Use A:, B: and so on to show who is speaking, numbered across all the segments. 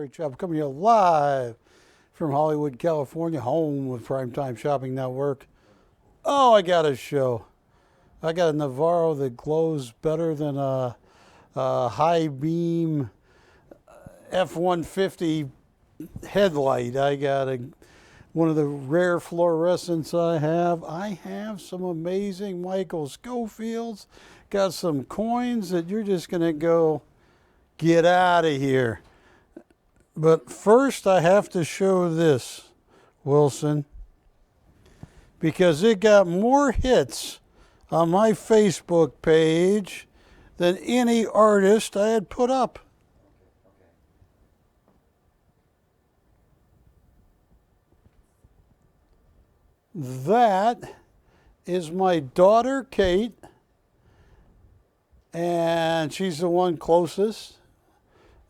A: Chappell coming here live from Hollywood, California, home of Primetime Shopping Network. Oh, I got a show. I got a Novaro that glows better than a high beam F-150 headlight. I got one of the rare fluorescents I have. I have some amazing Michael Schofields. Got some coins that you're just going to go, get out of here. But first I have to show this, Wilson, because it got more hits on my Facebook page than any artist I had put up. That is my daughter, Kate, and she's the one closest.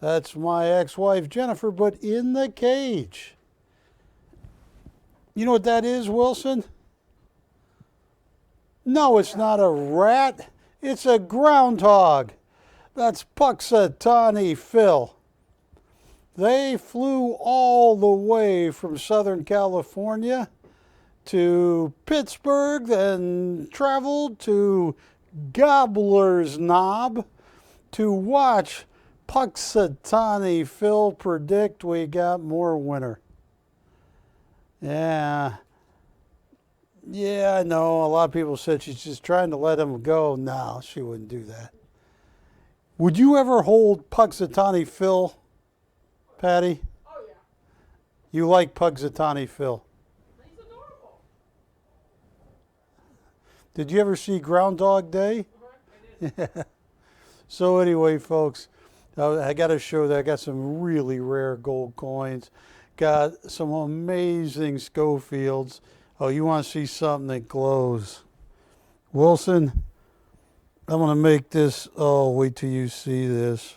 A: That's my ex-wife, Jennifer, but in the cage. You know what that is, Wilson? No, it's not a rat. It's a groundhog. That's Puxatawny Phil. They flew all the way from Southern California to Pittsburgh, then traveled to Gobbler's Knob to watch Puxatawny Phil predict we got more winter. Yeah, I know. A lot of people said she's just trying to let him go. No, she wouldn't do that. Would you ever hold Puxatawny Phil, Patty?
B: Oh, yeah.
A: You like Puxatawny Phil?
B: He's adorable.
A: Did you ever see Groundhog Day?
B: I did.
A: Yeah. So anyway, folks, I got to show that I got some really rare gold coins. Got some amazing Schofields. Oh, you want to see something that glows? Wilson, I'm going to make this. Oh, wait till you see this.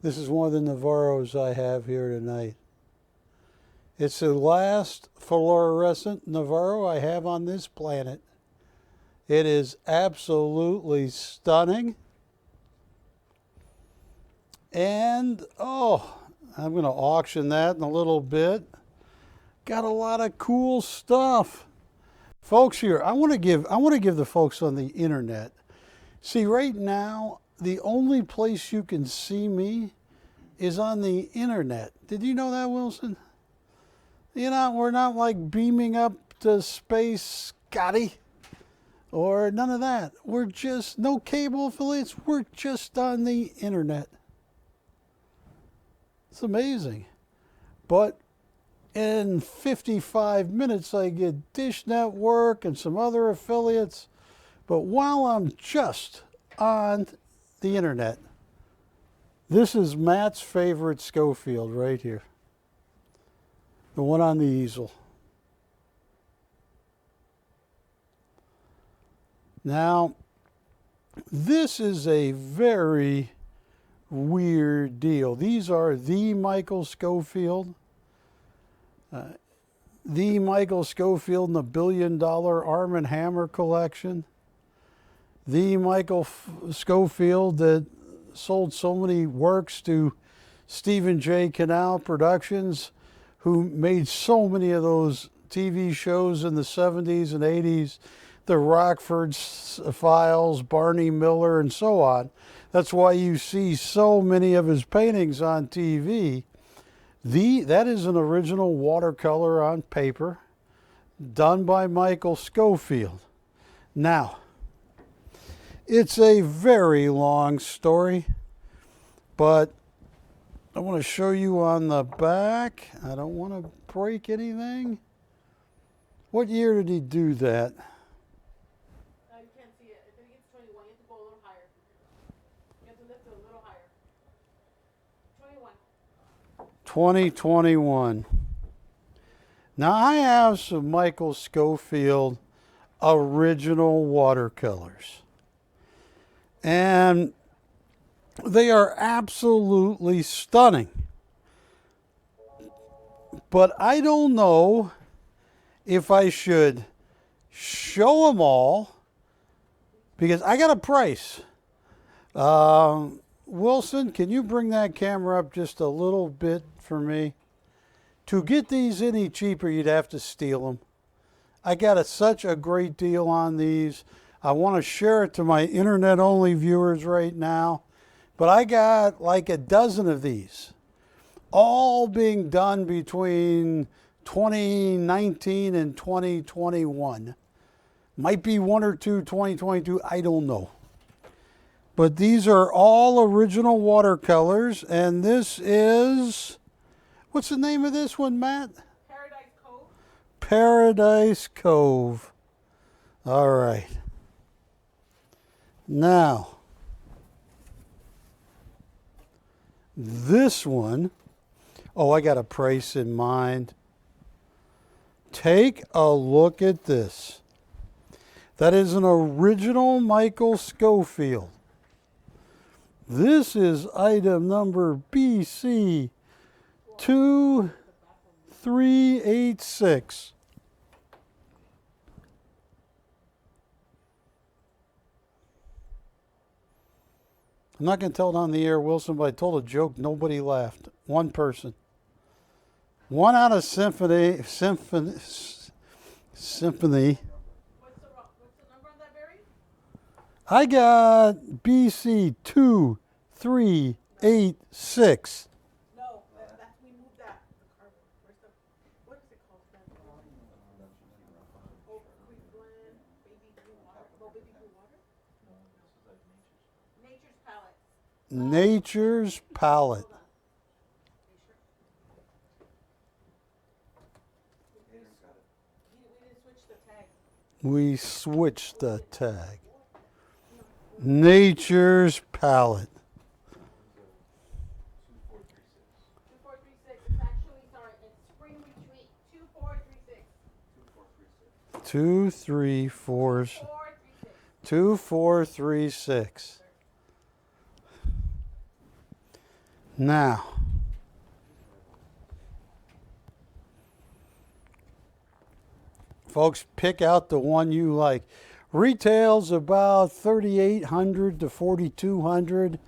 A: This is one of the Novaros I have here tonight. It's the last fluorescent Novaro I have on this planet. It is absolutely stunning. And, oh, I'm going to auction that in a little bit. Got a lot of cool stuff. Folks here, I want to give the folks on the internet. See, right now, the only place you can see me is on the internet. Did you know that, Wilson? You know, we're not like beaming up to space, Scotty, or none of that. We're just, no cable affiliates. We're just on the internet. It's amazing. But in 55 minutes, I get Dish Network and some other affiliates. But while I'm just on the internet, this is Matt's favorite Schofield right here. The one on the easel. Now, this is a very weird deal. These are the Michael Schofield. The Michael Schofield in the $1 billion Arm & Hammer collection. The Michael Schofield that sold so many works to Stephen J. Canal Productions, who made so many of those TV shows in the 70s and 80s, the Rockford Files, Barney Miller, and so on. That's why you see so many of his paintings on TV. That is an original watercolor on paper done by Michael Schofield. Now, it's a very long story, but I want to show you on the back. I don't want to break anything. What year did he do that?
B: You can't see it. I think it's 21. You have to go a little higher. You have to lift it a little higher. 21.
A: 2021. Now, I have some Michael Schofield original watercolors. And they are absolutely stunning. But I don't know if I should show them all because I got a price. Wilson, can you bring that camera up just a little bit for me? To get these any cheaper, you'd have to steal them. I got such a great deal on these. I want to share it to my internet-only viewers right now. But I got like a dozen of these, all being done between 2019 and 2021. Might be one or two 2022, I don't know. But these are all original watercolors, and this is, what's the name of this one, Matt?
B: Paradise Cove.
A: Paradise Cove. All right. Now, this one, oh, I got a price in mind. Take a look at this. That is an original Michael Schofield. This is item number BC 2386. I'm not going to tell it on the air, Wilson, but I told a joke. Nobody laughed. One person. One out of Symphony.
B: What's the number on that, Barry?
A: I got BC 2386.
B: No, we moved that. The carbon. Where's the, what is it called? Oh, Quick Blend, Baby Blue Water. Oh, Baby Blue Water? Nature's Palette.
A: Nature's Palette.
B: Hold on. We didn't switch the tag.
A: We switched the tag. Nature's Palette.
B: 2436. It's actually, sorry, it's Spring Retreat. 2436.
A: 2436. Now, folks, pick out the one you like. Retails about $3,800 to $4,200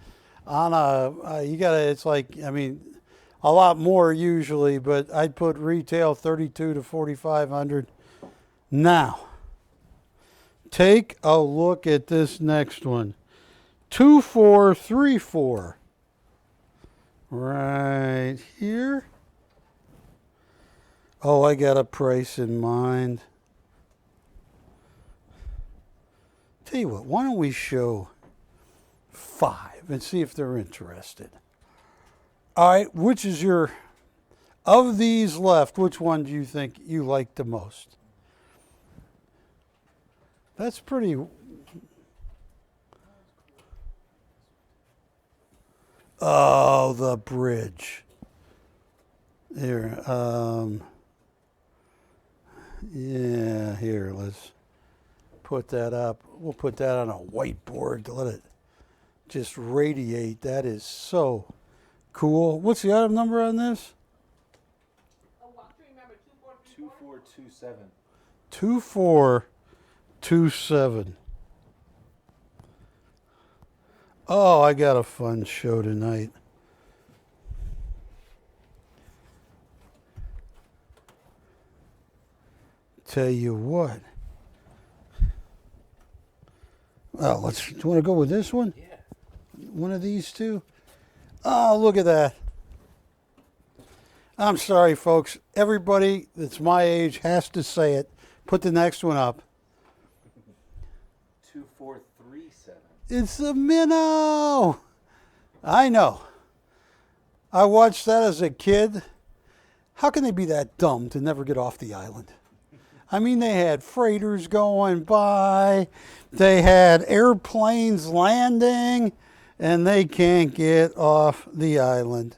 A: on a. You gotta. It's like, I mean, a lot more usually, but I'd put retail $3,200 to $4,500. Now, take a look at this next one. 2434. Right here. Oh, I got a price in mind. Tell you what, why don't we show 5 and see if they're interested. All right, which is your, of these left, which one do you think you like the most? That's pretty. Oh, the bridge. Here, yeah, here, let's put that up. We'll put that on a whiteboard to let it just radiate. That is so cool. What's the item number on this?
B: Oh, walk to remember,
C: 2427.
A: 2427. Oh, I got a fun show tonight. Tell you what. Well, do you want to go with this one?
C: Yeah.
A: One of these two? Oh, look at that. I'm sorry, folks. Everybody that's my age has to say it. Put the next one up.
C: 2437.
A: It's a minnow. I know. I watched that as a kid. How can they be that dumb to never get off the island? I mean, they had freighters going by, they had airplanes landing, and they can't get off the island.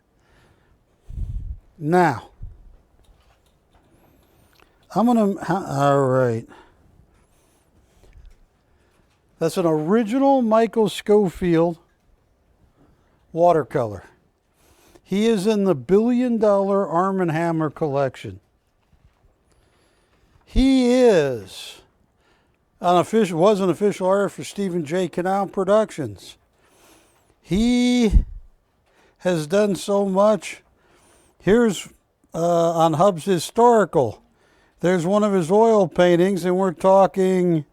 A: Now, all right. That's an original Michael Schofield watercolor. He is in the $1 billion Arm & Hammer collection. He is was an official artist for Stephen J. Canal Productions. He has done so much. Here's on Hub's Historical. There's one of his oil paintings, and we're talking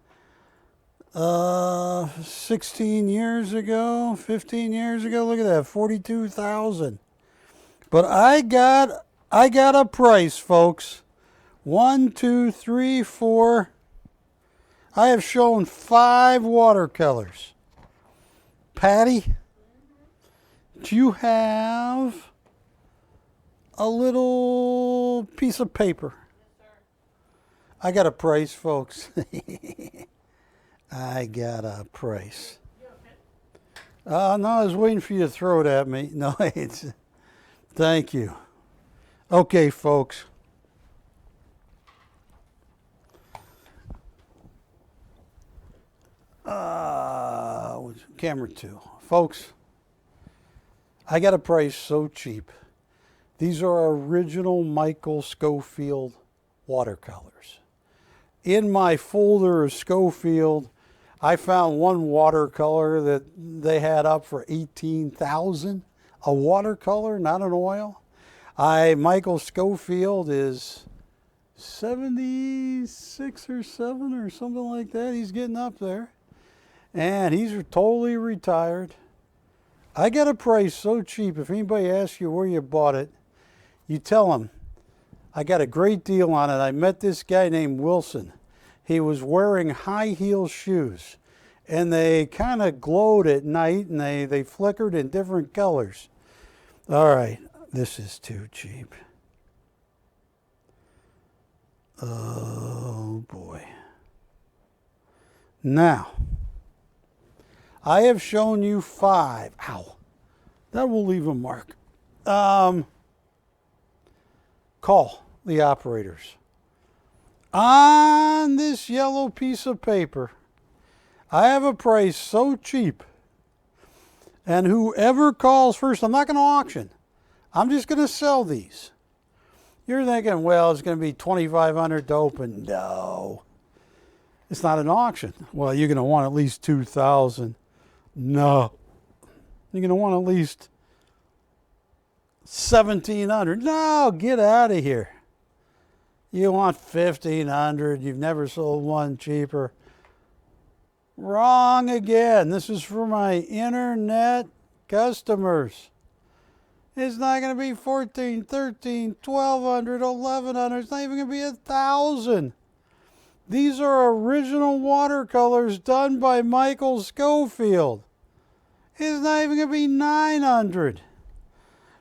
A: 16 years ago, 15 years ago. Look at that, 42,000. But I got a price, folks. 1, 2, 3, 4. I have shown 5 watercolors. Patty, do you have a little piece of paper?
B: Yes, sir.
A: I got a price, folks. I got a price.
B: You okay?
A: No, I was waiting for you to throw it at me. No, it's. Thank you. Okay, folks. Camera 2. Folks, I got a price so cheap. These are original Michael Schofield watercolors. In my folder of Schofield, I found one watercolor that they had up for $18,000. A watercolor, not an oil. Michael Schofield is 76 or 7 or something like that. He's getting up there. And he's totally retired. I got a price so cheap. If anybody asks you where you bought it, you tell them, I got a great deal on it. I met this guy named Wilson. He was wearing high heel shoes. And they kind of glowed at night, and they flickered in different colors. All right, this is too cheap. Oh, boy. Now, I have shown you 5. Ow. That will leave a mark. Call the operators. On this yellow piece of paper, I have a price so cheap. And whoever calls first, I'm not going to auction. I'm just going to sell these. You're thinking, well, it's going to be $2,500 to open. No. It's not an auction. Well, you're going to want at least $2,000. No. You're going to want at least $1,700. No, get out of here. You want $1,500. You've never sold one cheaper. Wrong again. This is for my internet customers. It's not going to be $1,400, $1,300, $1,200, $1,100. It's not even going to be $1,000. These are original watercolors done by Michael Schofield. It's not even going to be $900.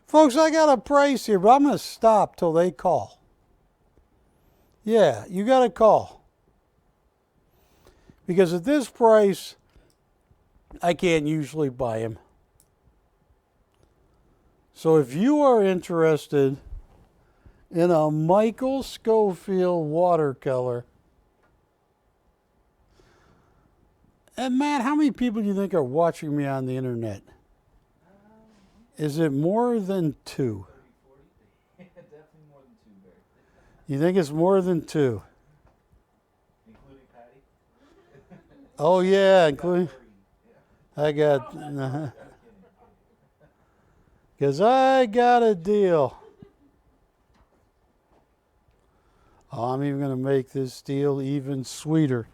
A: Folks, I got a price here, but I'm going to stop till they call. Yeah, you got to call. Because at this price, I can't usually buy them. So if you are interested in a Michael Schofield watercolor, and Matt, how many people do you think are watching me on the internet? Is it more than 2?
C: 40. Definitely more than 2, Barry.
A: You think it's more than 2?
C: Including Patty?
A: Oh yeah, including. I got. Because I got a deal. Oh, I'm even going to make this deal even sweeter.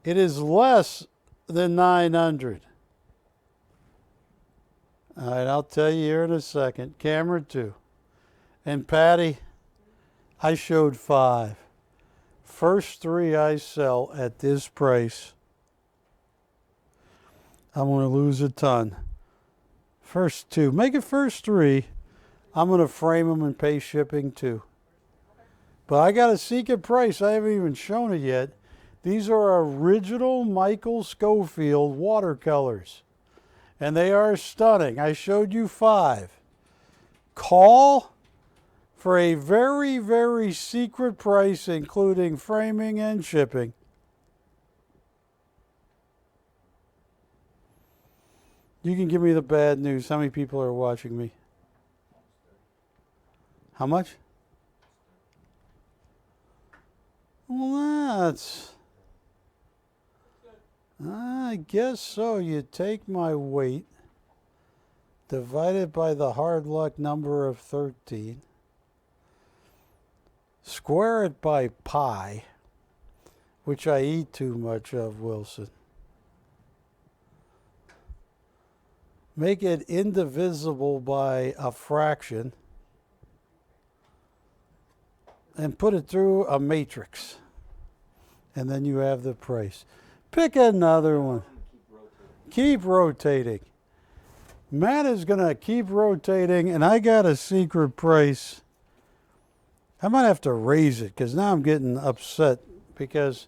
A: It is less than $900. All right, I'll tell you here in a second. Camera 2. And Patty, I showed 5. First 3 I sell at this price. I'm going to lose a ton. First 2. Make it first 3. I'm going to frame them and pay shipping too. But I got a secret price. I haven't even shown it yet. These are original Michael Schofield watercolors. And they are stunning. I showed you 5. Call for a very, very secret price, including framing and shipping. You can give me the bad news. How many people are watching me? How much? Well, that's... I guess so. You take my weight, divide it by the hard luck number of 13, square it by pi, which I eat too much of, Wilson. Make it indivisible by a fraction, and put it through a matrix. And then you have the price. Pick another one. Keep rotating. Matt is going to keep rotating, and I got a secret price. I might have to raise it because now I'm getting upset because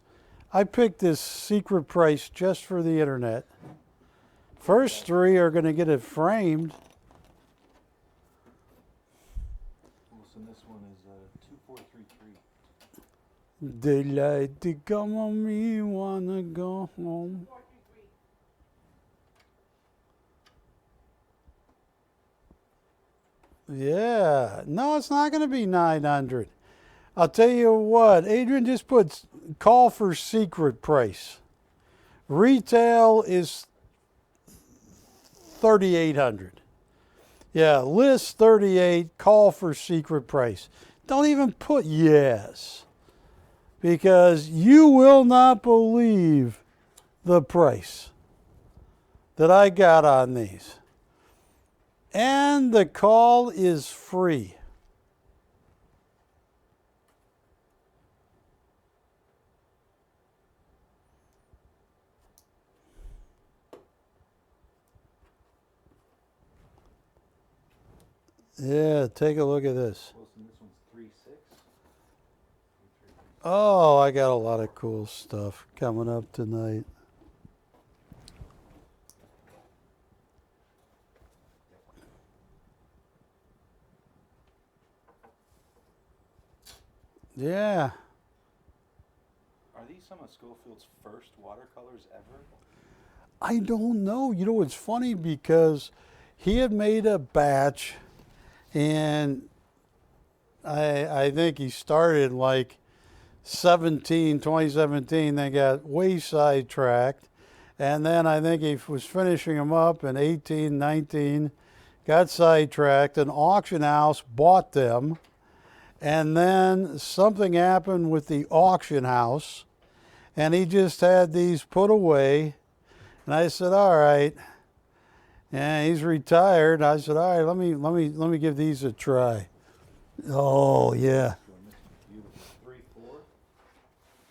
A: I picked this secret price just for the internet. First three are going to get it framed.
C: Wilson, this one is 2433.
A: Daylight to come on me, wanna go home.
B: 433.
A: Yeah, no, it's not going to be 900. I'll tell you what, Adrian just puts call for secret price. Retail is 3,800. Yeah, list 38, call for secret price. Don't even put yes, because you will not believe the price that I got on these. And the call is free. Yeah, take a look at this.
C: Wilson, this one's 36.
A: Oh, I got a lot of cool stuff coming up tonight. Yeah.
C: Are these some of Schofield's first watercolors ever?
A: I don't know. You know, it's funny because he had made a batch, and I think he started like 2017, then got way sidetracked. And then I think he was finishing them up in 18, 19, got sidetracked. An auction house bought them. And then something happened with the auction house, and he just had these put away. And I said, all right. And he's retired. I said, all right, let me give these a try. Oh yeah.
C: Beautiful. 3-4.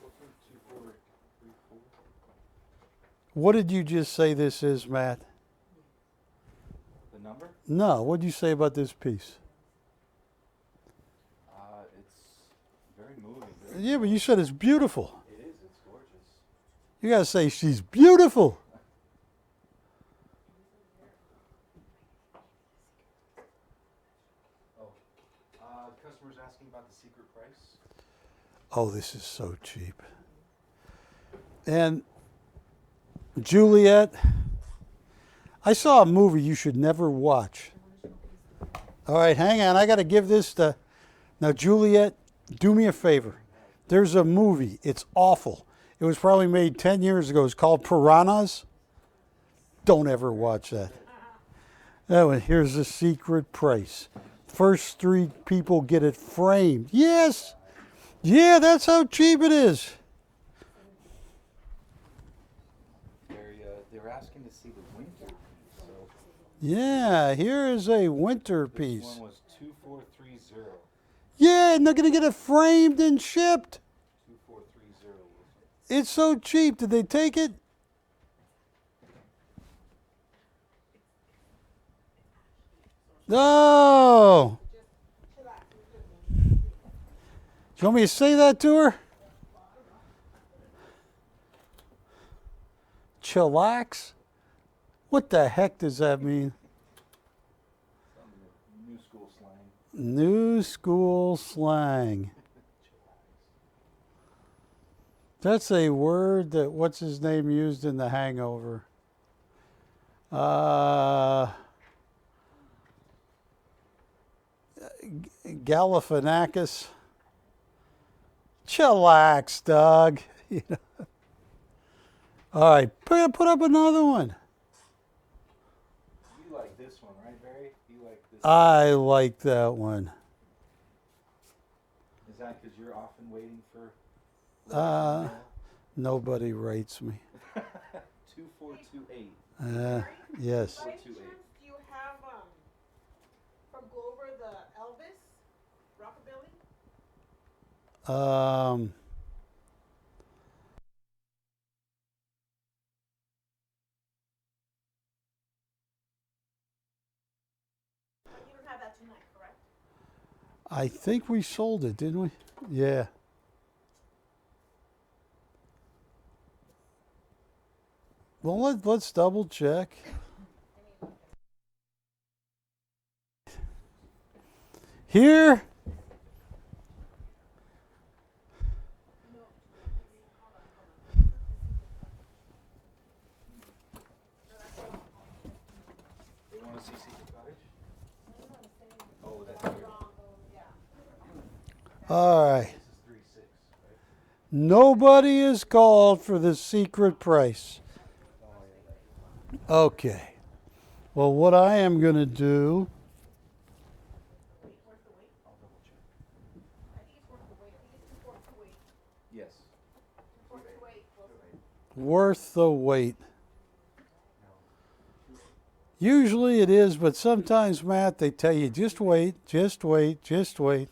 C: Wilson, 2434.
A: What did you just say this is, Matt?
C: The number?
A: No, what did you say about this piece?
C: It's very moving.
A: Yeah, but you said it's beautiful.
C: It is. It's gorgeous.
A: You gotta say she's beautiful.
C: Customers asking about the secret price.
A: Oh, this is so cheap. And Juliet, I saw a movie you should never watch. All right, hang on. I got to give this to... Now, Juliet, do me a favor. There's a movie. It's awful. It was probably made 10 years ago. It's called Piranhas. Don't ever watch that. Oh, and here's the secret price. First three people get it framed. Yes. Yeah, that's how cheap it is.
C: They're asking to see the winter piece. So
A: Yeah, here is a winter
C: this
A: piece.
C: one was 2430.
A: Yeah, and they're going to get it framed and shipped.
C: 2430. Wilson.
A: It's so cheap. Did they take it? No. Do you want me to say that to her? Chillax? What the heck does that mean?
C: New school slang.
A: New school slang. That's a word that what's his name used in The Hangover. Galifianakis. Chillax, Doug. You know. All right, put up another one.
C: You like this one, right, Barry? You like this
A: I like that one.
C: Is that because you're often waiting for
A: Nobody rates me.
C: 2428.
A: Yes.
B: By any chance, do you have from Glover the Elvis rockabilly? But you don't have that tonight, correct?
A: I think we sold it, didn't we? Yeah. Well, let's double check. Here.
C: They want to see Secret Cottage? Oh, that's weird.
A: All right.
C: This is 3.6, right?
A: Nobody is called for the secret price. Okay. Well, what I am going to do.
C: I'll double check.
B: I think it's worth the wait. I think it's 2428.
C: Yes.
B: 2428.
A: Worth the wait. Usually it is, but sometimes, Matt, they tell you just wait, just wait, just wait.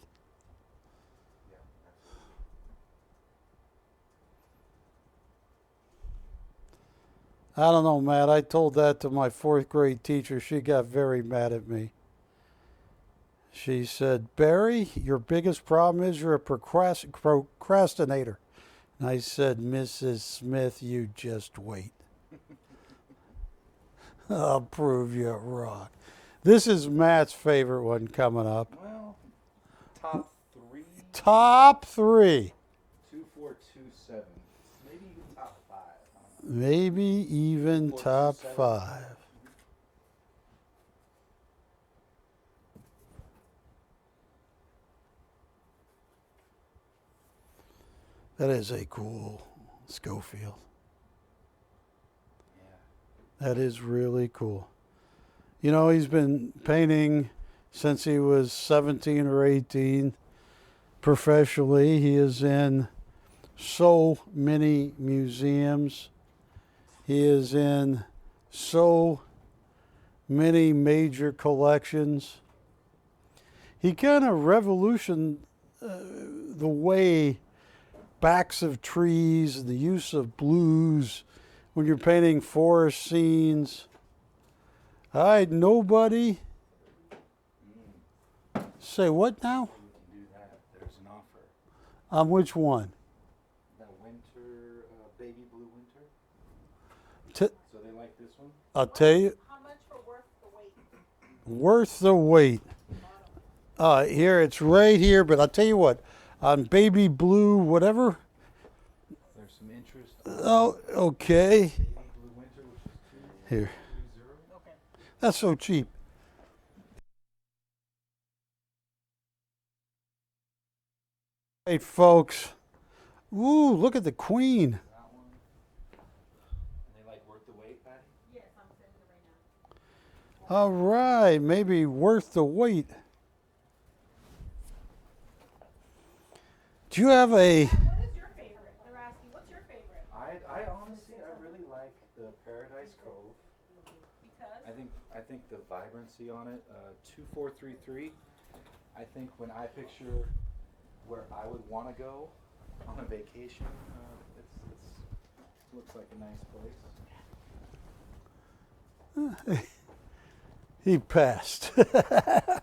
A: I don't know, Matt. I told that to my 4th grade teacher. She got very mad at me. She said, Barry, your biggest problem is you're a procrastinator. And I said, Mrs. Smith, you just wait. I'll prove you wrong. This is Matt's favorite one coming up.
C: Well, top 3.
A: Top 3.
C: 2427. Maybe even top 5.
A: Maybe even top
C: 427.
A: 5. That is a cool Schofield.
C: Yeah.
A: That is really cool. You know, he's been painting since he was 17 or 18 professionally. He is in so many museums. He is in so many major collections. He kind of revolutionized the way backs of trees and the use of blues when you're painting forest scenes. All right, nobody. Say what now?
C: We can do that. There's an offer.
A: On which one?
C: That winter, baby blue winter.
A: T-
C: So they like this one?
A: I'll tell you,
B: How much for worth the wait?
A: worth the wait. Here, it's right here, but I'll tell you what, on baby blue, whatever.
C: There's some interest.
A: Oh, okay.
C: Baby blue winter, which is 230.
A: Here. That's so cheap. Hey, folks. Ooh, look at the queen.
C: That one. And they like worth the wait, Patty?
B: Yes, I'm sending it right now.
A: All right, maybe worth the wait. Do you have a...
B: What is your favorite? They're asking, what's your favorite?
C: I honestly, I really like the Paradise Cove.
B: Because?
C: I think the vibrancy on it, 2433. I think when I picture where I would want to go on a vacation, it looks like a nice place.
A: He passed.
C: In a second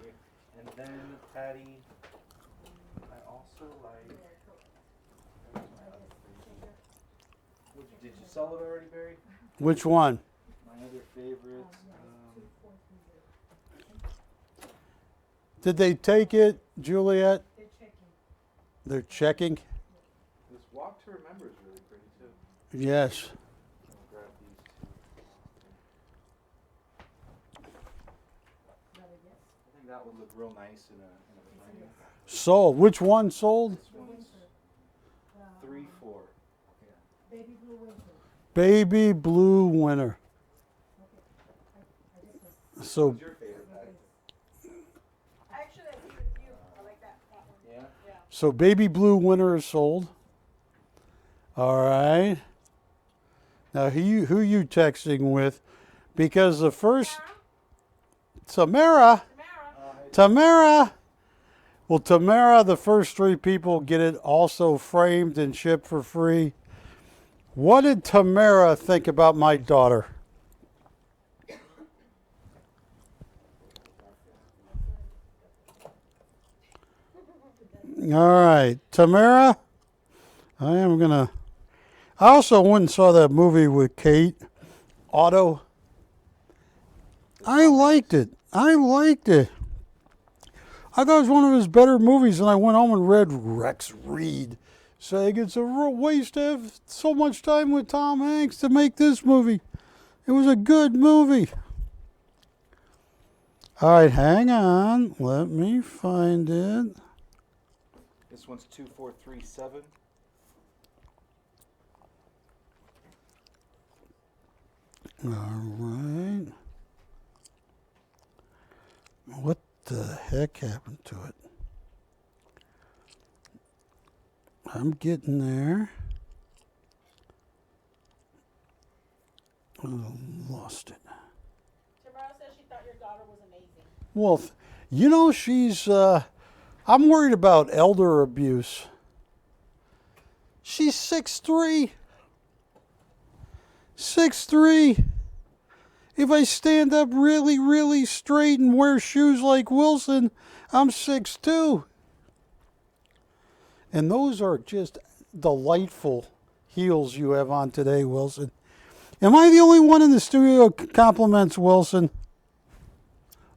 C: here. And then Patty, I also like. There's my other favorite. Did you sell it already, Barry?
A: Which one?
C: My other favorite.
A: Did they take it, Juliet?
B: They're checking.
A: They're checking?
C: This Walk to Remember is really pretty too.
A: Yes.
C: I'll grab these two. I think that would look real nice in a frame.
A: Sold. Which one sold?
C: This one's 3-4. Yeah.
A: Baby Blue Winter. So
C: What's your favorite, Patty?
B: Actually, I agree with you. I like that one.
C: Yeah?
B: Yeah.
A: So Baby Blue Winter is sold. All right. Now who you texting with? Because the first Tamara. Tamara. Well, Tamara, the first 3 people get it also framed and shipped for free. What did Tamara think about my daughter? All right, Tamara, I also went and saw that movie with Kate, Otto. I liked it. I thought it was one of his better movies, and I went home and read Rex Reed saying it's a real waste to have so much time with Tom Hanks to make this movie. It was a good movie. All right, hang on. Let me find it.
C: This one's 2437.
A: All right. What the heck happened to it? I'm getting there. Oh, lost it.
B: Tamara said she thought your daughter was amazing.
A: Well, she's, I'm worried about elder abuse. She's 6'3". 6'3". If I stand up really, really straight and wear shoes like Wilson, I'm 6'2". And those are just delightful heels you have on today, Wilson. Am I the only one in the studio compliments Wilson?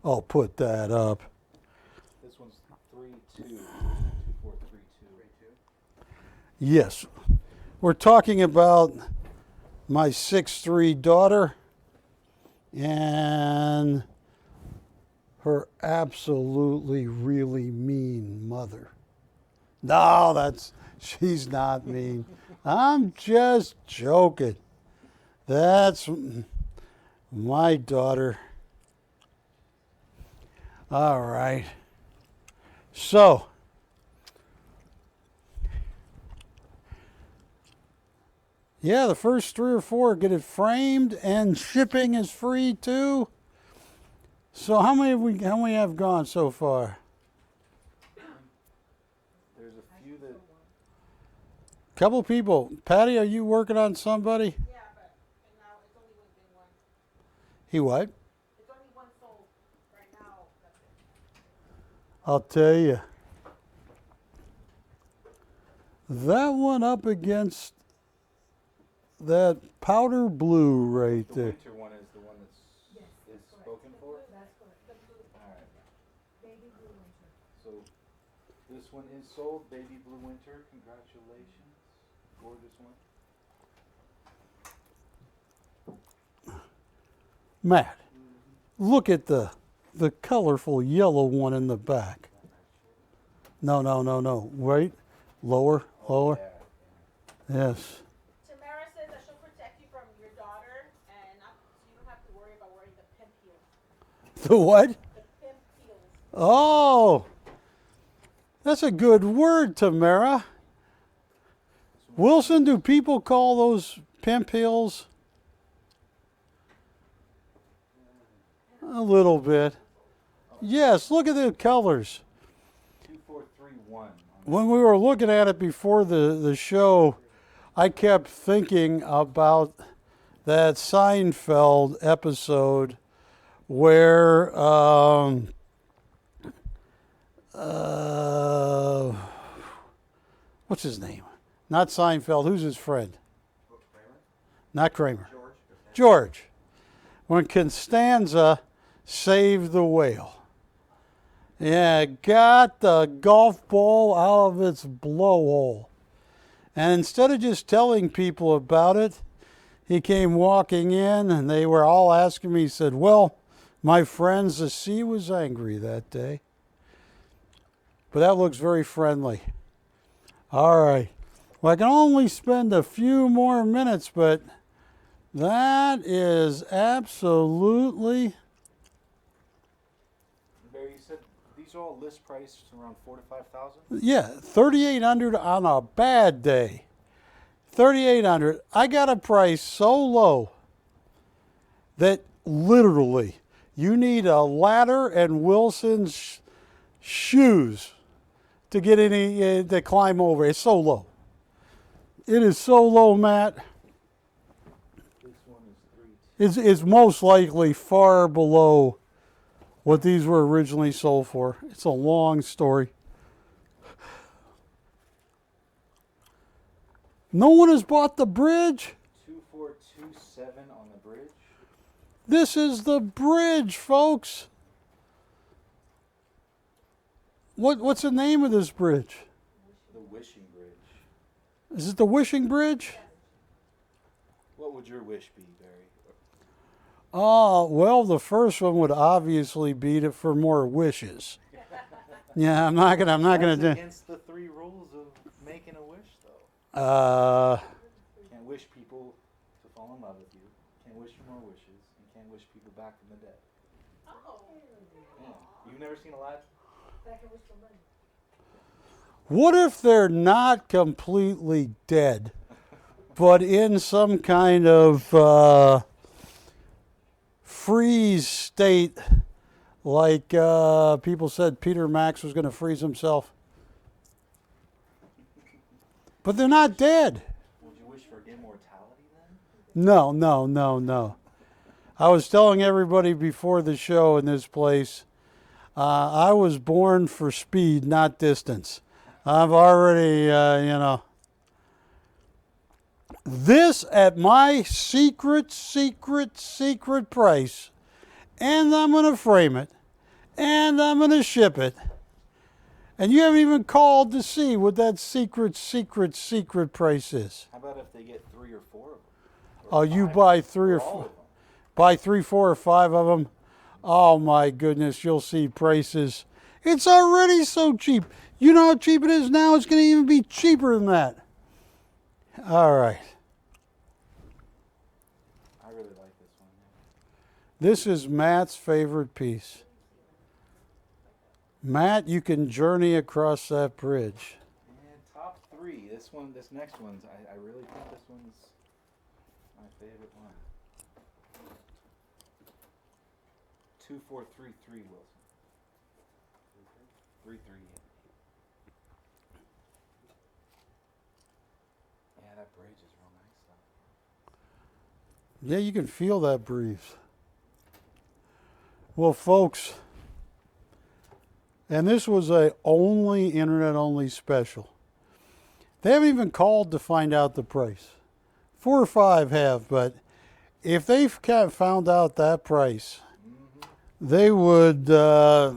A: Oh, put that up.
C: This one's 2432.
A: Yes. We're talking about my 6'3" daughter and her absolutely really mean mother. No, she's not mean. I'm just joking. That's my daughter. All right. So, yeah, the first 3 or 4 get it framed, and shipping is free too. So how many have gone so far?
C: There's a few that.
A: Couple people. Patty, are you working on somebody?
B: Yeah, but now it's only been one.
A: He what?
B: It's only one sold right now. That's it.
A: I'll tell you. That one up against that powder blue right
C: The
A: there.
C: winter one is the one that's is spoken for?
B: That's correct. The blue.
C: Alright.
B: Baby blue winter.
C: So this one is sold, Baby Blue Winter. Congratulations. Gorgeous one.
A: Matt, look at the colorful yellow one in the back. No. Wait. Lower.
C: Yeah.
A: Yes.
B: Tamara says that she'll protect you from your daughter, and so you don't have to worry about wearing the pimp heels.
A: The what?
B: The pimp heels.
A: Oh, that's a good word, Tamara. Wilson, do people call those pimp heels? A little bit. Yes, look at the colors.
C: 2431.
A: When we were looking at it before the show, I kept thinking about that Seinfeld episode where what's his name? Not Seinfeld. Who's his friend? Not Kramer. George. When Constanza saved the whale. Yeah, got the golf ball out of its blowhole. And instead of just telling people about it, he came walking in and they were all asking me, he said, well, My friends, the sea was angry that day. But that looks very friendly. All right. Well, I can only spend a few more minutes, but that is absolutely...
C: Barry, you said these are all list price around 4 to 5,000?
A: Yeah, 3,800 on a bad day. 3,800. I got a price so low that literally you need a ladder and Wilson's shoes to get any to climb over. It's so low. It is so low, Matt.
C: This one is 3.
A: It's most likely far below what these were originally sold for. It's a long story. No one has bought the bridge.
C: 2427 on the bridge.
A: This is the bridge, folks. What's the name of this bridge?
C: The Wishing Bridge.
A: Is it the Wishing Bridge?
C: What would your wish be, Barry?
A: Oh, well, the first one would obviously be for more wishes. Yeah, I'm not gonna
C: That's
A: do.
C: against the 3 rules of making a wish, though. Can't wish people to fall in love with you. Can't wish for more wishes. You can't wish people back from the dead.
B: Oh.
C: Yeah. You've never seen a live?
A: What if they're not completely dead, but in some kind of freeze state, like people said Peter Max was going to freeze himself? But they're not dead.
C: Would you wish for immortality then?
A: No. I was telling everybody before the show in this place, I was born for speed, not distance. I've already, this at my secret price, and I'm going to frame it, and I'm going to ship it. And you haven't even called to see what that secret price is.
C: How about if they get 3 or 4 of them?
A: Oh, you buy 3 or 4, buy 3, 4, or 5 of them. Oh my goodness, you'll see prices. It's already so cheap. You know how cheap it is now? It's going to even be cheaper than that. All right.
C: I really like this one.
A: This is Matt's favorite piece. Matt, you can journey across that bridge.
C: And top 3. This next one's, I really think this one's my favorite one. 2433 Wilson. 33. Yeah, that bridge is real nice though.
A: Yeah, you can feel that breeze. Well, folks, and this was a internet only special. They haven't even called to find out the price. 4 or 5 have, but if they've found out that price, they would
B: The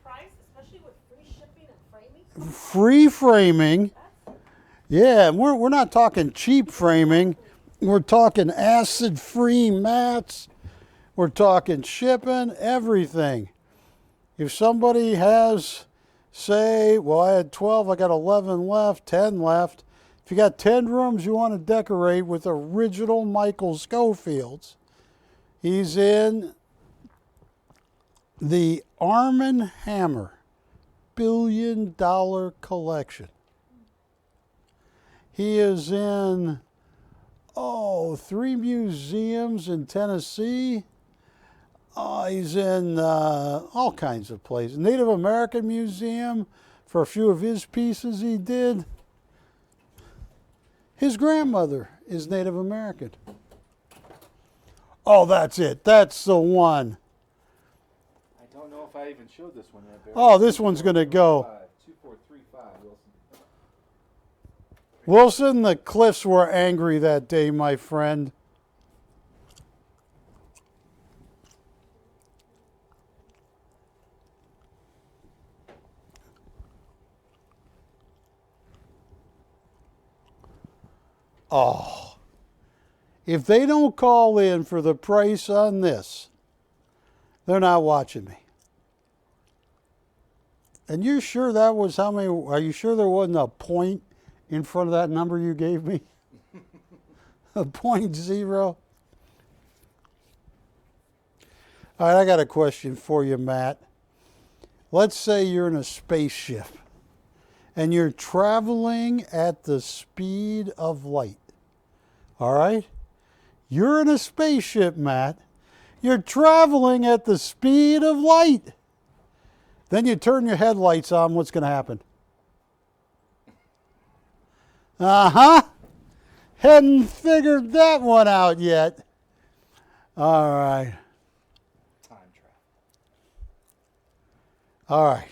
B: price, especially with free shipping and framing.
A: free framing. Yeah, and we're not talking cheap framing. We're talking acid-free mats. We're talking shipping, everything. If somebody has, say, well, I had 12, I got 11 left, 10 left. If you got 10 rooms you want to decorate with original Michael Schofields, he's in the Arm & Hammer $1 billion collection. He is in, 3 museums in Tennessee. He's in all kinds of places. Native American Museum for a few of his pieces he did. His grandmother is Native American. Oh, that's it. That's the one.
C: I don't know if I even showed this one yet, Barry.
A: Oh, this one's going to go.
C: 2435 Wilson.
A: Wilson, the Cliffs were angry that day, my friend. Oh, if they don't call in for the price on this, They're not watching me. And you sure that was how many? Are you sure there wasn't a point in front of that number you gave me? A 0.0? All right, I got a question for you, Matt. Let's say you're in a spaceship and you're traveling at the speed of light. All right? You're in a spaceship, Matt. You're traveling at the speed of light. Then you turn your headlights on, what's going to happen? Uh-huh. Hadn't figured that one out yet. All right.
C: Time travel.
A: All right.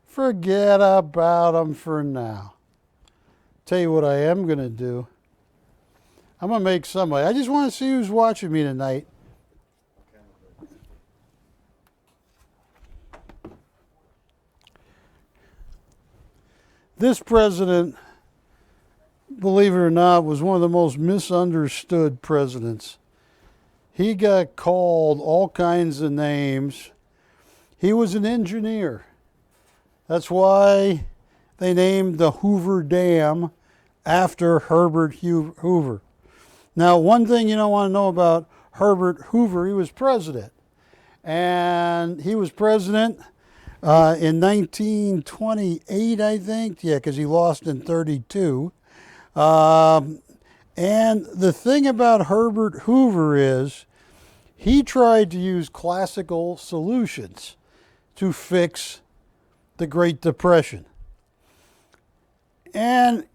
A: Forget about them for now. Tell you what I am going to do. I'm going to make somebody. I just want to see who's watching me tonight. This president, believe it or not, was one of the most misunderstood presidents. He got called all kinds of names. He was an engineer. That's why they named the Hoover Dam after Herbert Hoover. Now, one thing you don't want to know about Herbert Hoover, he was president. And he was president in 1928, I think. Yeah, because he lost in 32. And the thing about Herbert Hoover is he tried to use classical solutions to fix the Great Depression. And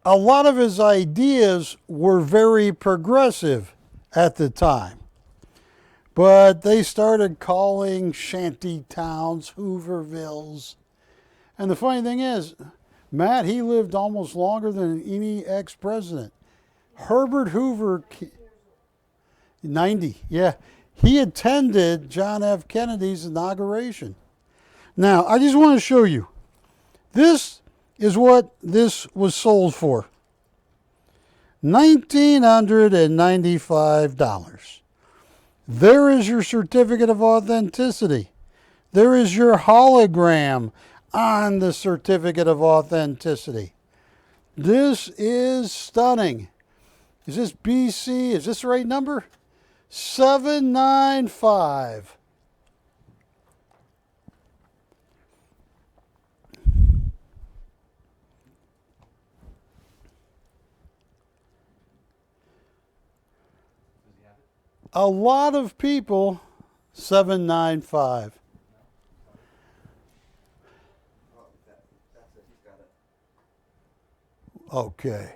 A: a lot of his ideas were very progressive at the time. But they started calling shanty towns Hoovervilles. And the funny thing is, Matt, he lived almost longer than any ex-president. Herbert Hoover, 90, yeah. He attended John F. Kennedy's inauguration. Now, I just want to show you. This is what this was sold for. $1,995. There is your certificate of authenticity. There is your hologram on the certificate of authenticity. This is stunning. Is this BC? Is this the right number? 795. A lot of people, 795. Okay.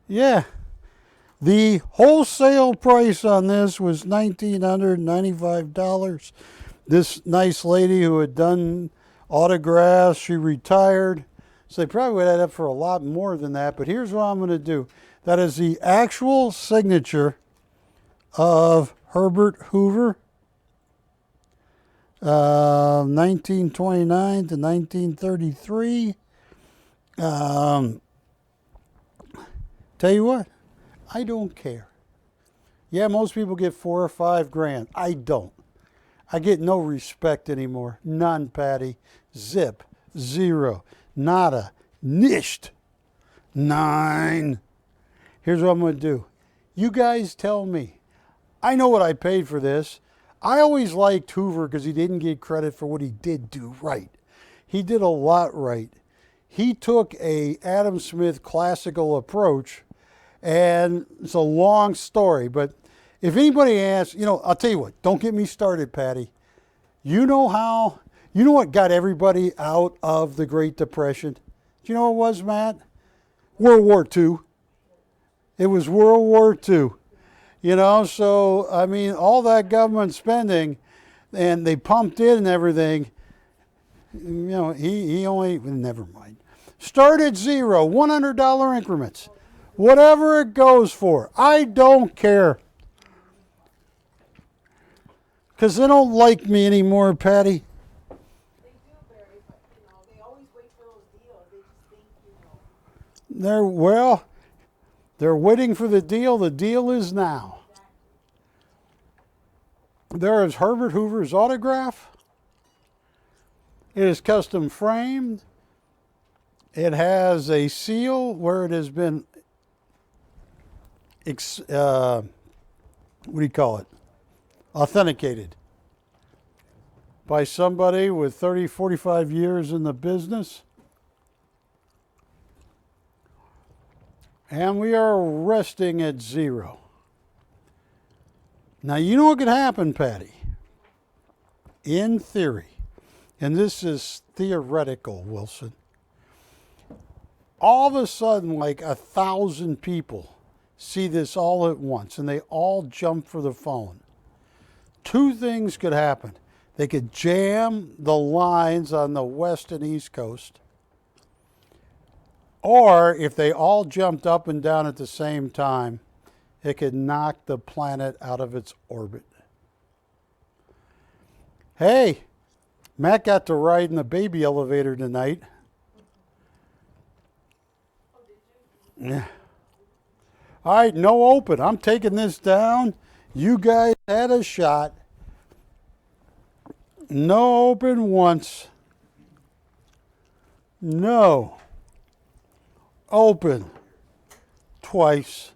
A: Yeah. The wholesale price on this was $1,995. This nice lady who had done autographs, she retired. So they probably would add up for a lot more than that. But here's what I'm going to do. That is the actual signature of Herbert Hoover, 1929 to 1933. Tell you what, I don't care. Yeah, most people get $4 or $5 grand. I don't. I get no respect anymore. None, Patty. Zip. Zero. Nada. Nisht. 9. Here's what I'm going to do. You guys tell me. I know what I paid for this. I always liked Hoover because he didn't get credit for what he did do right. He did a lot right. He took a Adam Smith classical approach, and it's a long story, but if anybody asks, I'll tell you what, don't get me started, Patty. You know what got everybody out of the Great Depression? Do you know what it was, Matt? World War II. It was World War II. So, I mean, all that government spending, and they pumped in and everything, he only, never mind. Start at zero, $100 increments. Whatever it goes for. I don't care. Because they don't like me anymore, Patty.
B: They do, Barry, but, they always wait for those deals. They just think,
A: They're waiting for the deal. The deal is now. There is Herbert Hoover's autograph. It is custom framed. It has a seal where it has been, authenticated by somebody with 30, 45 years in the business. And we are resting at 0. Now, you know what could happen, Patty? In theory, and this is theoretical, Wilson, all of a sudden, like 1,000 people see this all at once, and they all jump for the phone. 2 things could happen. They could jam the lines on the west and east coast, or if they all jumped up and down at the same time, it could knock the planet out of its orbit. Hey, Matt got to ride in the baby elevator tonight. Yeah. All right, no open. I'm taking this down. You guys had a shot. No open once. No open twice.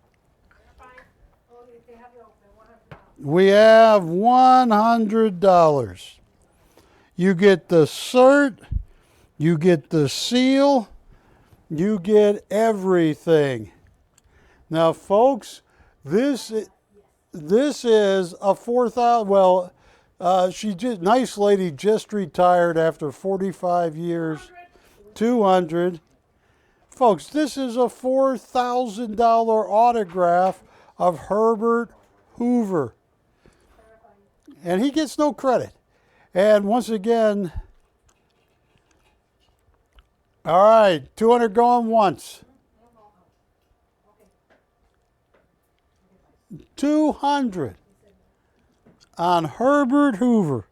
A: We have $100. You get the cert, you get the seal, you get everything. Now, folks, this is a 4,000. Well, nice lady, just retired after 45 years. 200. Folks, this is a $4,000 autograph of Herbert Hoover. And he gets no credit. And once again, all right, 200 going once. 200 on Herbert Hoover.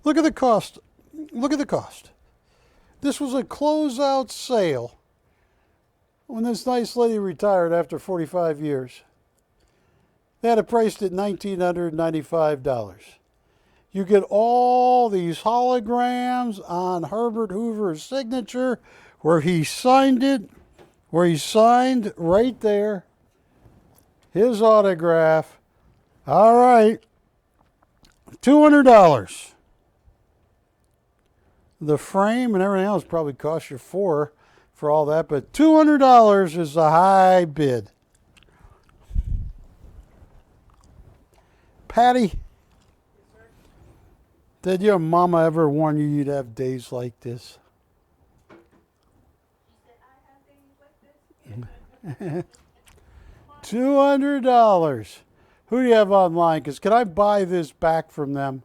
A: Look at the cost. Look at the cost. This was a closeout sale when this nice lady retired after 45 years. They had it priced at $1,995. You get all these holograms on Herbert Hoover's signature, where he signed it, where he signed right there, his autograph. All right, $200. The frame and everything else probably cost you $400 for all that, but $200 is a high bid. Patty, did your mama ever warn you you'd have days like this? $200. Who do you have online? Because can I buy this back from them?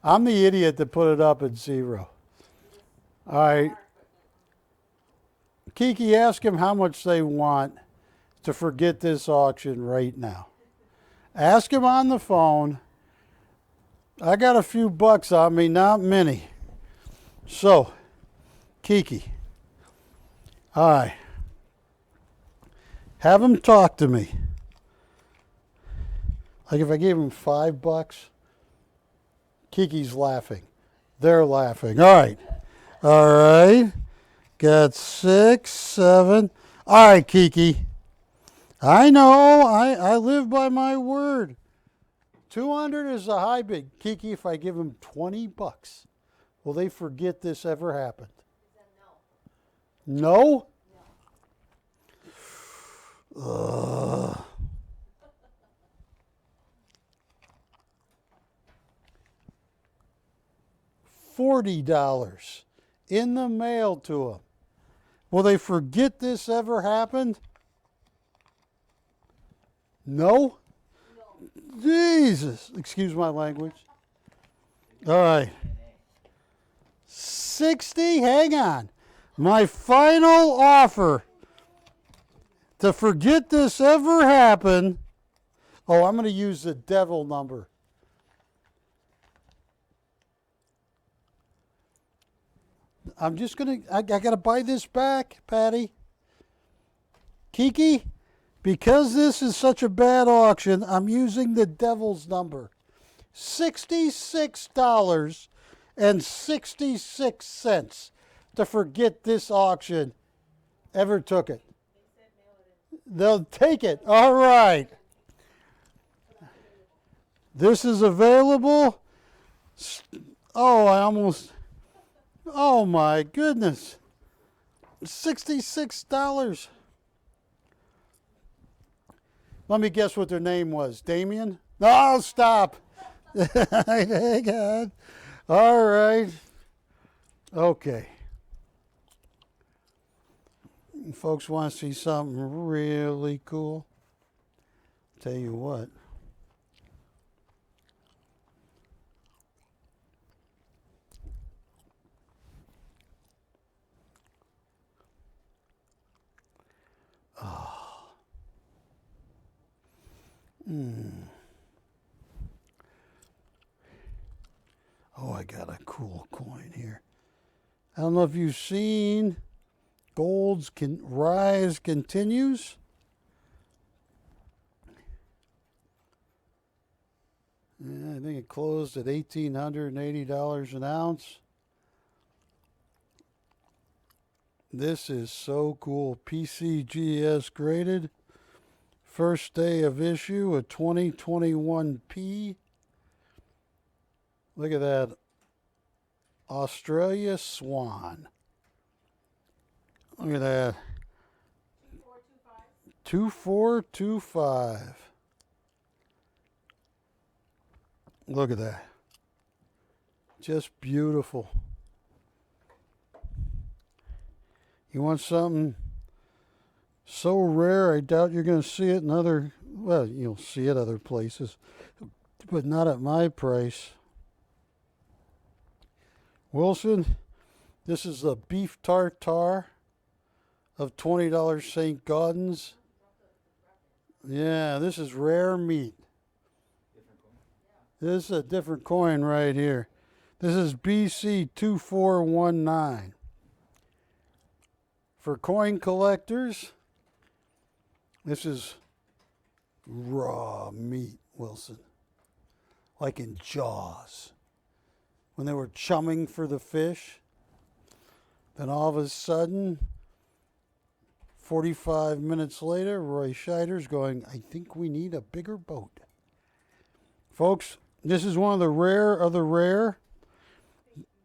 A: I'm the idiot that put it up at 0. All right. Kiki, ask them how much they want to forget this auction right now. Ask him on the phone. I got a few bucks on me, not many. So, Kiki, all right. Have him talk to me. Like if I gave him $5, Kiki's laughing. They're laughing. All right. All right. Got 6, 7. All right, Kiki. I know. I live by my word. 200 is a high bid. Kiki, if I give him $20, will they forget this ever happened? No? No. $40 in the mail to them. Will they forget this ever happened? No? Jesus. Excuse my language. All right. 60? Hang on. My final offer to forget this ever happened. Oh, I'm going to use the devil number. I'm just going to, I got to buy this back, Patty. Kiki, because this is such a bad auction, I'm using the devil's number. $66.66 to forget this auction ever took it. They'll take it. All right. This is available. Oh my goodness. $66. Let me guess what their name was. Damien? No, stop. Hang on. All right. Okay. Folks want to see something really cool? Tell you what. Oh, I got a cool coin here. I don't know if you've seen gold's rise continues. Yeah, I think it closed at $1,880 an ounce. This is so cool. PCGS graded. First day of issue, a 2021P. Look at that. Australia Swan. Look at that. 2425. Look at that. Just beautiful. You want something so rare, I doubt you're going to see it in other, well, you'll see it other places, but not at my price. Wilson, this is the beef tartare of $20 St. Gaudens. Yeah, this is rare meat. This is a different coin right here. This is BC 2419. For coin collectors, this is raw meat, Wilson. Like in Jaws. When they were chumming for the fish, then all of a sudden, 45 minutes later, Roy Scheider's going, I think we need a bigger boat. Folks, this is one of the rare of the rare.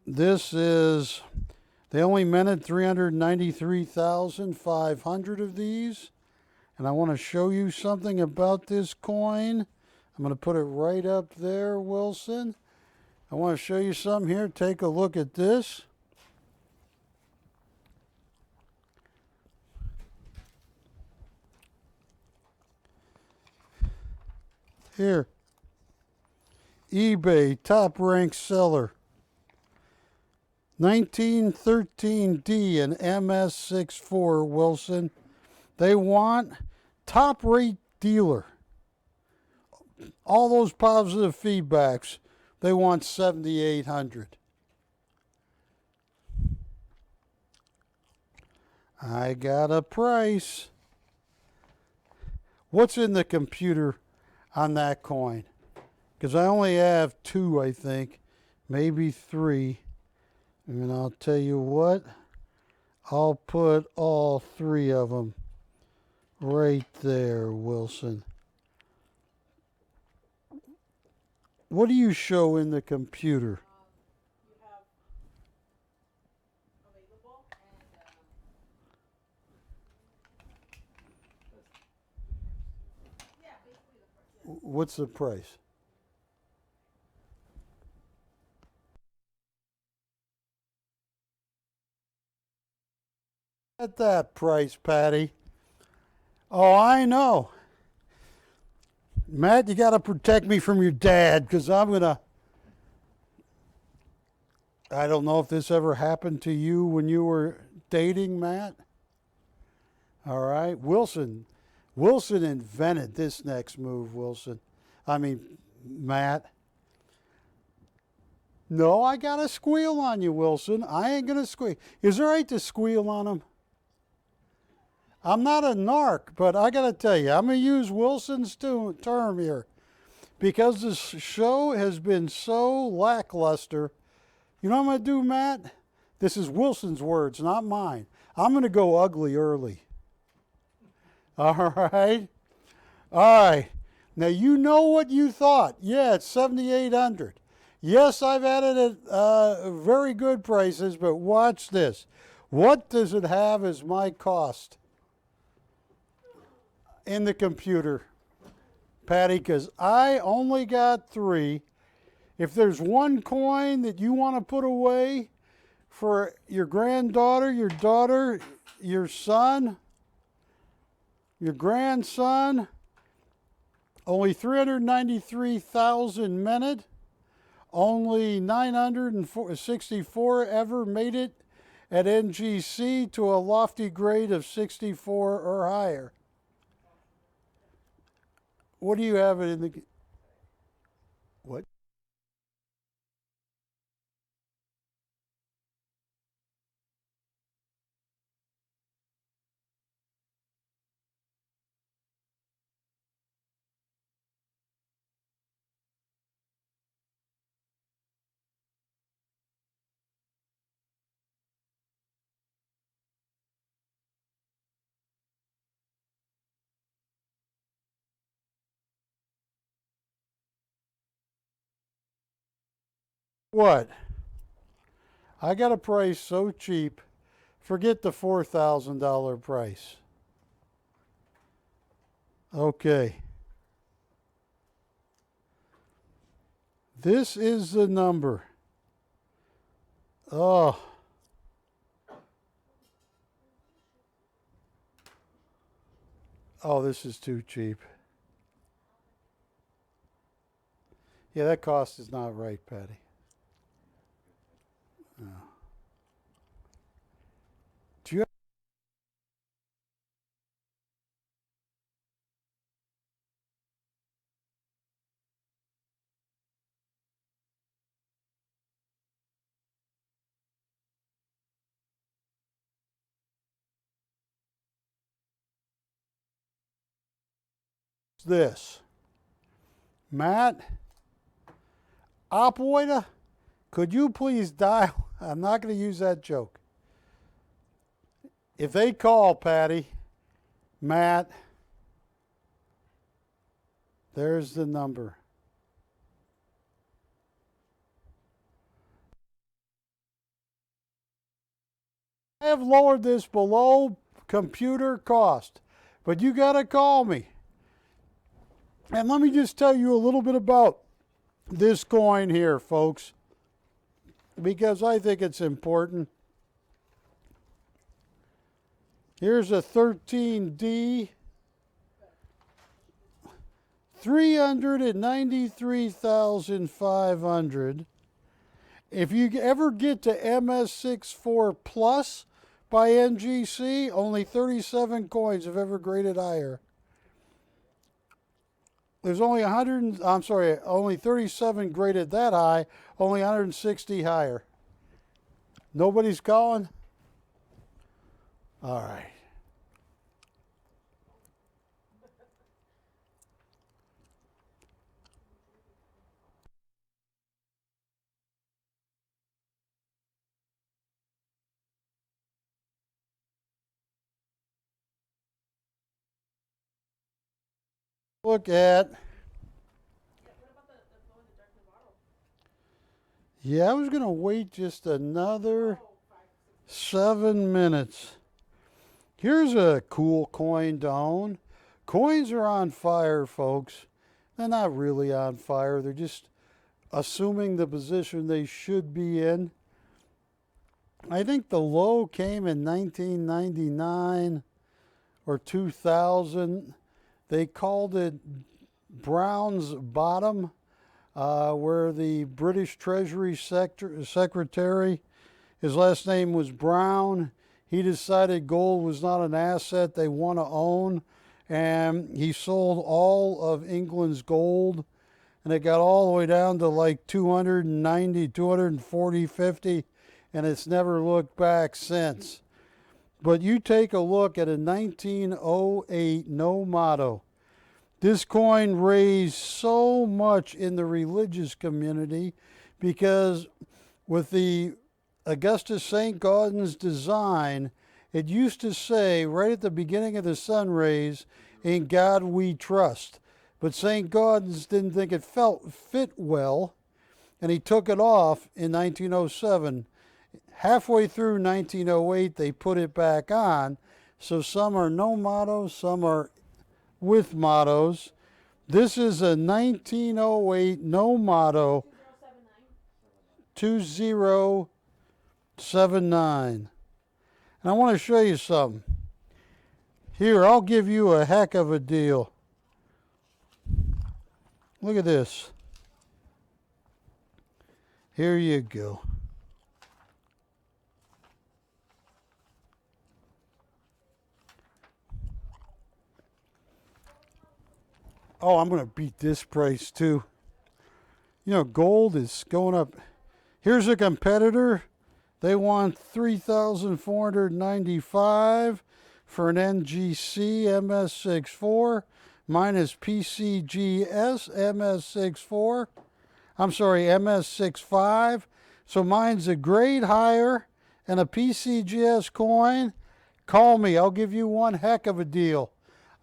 A: This is, they only minted 393,500 of these. And I want to show you something about this coin. I'm going to put it right up there, Wilson. I want to show you something here. Take a look at this. Here. eBay, top ranked seller. 1913D and MS64, Wilson. They want top rate dealer. All those positive feedbacks, they want 7,800. I got a price. What's in the computer on that coin? Because I only have two, I think, maybe three. And I'll tell you what, I'll put all three of them right there, Wilson. What do you show in the computer?
B: You have available and yeah, basically the first.
A: What's the price? At that price, Patty. Oh, I know. Matt, you got to protect me from your dad because I'm going to. I don't know if this ever happened to you when you were dating, Matt. All right. Wilson invented this next move, Matt. No, I got to squeal on you, Wilson. I ain't going to squeal. Is it right to squeal on him? I'm not a narc, but I got to tell you, I'm going to use Wilson's term here. because this show has been so lackluster, you know what I'm going to do, Matt? This is Wilson's words, not mine. I'm going to go ugly early. All right? All right. Now, you know what you thought. Yeah, it's 7,800. Yes, I've added it very good prices, but watch this. What does it have as my cost in the computer, Patty? Because I only got 3. If there's one coin that you want to put away for your granddaughter, your daughter, your son, your grandson, only 393,000 minute, only 964 ever made it at NGC to a lofty grade of 64 or higher. What do you have in the... What? What? I got a price so cheap, forget the $4,000 price. Okay. This is the number. Oh. Oh, this is too cheap. Yeah, that cost is not right, Patty. No. Do you have this? Matt, operator, could you please dial? I'm not going to use that joke. If they call, Patty, Matt, there's the number. I have lowered this below computer cost, but you got to call me. And let me just tell you a little bit about this coin here, folks, because I think it's important. Here's a 13D, 393,500. If you ever get to MS64 Plus by NGC, only 37 coins have ever graded higher. There's only only 37 graded that high, only 160 higher. Nobody's calling? All right. Look at... Yeah, I was going to wait just another 7 minutes. Here's a cool coin to own. Coins are on fire, folks. They're not really on fire. They're just assuming the position they should be in. I think the low came in 1999 or 2000. They called it Brown's Bottom, where the British Treasury Secretary, his last name was Brown. He decided gold was not an asset they want to own, and he sold all of England's gold, and it got all the way down to like 290, 240, 50, and it's never looked back since. But you take a look at a 1908 no motto. This coin raised so much in the religious community because with the Augustus St. Gaudens design, it used to say right at the beginning of the sun rays, "In God we trust." But St. Gaudens didn't think it fit well, and he took it off in 1907. Halfway through 1908, they put it back on. So some are no mottos, some are with mottos. This is a 1908 no motto 2079. And I want to show you something. Here, I'll give you a heck of a deal. Look at this. Here you go. Oh, I'm going to beat this price too. You know, gold is going up. Here's a competitor. They want $3,495 for an NGC MS64. Mine is PCGS MS64. I'm sorry, MS65. So mine's a grade higher and a PCGS coin. Call me. I'll give you one heck of a deal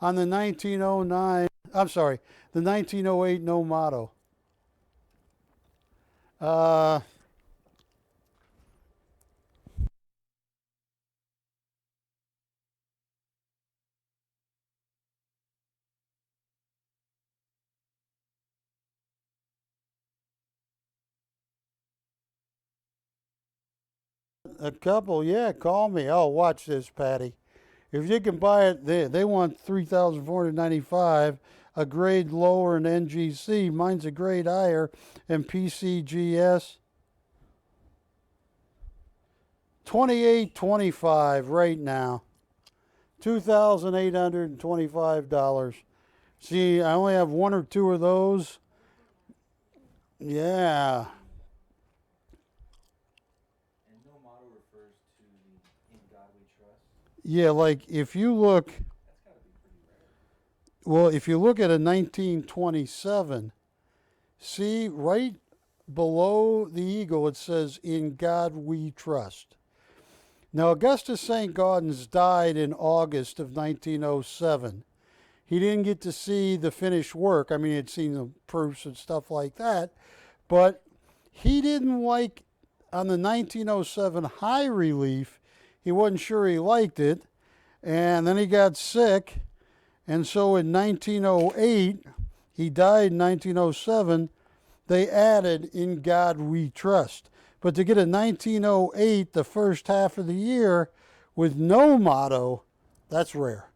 A: on the 1909. I'm sorry, the 1908 no motto. A couple, yeah, call me. Oh, watch this, Patty. If you can buy it, they want $3,495, a grade lower in NGC. Mine's a grade higher in PCGS. $2,825 right now. $2,825. See, I only have one or two of those. Yeah.
C: And no motto refers to the "In God We Trust."
A: Yeah, like if you look,
C: That's gotta be pretty rare.
A: well, if you look at a 1927, see right below the eagle it says, "In God We Trust." Now, Augustus St. Gaudens died in August of 1907. He didn't get to see the finished work. I mean, he'd seen the proofs and stuff like that, but he didn't like on the 1907 high relief. He wasn't sure he liked it, and then he got sick, and so in 1908, he died in 1907, they added "In God We Trust." But to get a 1908, the first half of the year, with no motto, that's rare.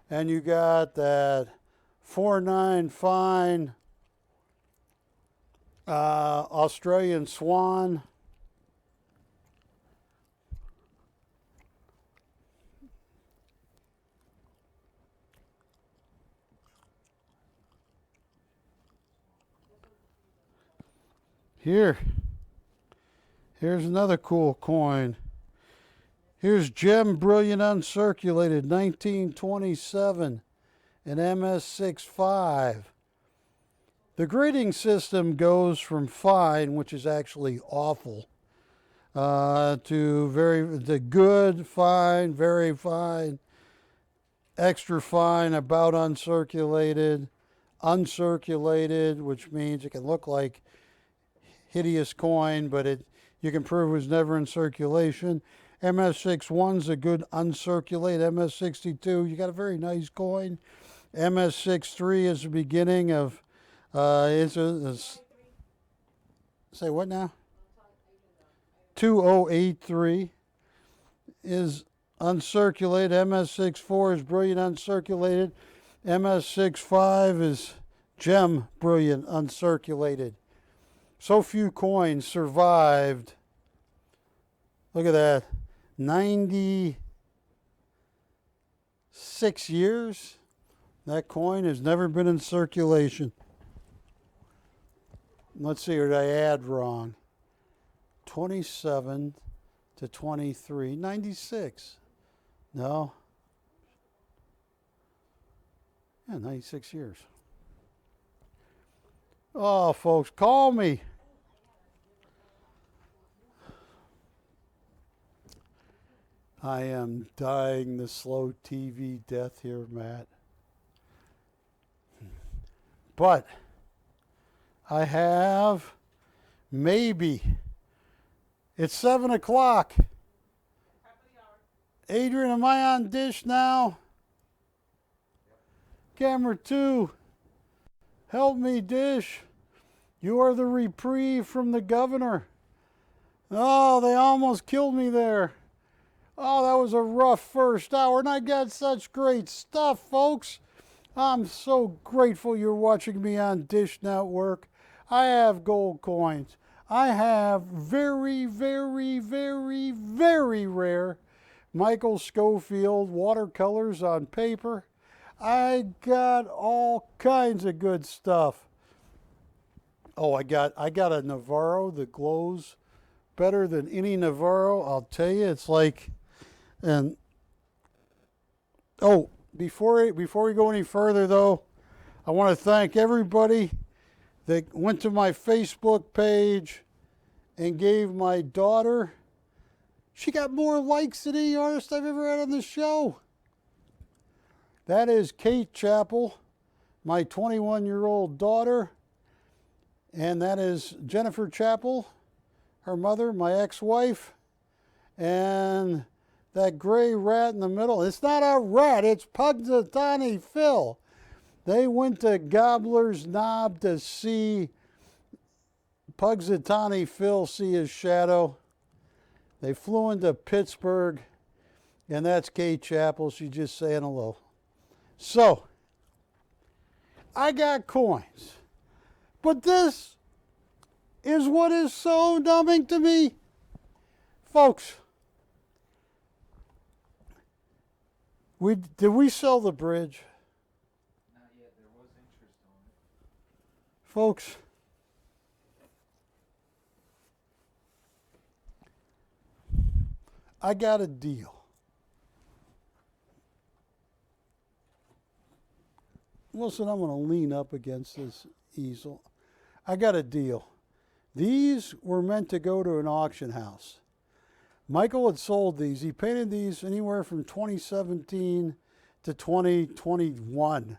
A: And you got that 4.9 fine Australian swan. Here's another cool coin. Here's Gem Brilliant Uncirculated 1927, an MS65. The grading system goes from fine, which is actually awful, to good, fine, very fine, extra fine, about uncirculated, uncirculated, which means it can look like hideous coin, but you can prove it was never in circulation. MS61's a good uncirculated. MS62, you got a very nice coin. MS63 is the beginning of, say what now? 2083 is uncirculated. MS64 is brilliant uncirculated. MS65 is gem brilliant uncirculated. So few coins survived. Look at that. 96 years. That coin has never been in circulation. Let's see, or did I add wrong? 27 to 23. 96. No. Yeah, 96 years. Oh, folks, call me. I am dying the slow TV death here, Matt. But I have maybe. It's 7 o'clock. Adrian, am I on dish now? Camera 2. Help me, dish. You are the reprieve from the governor. Oh, they almost killed me there. Oh, that was a rough first hour, and I got such great stuff, folks. I'm so grateful you're watching me on Dish Network. I have gold coins. I have very, very, very, very rare Michael Schofield watercolors on paper. I got all kinds of good stuff. Oh, I got a Novaro that glows better than any Novaro. I'll tell you, it's like, and oh, before we go any further though, I want to thank everybody that went to my Facebook page and gave my daughter. She got more likes than any artist I've ever had on the show. That is Kate Chappell, my 21-year-old daughter. And that is Jennifer Chappell, her mother, my ex-wife. And that gray rat in the middle. It's not a rat, it's Punxsutawney Phil. They went to Gobbler's Knob to see Punxsutawney Phil see his shadow. They flew into Pittsburgh, and that's Kate Chappell. She's just saying hello. So, I got coins. But this is what is so numbing to me. Folks, did we sell the bridge?
C: Not yet. There was interest on it.
A: Folks, I got a deal. Wilson, I'm going to lean up against this easel. I got a deal. These were meant to go to an auction house. Michael had sold these. He painted these anywhere from 2017 to 2021.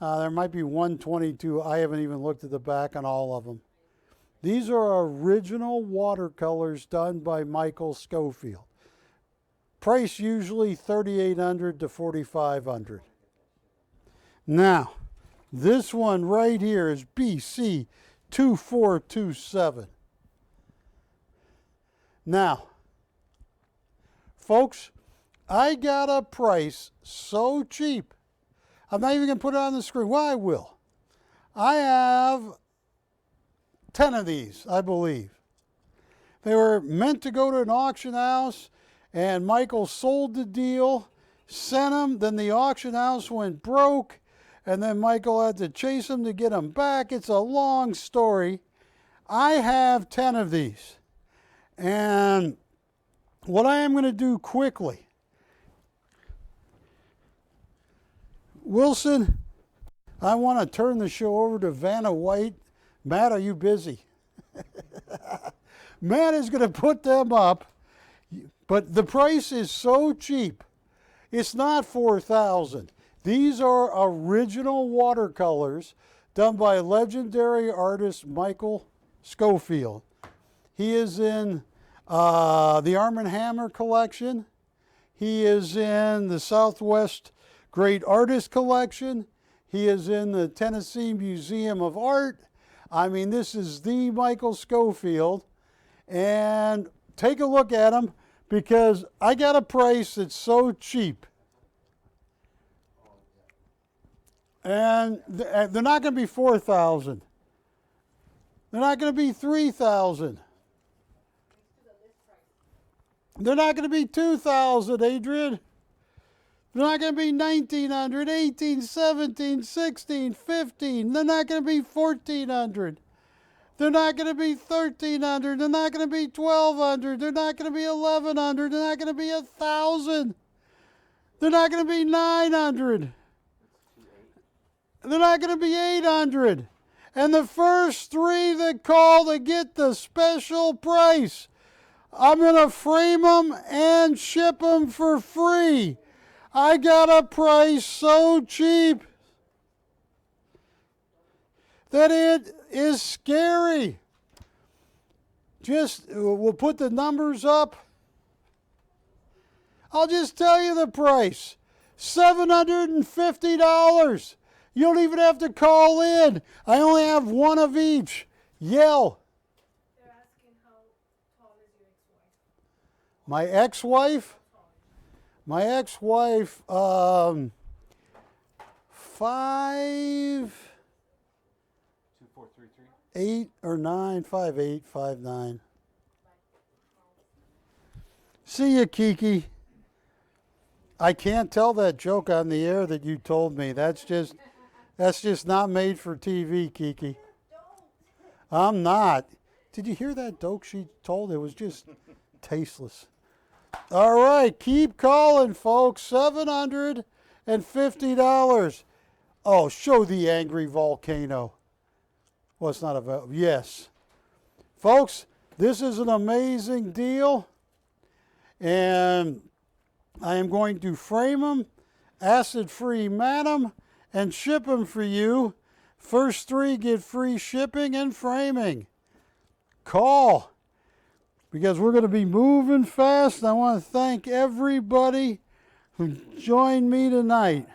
A: There might be 122. I haven't even looked at the back on all of them. These are original watercolors done by Michael Schofield. Price usually $3,800 to $4,500. Now, this one right here is BC 2427. Now, folks, I got a price so cheap. I'm not even going to put it on the screen. Well, I will. I have 10 of these, I believe. They were meant to go to an auction house, and Michael sold the deal, sent them, then the auction house went broke, and then Michael had to chase them to get them back. It's a long story. I have 10 of these. And what I am going to do quickly, Wilson, I want to turn the show over to Vanna White. Matt, are you busy? Matt is going to put them up, but the price is so cheap. It's not $4,000. These are original watercolors done by legendary artist Michael Schofield. He is in the Arm & Hammer collection. He is in the Southwest Great Artist collection. He is in the Tennessee Museum of Art. I mean, this is the Michael Schofield. And take a look at them because I got a price that's so cheap. And they're not going to be $4,000. They're not going to be $3,000. They're not going to be $2,000, Adrian. They're not going to be $1,900, $1,800, $1,700, $1,600, $1,500. They're not going to be $1,400. They're not going to be $1,300. They're not going to be $1,200. They're not going to be $1,100. They're not going to be $1,000. They're not going to be $900. they're not going to be 800. And the first 3 that call to get the special price, I'm going to frame them and ship them for free. I got a price so cheap that it is scary. Just, we'll put the numbers up. I'll just tell you the price. $750. You don't even have to call in. I only have one of each. Yell.
B: They're asking how tall is your ex-wife?
A: My ex-wife? My ex-wife, 5...
C: 2433.
A: 8 or 9, 5'8", 5'9". See ya, Kiki. I can't tell that joke on the air that you told me. That's just not made for TV, Kiki. I'm not. Did you hear that joke she told? It was just tasteless. All right, keep calling, folks. $750. Oh, show the angry volcano. Well, it's not a... Yes. Folks, this is an amazing deal. And I am going to frame them, acid-free mat them, and ship them for you. First 3 get free shipping and framing. Call. Because we're going to be moving fast. And I want to thank everybody who joined me tonight.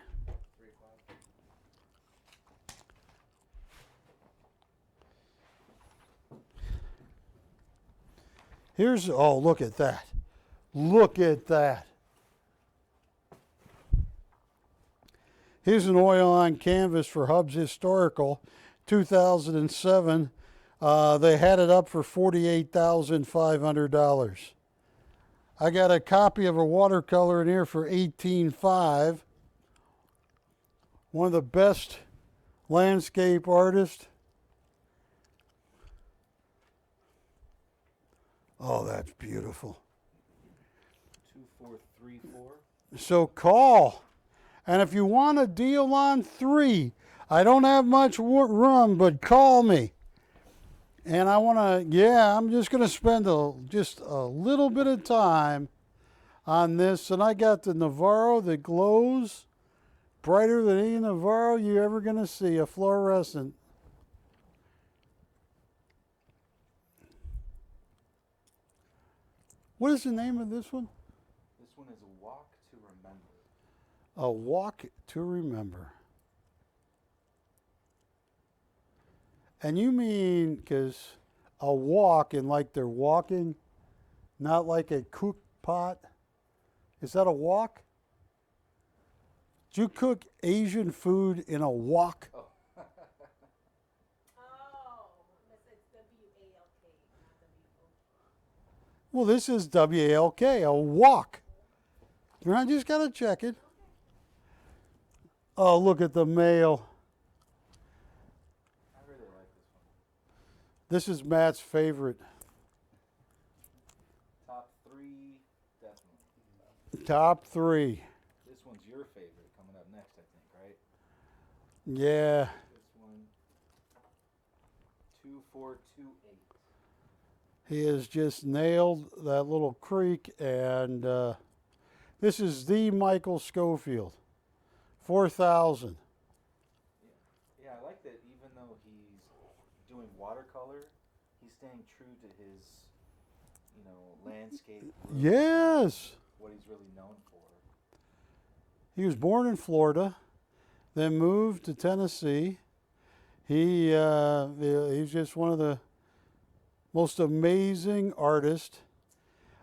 A: Here's, oh, look at that. Look at that. Here's an oil on canvas for Hub's Historical, 2007. They had it up for $48,500. I got a copy of a watercolor in here for $18,500. One of the best landscape artists. Oh, that's beautiful.
C: 2434.
A: So call. And if you want a deal on 3, I don't have much room, but call me. And I want to, I'm just going to spend just a little bit of time on this. And I got the Novaro that glows brighter than any Novaro you're ever going to see, a fluorescent. What is the name of this one?
C: This one is A Walk to Remember.
A: A Walk to Remember. And you mean, because a walk and like they're walking, not like a cook pot. Is that a walk? Do you cook Asian food in a wok?
B: Oh, it's W-A-L-K, not W-O.
A: Well, this is W-A-L-K, a wok. I just got to check it. Oh, look at the mail.
C: I really like this one.
A: This is Matt's favorite.
C: Top 3, definitely.
A: Top 3.
C: This one's your favorite coming up next, I think, right?
A: Yeah.
C: This one, 2428.
A: He has just nailed that little creek, and this is the Michael Schofield, 4,000.
C: Yeah, I like that even though he's doing watercolor, he's staying true to his, landscape. Roots,
A: Yes.
C: what he's really known for.
A: He was born in Florida, then moved to Tennessee. He's just one of the most amazing artists.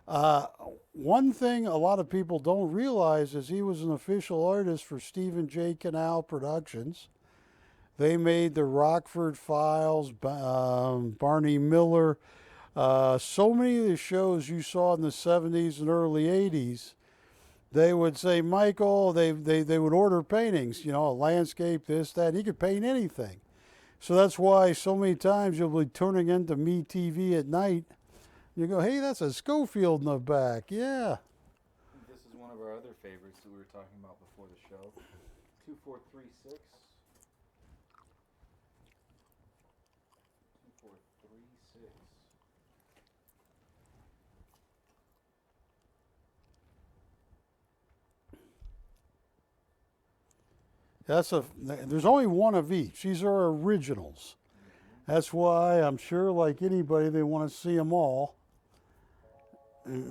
A: One thing a lot of people don't realize is he was an official artist for Stephen J. Canal Productions. They made the Rockford Files, Barney Miller, so many of the shows you saw in the 70s and early 80s. They would say, Michael, they would order paintings, a landscape, this, that, and he could paint anything. So that's why so many times you'll be turning into Me TV at night. You go, hey, that's a Schofield in the back. Yeah.
C: This is one of our other favorites that we were talking about before the show. 2436.
A: There's only one of each. These are originals. That's why I'm sure, like anybody, they want to see them all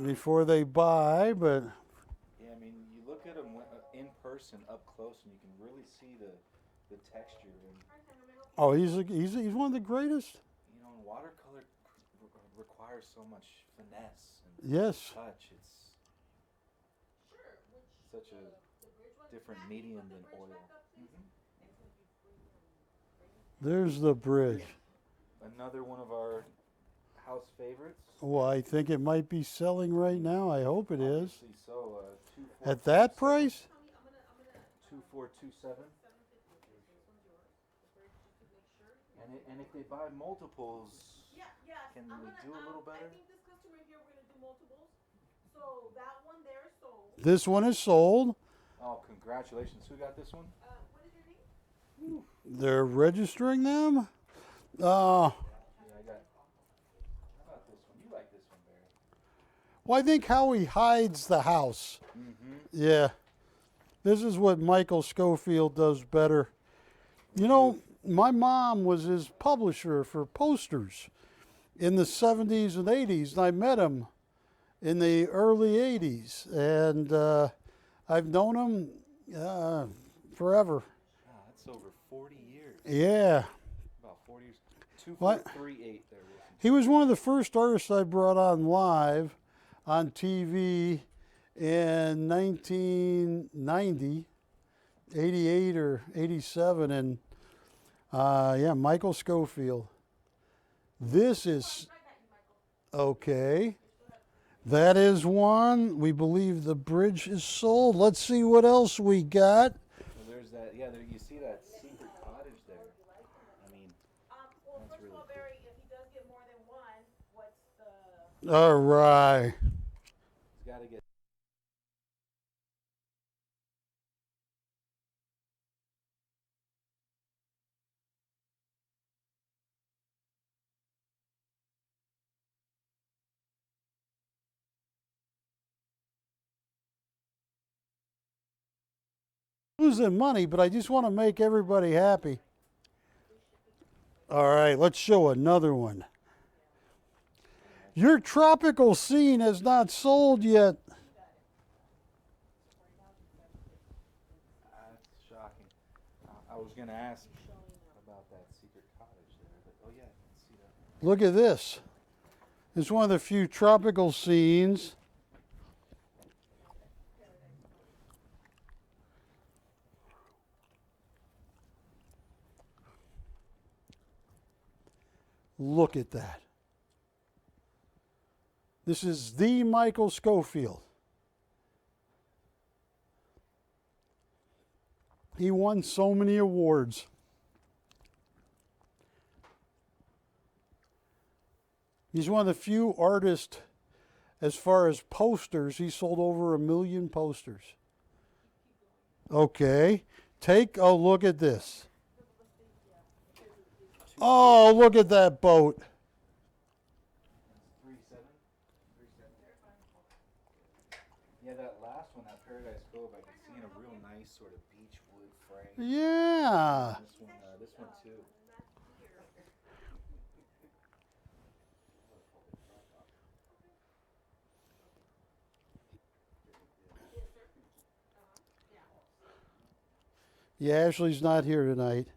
A: before they buy. But
C: Yeah, I mean, you look at them in person, up close, and you can really see the texture. And
A: oh, he's one of the greatest.
C: you know, and watercolor requires so much finesse and
A: Yes.
C: touch. It's such a different medium than oil.
A: There's the bridge.
C: Another one of our house favorites.
A: Well, I think it might be selling right now. I hope it is.
C: Obviously so.
A: At that price?
C: 2427. And if they buy multiples, can we do a little better?
B: I think this customer here, we're going to do multiples. So that one there is sold.
A: This one is sold.
C: Oh, congratulations. Who got this one?
B: What is your name?
A: They're registering them.
C: Yeah, I got this one. You like this one, Barry.
A: Well, I think how he hides the house.
C: Mm-hmm.
A: Yeah. This is what Michael Schofield does better. You know, my mom was his publisher for posters in the 70s and 80s, and I met him in the early 80s, and I've known him forever.
C: Wow, that's over 40 years.
A: Yeah.
C: About 40 years.
A: What?
C: 2438 there.
A: He was one of the first artists I brought on live on TV in 1990, 88 or 87, and yeah, Michael Schofield. This is okay. That is one. We believe the bridge is sold. Let's see what else we got.
C: Well, there's that. Yeah, there, you see that secret cottage there. I mean,
B: Well,
C: that's
B: first
C: really
B: of all,
C: cool.
B: Barry, if he does get more than one, what's the...
A: All right.
C: It's got to get.
A: Losing money, but I just want to make everybody happy. All right, let's show another one. Your tropical scene has not sold yet.
C: That's shocking. I was going to ask about that secret cottage there, but oh yeah, I can see that.
A: Look at this. It's one of the few tropical scenes. Look at that. This is the Michael Schofield. He won so many awards. He's one of the few artists, as far as posters, he sold over 1 million posters. Okay, take a look at this. Oh, look at that boat.
C: 37. Yeah, that last one, that Paradise Cove, I can see in a real nice sort of beech wood frame.
A: Yeah.
C: This one too.
A: Yeah, Ashley's not here tonight.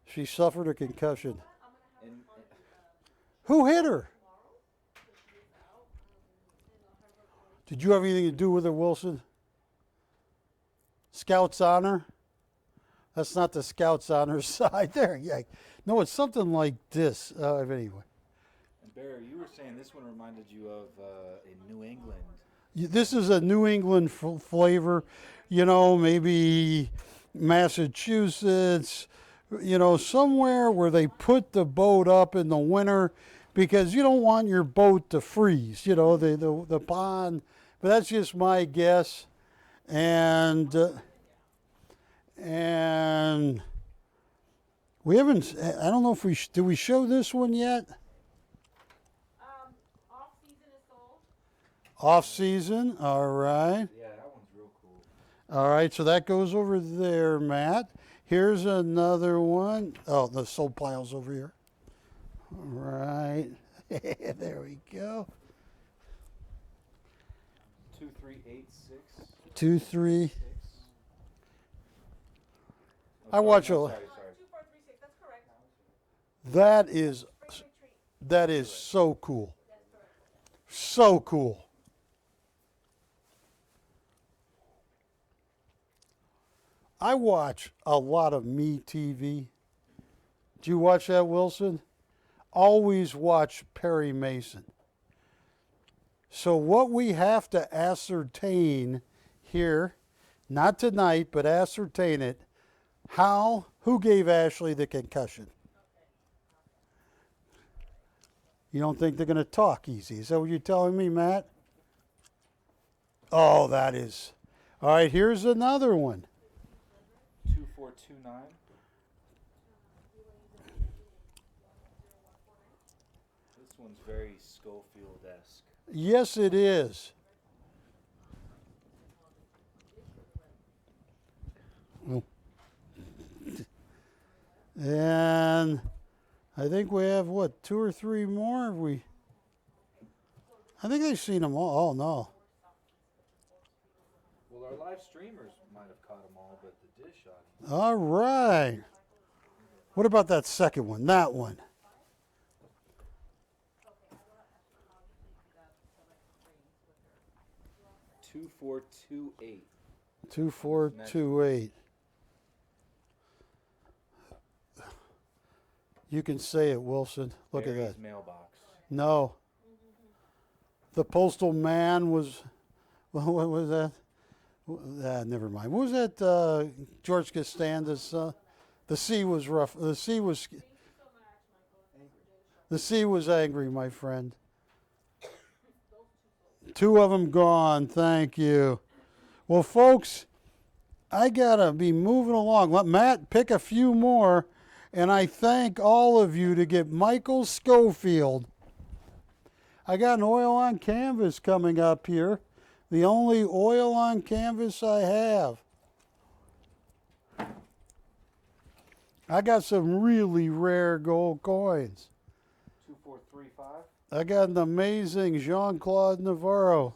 A: She suffered a concussion.
C: And
A: Who hit her? Did you have anything to do with it, Wilson? Scouts honor? That's not the Scouts honor side there. Yeah. No, it's something like this. Anyway.
C: And Barry, you were saying this one reminded you of in New England.
A: This is a New England flavor. You know, maybe Massachusetts, you know, somewhere where they put the boat up in the winter because you don't want your boat to freeze, you know, the pond. But that's just my guess. And we haven't, I don't know if did we show this one yet?
B: Off season is sold.
A: Off season, all right.
C: Yeah, that one's real cool.
A: All right, so that goes over there, Matt. Here's another one. Oh, the sold pile's over here. All right. There we go.
C: 2386.
A: 2, 3.
C: Six.
A: I watch a.
B: 2436, that's correct.
A: That is so cool. So cool. I watch a lot of Me TV. Do you watch that, Wilson? Always watch Perry Mason. So what we have to ascertain here, not tonight, but ascertain it, who gave Ashley the concussion? You don't think they're going to talk easy? Is that what you're telling me, Matt? Oh, that is. All right, here's another one.
C: 2429. This one's very Schofield-esque.
A: Yes, it is. And I think we have, what, 2 or 3 more? I think they've seen them all. Oh, no.
C: Well, our live streamers might have caught them all, but the dish audience.
A: All right. What about that second one? That one.
C: Two, 2428.
A: 2428. You can say it, Wilson. Look at that.
C: Mailbox.
A: No. The Postal Man was, what was that? Never mind. What was that? George Costanza's. The sea was rough. The sea was angry, my friend. 2 of them gone. Thank you. Well, folks, I gotta be moving along. Let Matt pick a few more, and I thank all of you to get Michael Schofield. I got an oil on canvas coming up here. The only oil on canvas I have. I got some really rare gold coins.
C: 2435.
A: I got an amazing Jean-Claude Novaro.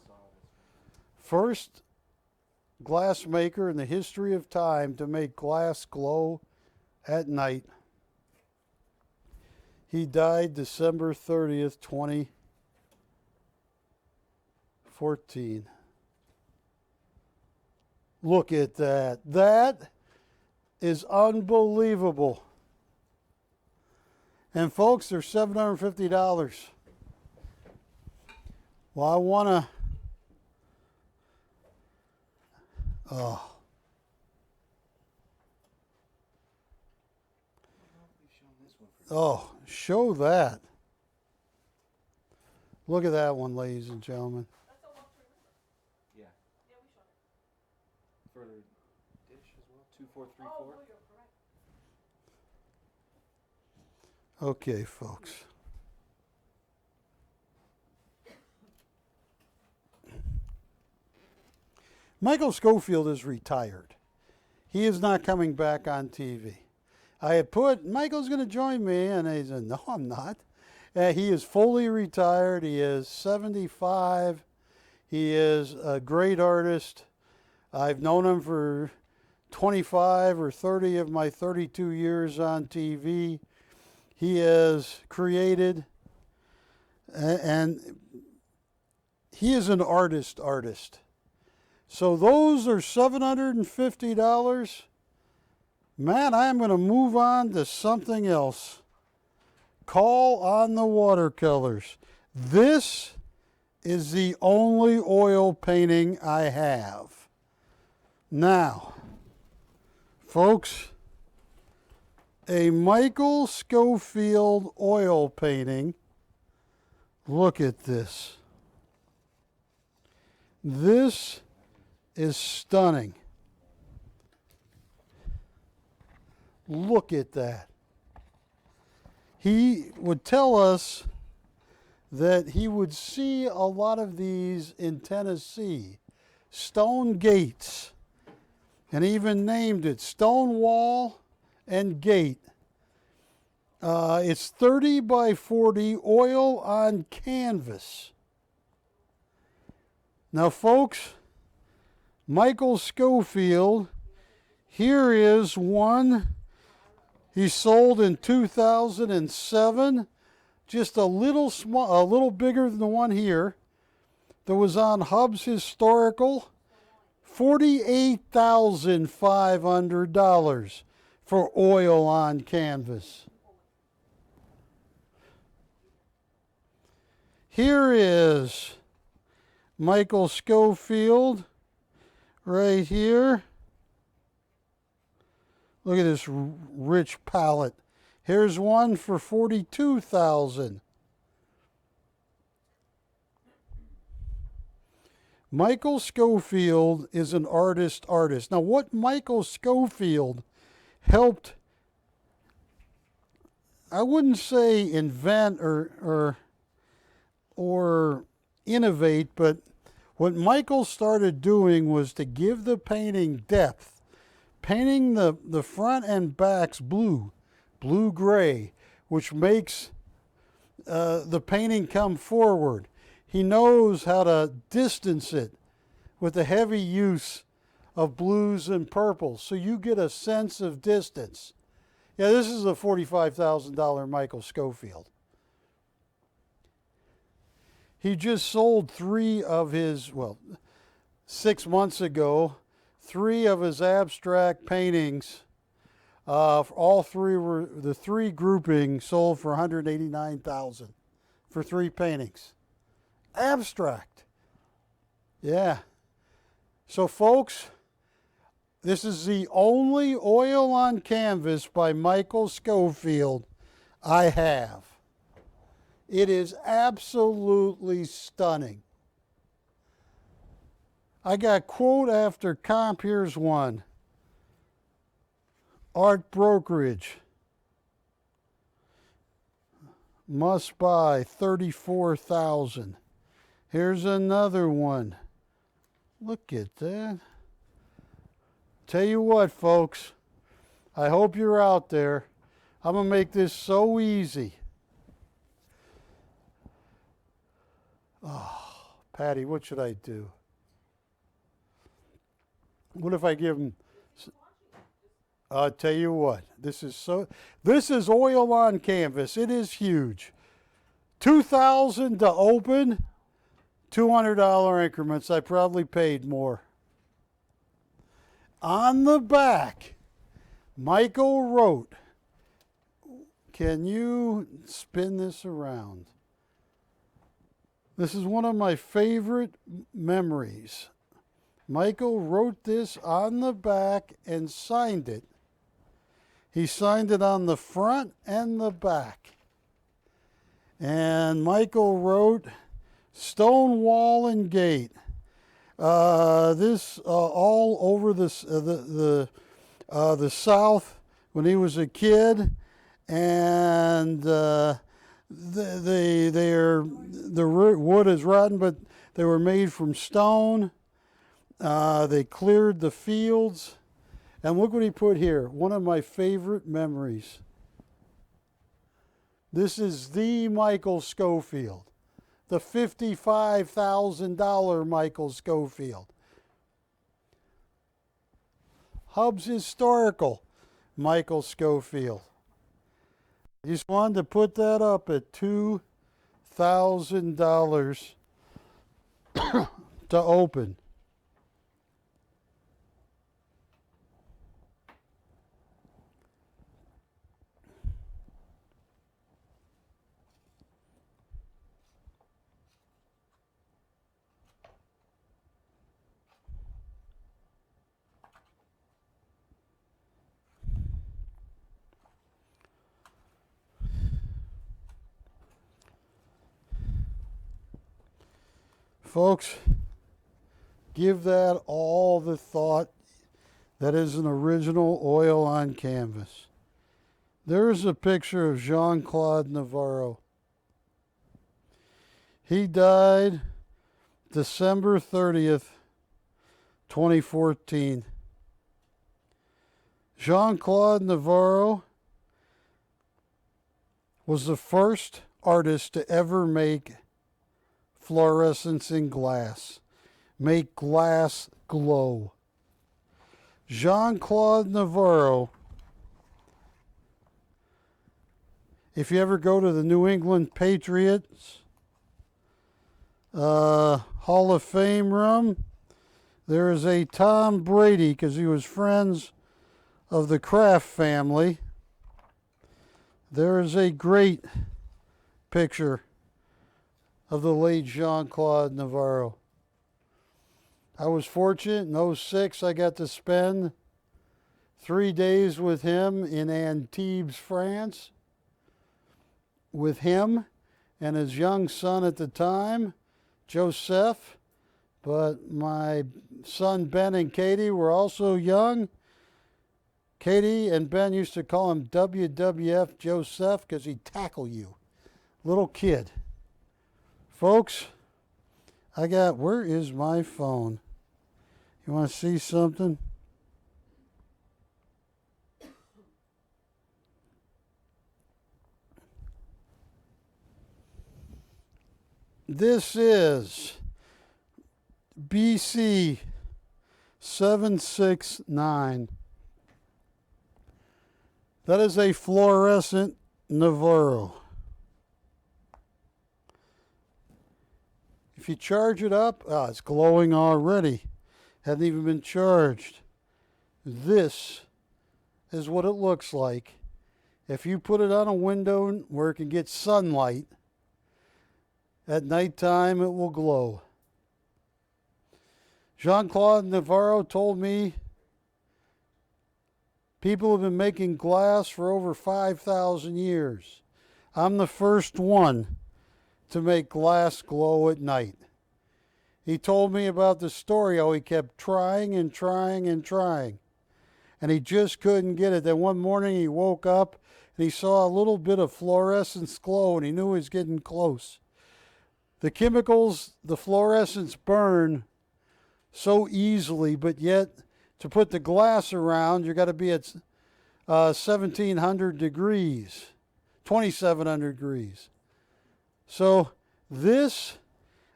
A: First glass maker in the history of time to make glass glow at night. He died December 30th, 2014. Look at that. That is unbelievable. And folks, they're $750. Well, I want to... Oh, show that. Look at that one, ladies and gentlemen.
B: That's a walk to remember.
C: Yeah.
B: Yeah, we showed it.
C: For dish as well. 2434.
B: Oh, you're correct.
A: Okay, folks. Michael Schofield is retired. He is not coming back on TV. I had put, Michael's going to join me, and he said, no, I'm not. He is fully retired. He is 75. He is a great artist. I've known him for 25 or 30 of my 32 years on TV. He has created, and he is an artist. So those are $750. Man, I'm going to move on to something else. Call on the watercolors. This is the only oil painting I have. Now, folks, a Michael Schofield oil painting. Look at this. This is stunning. Look at that. He would tell us that he would see a lot of these in Tennessee. Stone gates and even named it Stone Wall and Gate. It's 30 by 40 oil on canvas. Now, folks, Michael Schofield, here is one he sold in 2007, just a little bigger than the one here, that was on Hub's Historical, $48,500 for oil on canvas. Here is Michael Schofield right here. Look at this rich palette. Here's one for $42,000. Michael Schofield is an artist. Now, what Michael Schofield helped, I wouldn't say invent or innovate, but what Michael started doing was to give the painting depth, painting the front and backs blue-gray, which makes the painting come forward. He knows how to distance it with the heavy use of blues and purples, so you get a sense of distance. Yeah, this is a $45,000 Michael Schofield. He just sold 3 of his, 6 months ago, 3 of his abstract paintings. All 3 were, the 3 groupings sold for $189,000 for 3 paintings. Abstract. Yeah. So, folks, this is the only oil on canvas by Michael Schofield I have. It is absolutely stunning. I got quote after comp. Here's one. Art brokerage. Must buy $34,000. Here's another one. Look at that. Tell you what, folks. I hope you're out there. I'm going to make this so easy. Oh, Patty, what should I do? What if I give him... I'll tell you what. This is oil on canvas. It is huge. $2,000 to open. $200 increments. I probably paid more. On the back, Michael wrote, can you spin this around? This is one of my favorite memories. Michael wrote this on the back and signed it. He signed it on the front and the back. And Michael wrote, Stone Wall and Gate. This all over the South when he was a kid, and the wood is rotten, but they were made from stone. They cleared the fields, and look what he put here. One of my favorite memories. This is the Michael Schofield. The $55,000 Michael Schofield. Hub's Historical Michael Schofield. Just wanted to put that up at $2,000 to open. Folks, give that all the thought that is an original oil on canvas. There is a picture of Jean-Claude Novaro. He died December 30th, 2014. Jean-Claude Novaro was the first artist to ever make fluorescence in glass, make glass glow. Jean-Claude Novaro, if you ever go to the New England Patriots Hall of Fame room, there is a Tom Brady, because he was friends of the Kraft family. There is a great picture of the late Jean-Claude Novaro. I was fortunate in 06 I got to spend 3 days with him in Antibes, France, with him and his young son at the time, Joseph. But my son Ben and Katie were also young. Katie and Ben used to call him WWF Joseph because he'd tackle you. Little kid. Folks, where is my phone? You want to see something? This is BC 769. That is a fluorescent Novaro. If you charge it up, it's glowing already. Hadn't even been charged. This is what it looks like. If you put it on a window where it can get sunlight, at nighttime it will glow. Jean-Claude Novaro told me people have been making glass for over 5,000 years. I'm the first one to make glass glow at night. He told me about the story, how he kept trying and trying and trying, and he just couldn't get it. Then one morning he woke up and he saw a little bit of fluorescence glow, and he knew he was getting close. The chemicals, the fluorescence burn so easily, but yet to put the glass around, you got to be at 1,700 degrees, 2,700 degrees. So this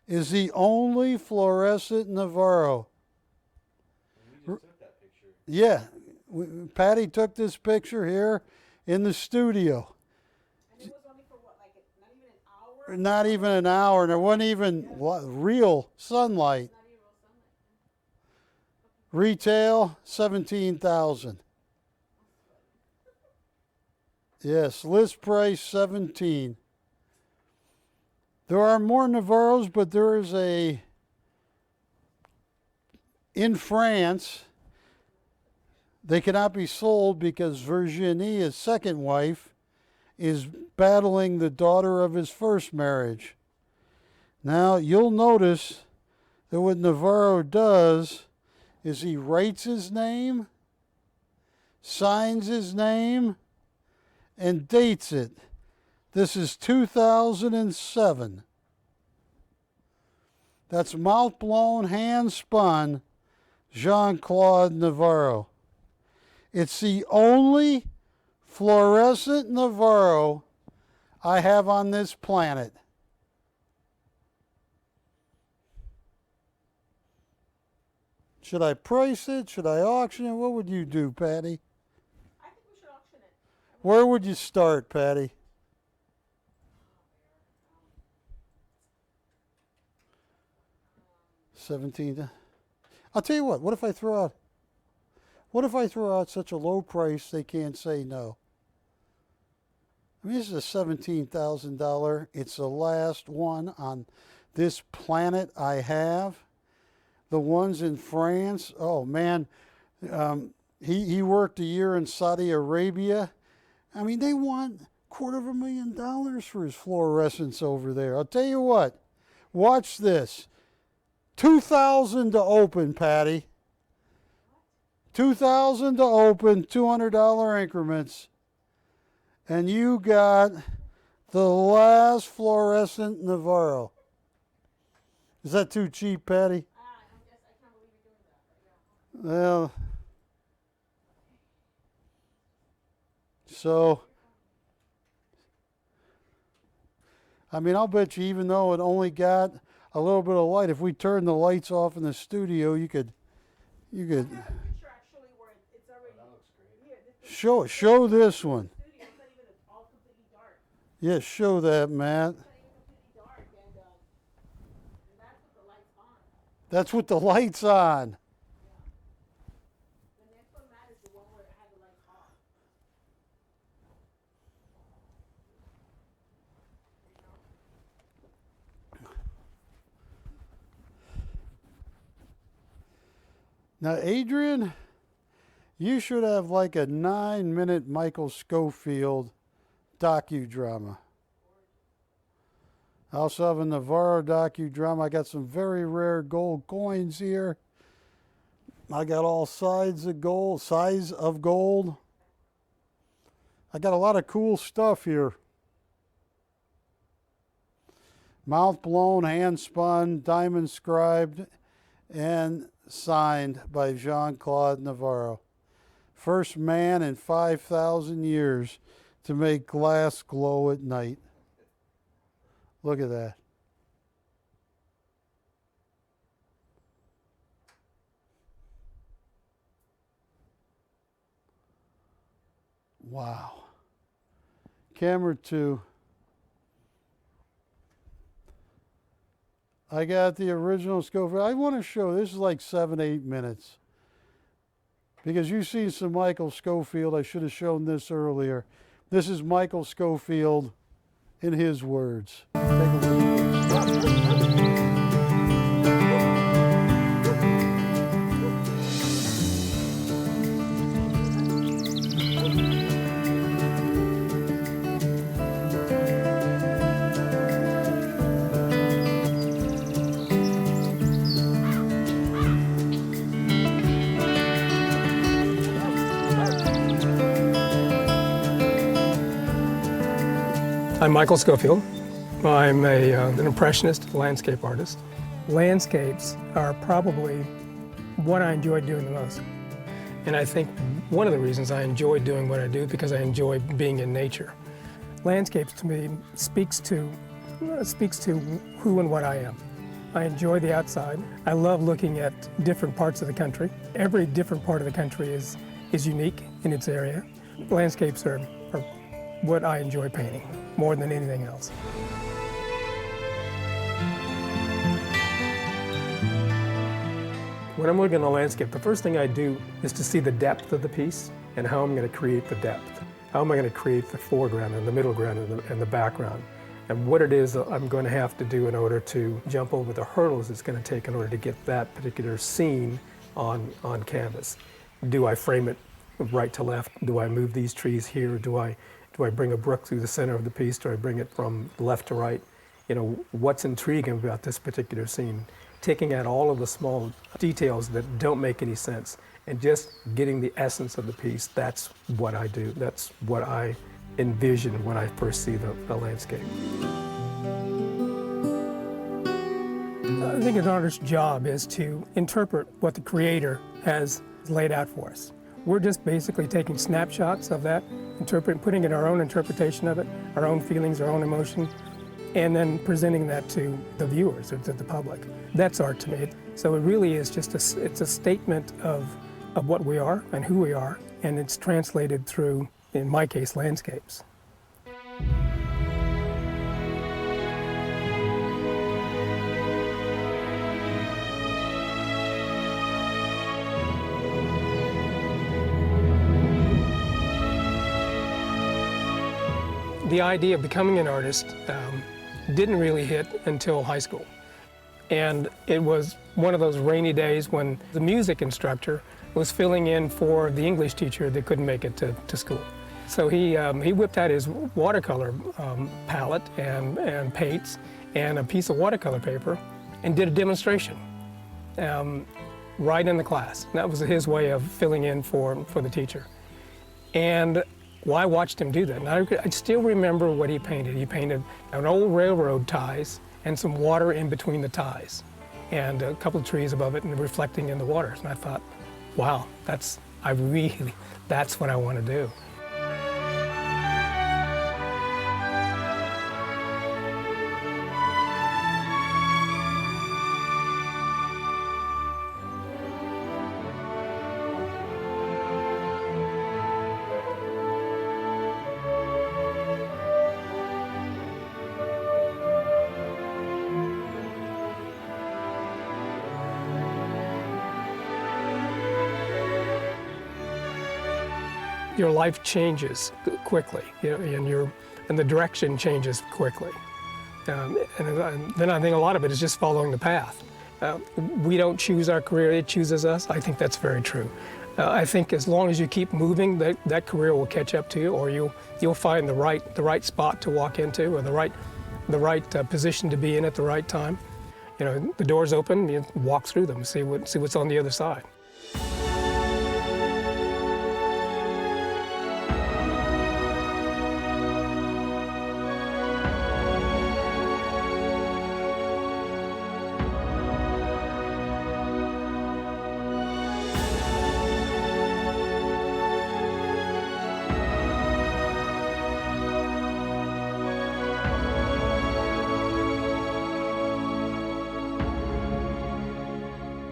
A: is the only fluorescent Novaro.
C: You just took that picture.
A: Yeah, Patty took this picture here in the studio.
B: And it was only for what, like not even an hour?
A: Not even an hour, and there wasn't even real sunlight.
B: Not even real sunlight.
A: Retail, 17,000. Yes, list price 17. There are more Novaros, but there is in France, they cannot be sold because Virginie, his second wife, is battling the daughter of his first marriage. Now, you'll notice that what Novaro does is he writes his name, signs his name, and dates it. This is 2007. That's mouth-blown, hand-spun Jean-Claude Novaro. It's the only fluorescent Novaro I have on this planet. Should I price it? Should I auction it? What would you do, Patty?
B: I think we should auction it.
A: Where would you start, Patty? 17. I'll tell you what if I throw out such a low price they can't say no? I mean, this is a $17,000. It's the last one on this planet I have. The ones in France, oh man, he worked a year in Saudi Arabia. I mean, they want $250,000 for his fluorescence over there. I'll tell you what, watch this. $2,000 to open, Patty. $2,000 to open, $200 increments. And you got the last fluorescent Novaro. Is that too cheap, Patty?
B: I can't believe you're doing that. But yeah.
A: Well, So, I mean, I'll bet you even though it only got a little bit of light, if we turned the lights off in the studio, you could
B: I have a picture actually where it's already.
C: That looks great.
B: Here, this
A: show this one.
B: studio. It's not even all completely dark.
A: Yeah, show that, Matt.
B: It's not even completely dark, and that's with the lights on.
A: That's with the lights on.
B: The next one, Matt, is the one where it had the lights off.
A: Now, Adrian, you should have like a 9-minute Michael Schofield docudrama. I also have a Novaro docudrama. I got some very rare gold coins here. I got all size of gold. I got a lot of cool stuff here. Mouth blown, hand spun, diamond scribed, and signed by Jean-Claude Novaro. First man in 5,000 years to make glass glow at night. Look at that. Wow. Camera 2. I got the original Schofield. I want to show, this is like 7-8 minutes. Because you've seen some Michael Schofield. I should have shown this earlier. This is Michael Schofield in his words. Take a look at this.
D: I'm Michael Schofield. I'm an impressionist landscape artist. Landscapes are probably what I enjoy doing the most. And I think one of the reasons I enjoy doing what I do is because I enjoy being in nature. Landscapes to me speaks to who and what I am. I enjoy the outside. I love looking at different parts of the country. Every different part of the country is unique in its area. Landscapes are what I enjoy painting more than anything else. When I'm looking at a landscape, the first thing I do is to see the depth of the piece and how I'm going to create the depth. How am I going to create the foreground and the middle ground and the background? And what it is I'm going to have to do in order to jump over the hurdles it's going to take in order to get that particular scene on canvas. Do I frame it right to left? Do I move these trees here? Do I bring a brook through the center of the piece? Do I bring it from left to right? You know, what's intriguing about this particular scene? Taking out all of the small details that don't make any sense and just getting the essence of the piece. That's what I do. That's what I envision when I first see the landscape. I think an artist's job is to interpret what the creator has laid out for us. We're just basically taking snapshots of that, putting in our own interpretation of it, our own feelings, our own emotion, and then presenting that to the viewers or to the public. That's art to me. So it really is just it's a statement of what we are and who we are, and it's translated through, in my case, landscapes. The idea of becoming an artist didn't really hit until high school. And it was one of those rainy days when the music instructor was filling in for the English teacher that couldn't make it to school. So he whipped out his watercolor palette and paints and a piece of watercolor paper and did a demonstration right in the class. That was his way of filling in for the teacher. And well, I watched him do that, and I still remember what he painted. He painted an old railroad ties and some water in between the ties, and a couple of trees above it and reflecting in the waters. And I thought, wow, that's what I want to do. your life changes quickly, and the direction changes quickly. And then I think a lot of it is just following the path. We don't choose our career, it chooses us. I think that's very true. I think as long as you keep moving, that career will catch up to you, or you'll find the right spot to walk into, or the right position to be in at the right time. The doors open, you walk through them, see what's on the other side.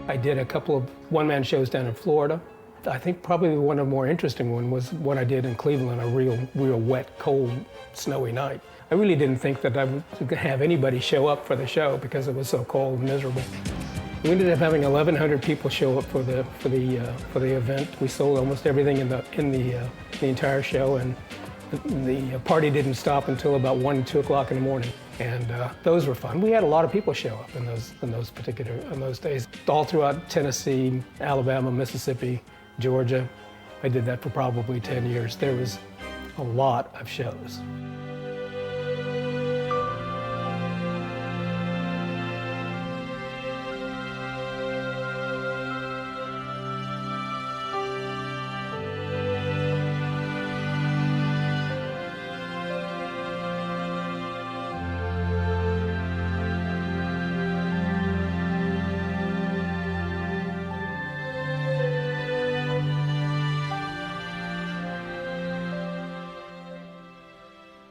D: I did a couple of one-man shows down in Florida. I think probably one of the more interesting one was what I did in Cleveland, a real wet, cold, snowy night. I really didn't think that I would have anybody show up for the show because it was so cold and miserable. We ended up having 1,100 people show up for the event. We sold almost everything in the entire show, and the party didn't stop until about 1, 2 o'clock in the morning. And those were fun. We had a lot of people show up in those days, all throughout Tennessee, Alabama, Mississippi, Georgia. I did that for probably 10 years. There was a lot of shows.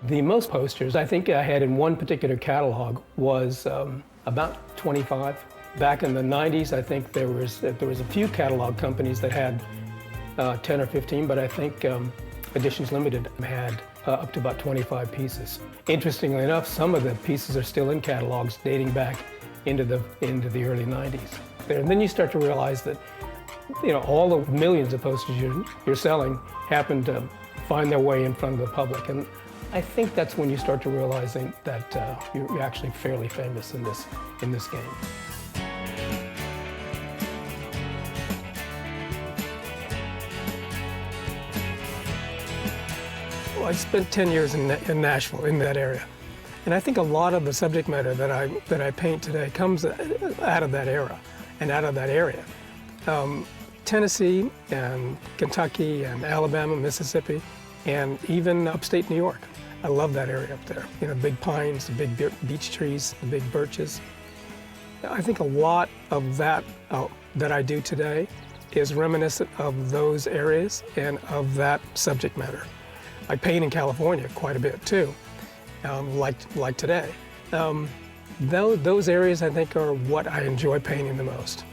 D: The most posters I think I had in one particular catalog was about 25. Back in the 90s, I think there was a few catalog companies that had 10 or 15, but I think Editions Limited had up to about 25 pieces. Interestingly enough, some of the pieces are still in catalogs dating back into the early 90s. And then you start to realize that all the millions of posters you're selling happen to find their way in front of the public. And I think that's when you start to realizing that you're actually fairly famous in this game. Well, I spent 10 years in Nashville, in that area, and I think a lot of the subject matter that I paint today comes out of that era and out of that area. Tennessee and Kentucky and Alabama, Mississippi, and even upstate New York. I love that area up there. The big pines, the big beech trees, the big birches. I think a lot of that that I do today is reminiscent of those areas and of that subject matter. I paint in California quite a bit too, like today. Those areas I think are what I enjoy painting the most.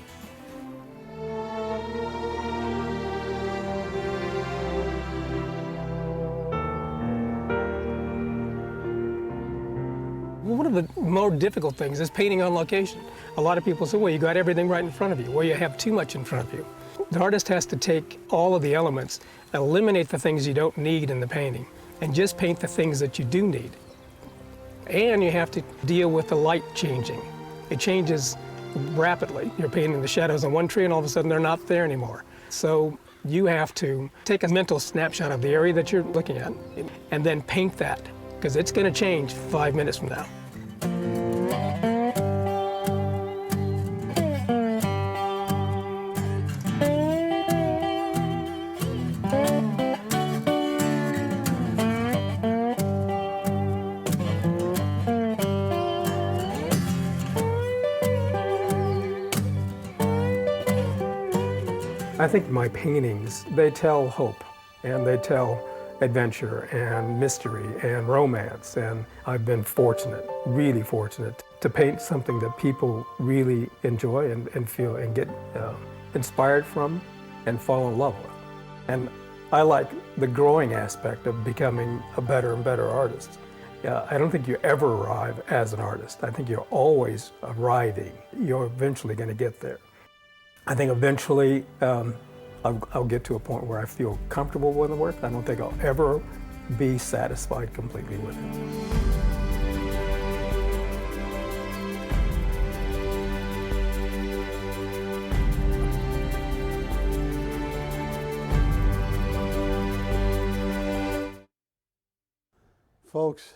D: One of the more difficult things is painting on location. A lot of people say, well, you got everything right in front of you. Well, you have too much in front of you. The artist has to take all of the elements, eliminate the things you don't need in the painting, and just paint the things that you do need. And you have to deal with the light changing. It changes rapidly. You're painting the shadows on one tree and all of a sudden they're not there anymore. So you have to take a mental snapshot of the area that you're looking at and then paint that, because it's going to change 5 minutes from now. I think my paintings, they tell hope, and they tell adventure and mystery and romance, and I've been fortunate, really fortunate, to paint something that people really enjoy and feel and get inspired from and fall in love with. And I like the growing aspect of becoming a better and better artist. I don't think you ever arrive as an artist. I think you're always arriving. You're eventually going to get there. I think eventually I'll get to a point where I feel comfortable with the work. I don't think I'll ever be satisfied completely with it.
A: Folks,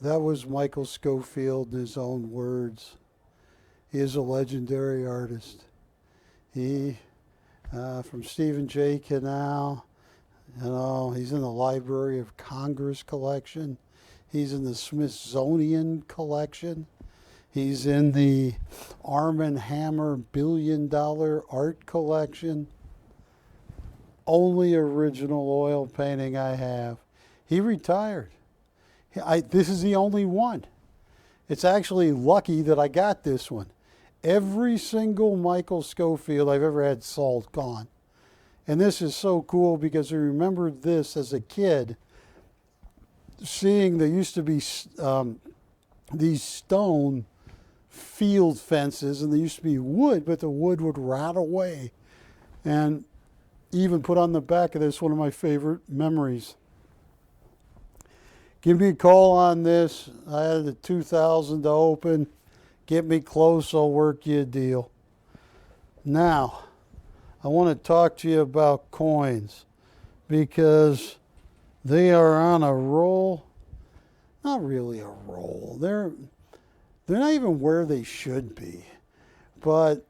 A: that was Michael Schofield in his own words. He is a legendary artist. He, from Stephen J. Canal, he's in the Library of Congress collection. He's in the Smithsonian collection. He's in the Arm & Hammer $1 billion art collection. Only original oil painting I have. He retired. This is the only one. It's actually lucky that I got this one. Every single Michael Schofield I've ever had sold, gone. And this is so cool because I remembered this as a kid, seeing there used to be these stone field fences, and there used to be wood, but the wood would rot away. And even put on the back of this, one of my favorite memories. Give me a call on this. I had the 2000 to open. Get me close, I'll work you a deal. Now, I want to talk to you about coins because they are on a roll. Not really a roll. They're not even where they should be. But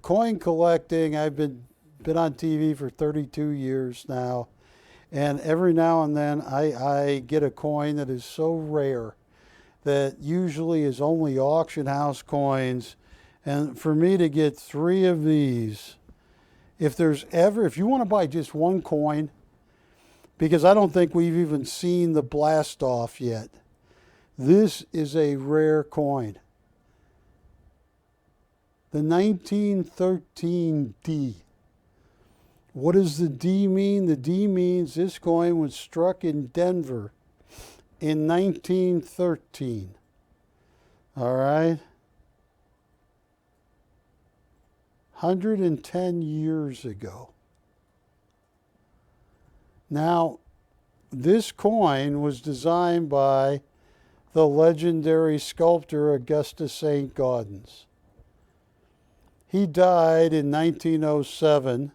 A: coin collecting, I've been on TV for 32 years now. And every now and then I get a coin that is so rare that usually is only auction house coins. And for me to get 3 of these, if you want to buy just one coin, because I don't think we've even seen the blast off yet, this is a rare coin. The 1913 D. What does the D mean? The D means this coin was struck in Denver in 1913. All right? 110 years ago. Now, this coin was designed by the legendary sculptor Augustus St. Gaudens. He died in 1907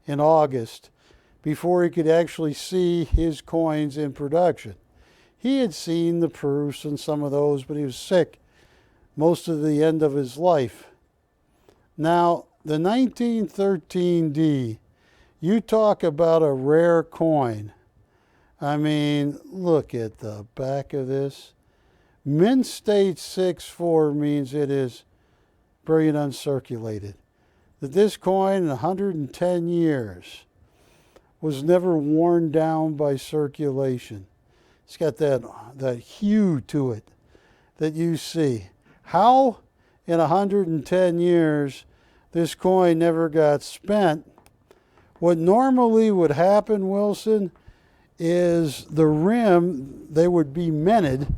A: in August before he could actually see his coins in production. He had seen the proofs and some of those, but he was sick most of the end of his life. Now, the 1913 D, you talk about a rare coin. I mean, look at the back of this. Mint State 6.4 means it is brilliant uncirculated. That this coin in 110 years was never worn down by circulation. It's got that hue to it that you see. How in 110 years this coin never got spent? What normally would happen, Wilson, is the rim, they would be minted.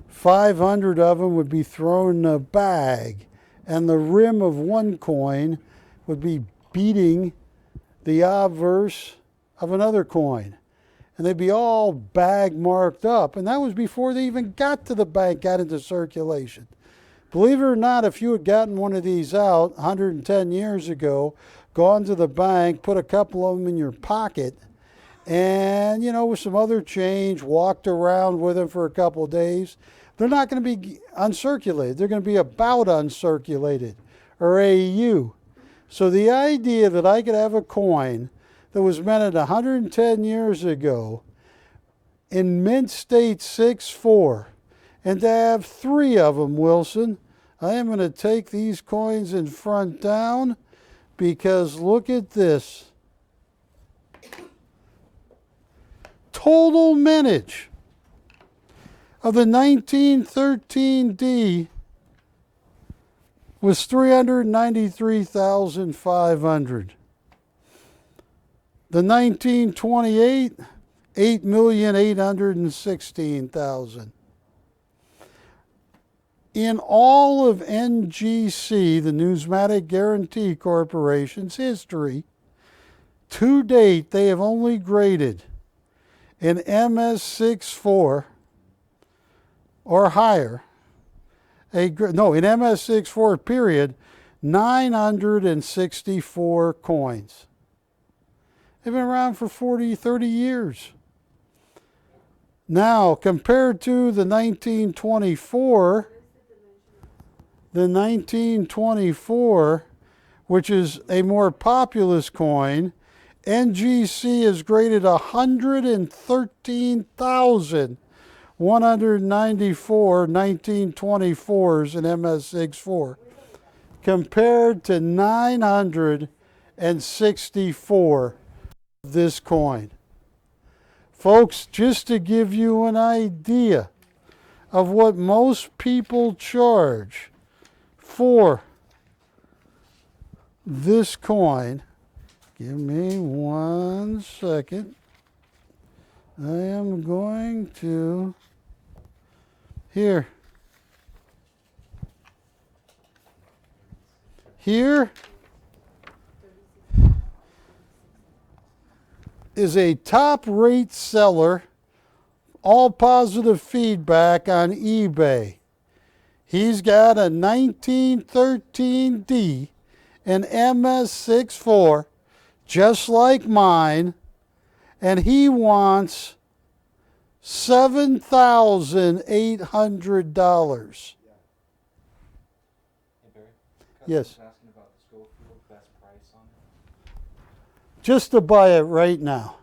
A: 500 of them would be thrown in a bag, and the rim of one coin would be beating the obverse of another coin. And they'd be all bag marked up. And that was before they even got to the bank, got into circulation. Believe it or not, if you had gotten one of these out 110 years ago, gone to the bank, put a couple of them in your pocket, and, with some other change, walked around with them for a couple of days, they're not going to be uncirculated. They're going to be about uncirculated, or AU. So the idea that I could have a coin that was minted 110 years ago in Mint State 6.4, and to have 3 of them, Wilson, I am going to take these coins in front down because look at this. Total mintage of the 1913 D was 393,500. The 1928, 8,816,000. In all of NGC, the Numismatic Guarantee Corporation's history, To date, they have only graded an MS64 or higher, in MS64 period, 964 coins. They've been around for 40, 30 years. Now, compared to the 1924, which is a more populous coin, NGC has graded 113,194 1924s in MS64, compared to 964 of this coin. Folks, just to give you an idea of what most people charge for this coin, give me 1 second. I am going to, here is a top rate seller, all positive feedback on eBay. He's got a 1913D, an MS64, just like mine, and he wants $7,800.
C: Hey, Barry?
A: Yes.
C: Asking about the Schofield best price on it.
A: Just to buy it right now.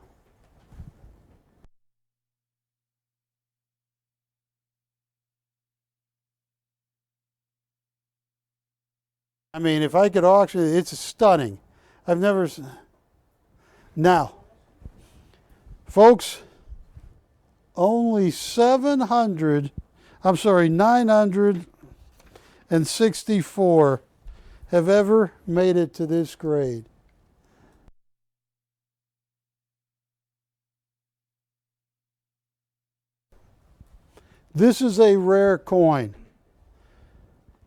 A: I mean, if I could auction it, it's stunning. I've never. Now, folks, only 964 have ever made it to this grade. This is a rare coin.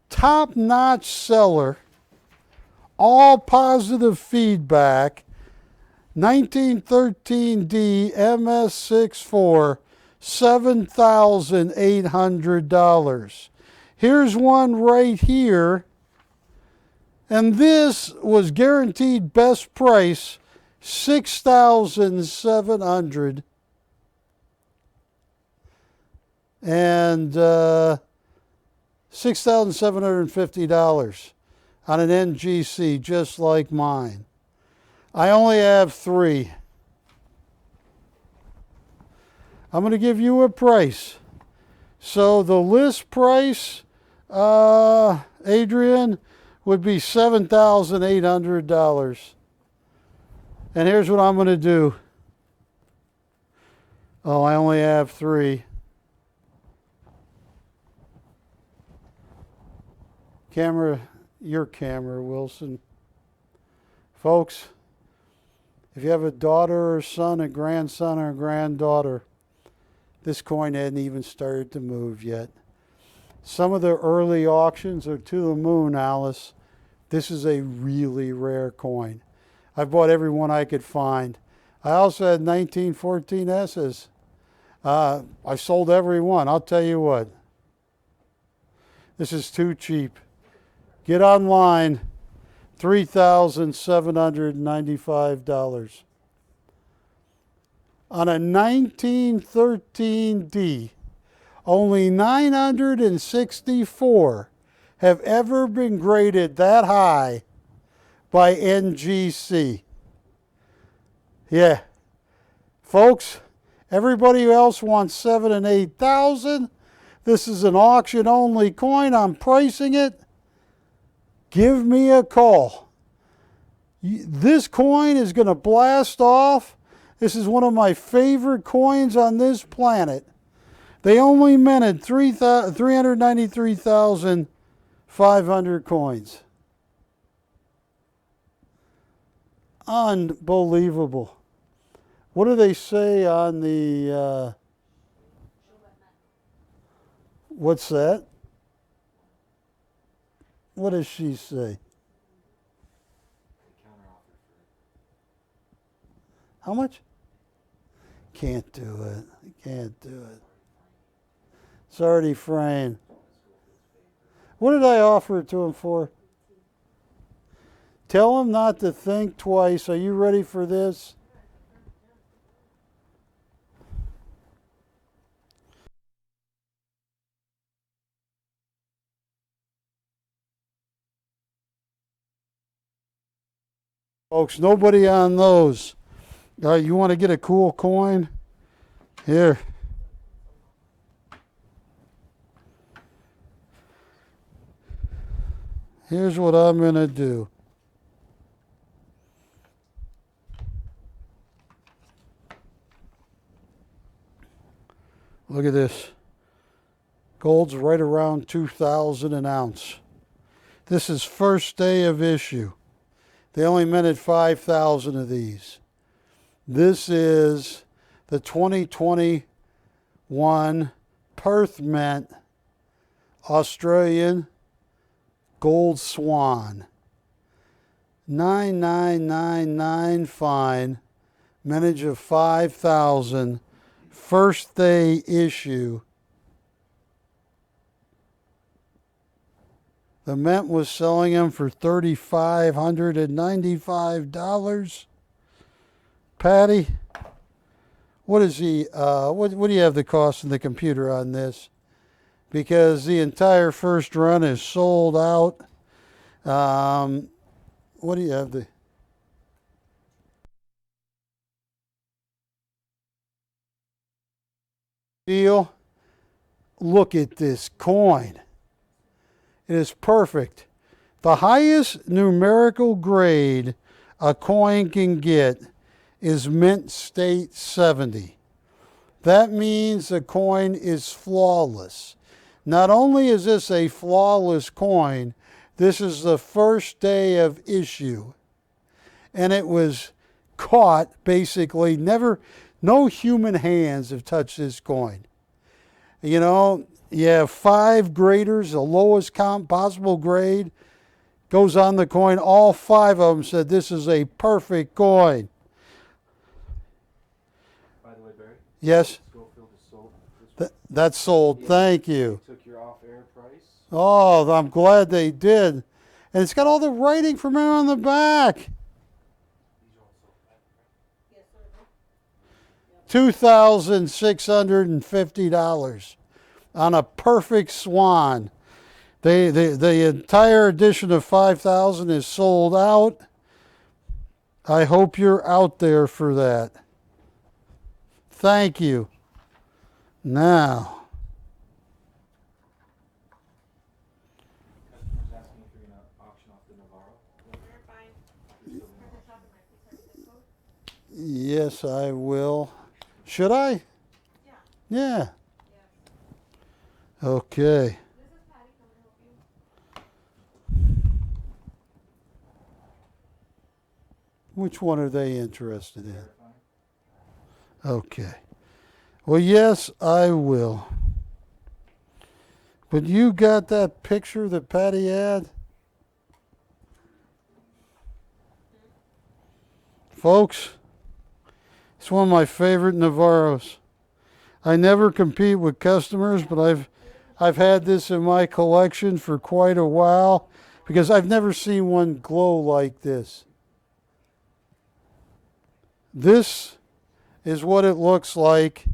A: Top-notch seller, all positive feedback, 1913D MS64, $7,800. Here's one right here, and this was guaranteed best price, $6,700. And $6,750 on an NGC just like mine. I only have 3. I'm going to give you a price. So the list price, Adrian, would be $7,800. And here's what I'm going to do. Oh, I only have 3. Your camera, Wilson. Folks, if you have a daughter or son, a grandson or a granddaughter, this coin hadn't even started to move yet. Some of the early auctions are to the moon, Alice. This is a really rare coin. I bought every one I could find. I also had 1914 S's. I sold every one. I'll tell you what. This is too cheap. Get online, $3,795. On a 1913D, only 964 have ever been graded that high by NGC. Yeah. Folks, everybody else wants 7,000 and 8,000. This is an auction-only coin. I'm pricing it. Give me a call. This coin is going to blast off. This is one of my favorite coins on this planet. They only minted 393,500 coins. Unbelievable. What do they say on the... what's that? What does she say? How much? Can't do it. Can't do it. It's already framed. What did I offer it to him for? Tell him not to think twice. Are you ready for this? Folks, nobody on those. You want to get a cool coin? Here. Here's what I'm going to do. Look at this. Gold's right around 2,000 an ounce. This is first day of issue. They only minted 5,000 of these. This is the 2021 Perth Mint Australian Gold Swan. 9999 fine. Mintage of 5,000. First day issue. The Mint was selling them for $3,595. Patty, what is the what do you have the cost in the computer on this? Because the entire first run is sold out. What do you have the deal? Look at this coin. It is perfect. The highest numerical grade a coin can get is mint state 70. That means the coin is flawless. Not only is this a flawless coin, this is the first day of issue. And it was caught basically, no human hands have touched this coin. You know, you have 5 graders, the lowest possible grade goes on the coin. All 5 of them said this is a perfect coin.
C: By the way, Barry?
A: Yes?
C: Schofield is sold.
A: That's sold. Yeah. Thank you.
C: Took your off-air price.
A: Oh, I'm glad they did. And it's got all the writing from him on the back. $2,650 on a perfect swan. The entire edition of 5,000 is sold out. I hope you're out there for that. Thank you. Now.
C: Customer's asking if you're going to auction off the Novaro.
A: Yes, I will. Should I? Yeah. Okay. Which one are they interested in? Okay. Well, yes, I will. But you got that picture that Patty had? Folks, it's one of my favorite Navaros. I never compete with customers, but I've had this in my collection for quite a while because I've never seen one glow like this. This is what it looks like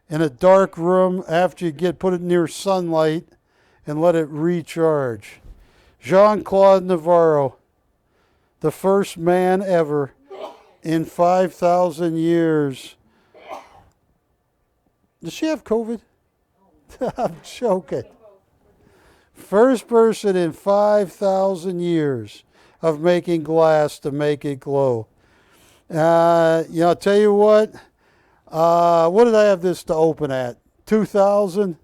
A: in a dark room after you put it near sunlight and let it recharge. Jean-Claude Novaro, the first man ever in 5,000 years. Does she have COVID? I'm joking. First person in 5,000 years of making glass to make it glow. I'll tell you what did I have this to open at? 2,000?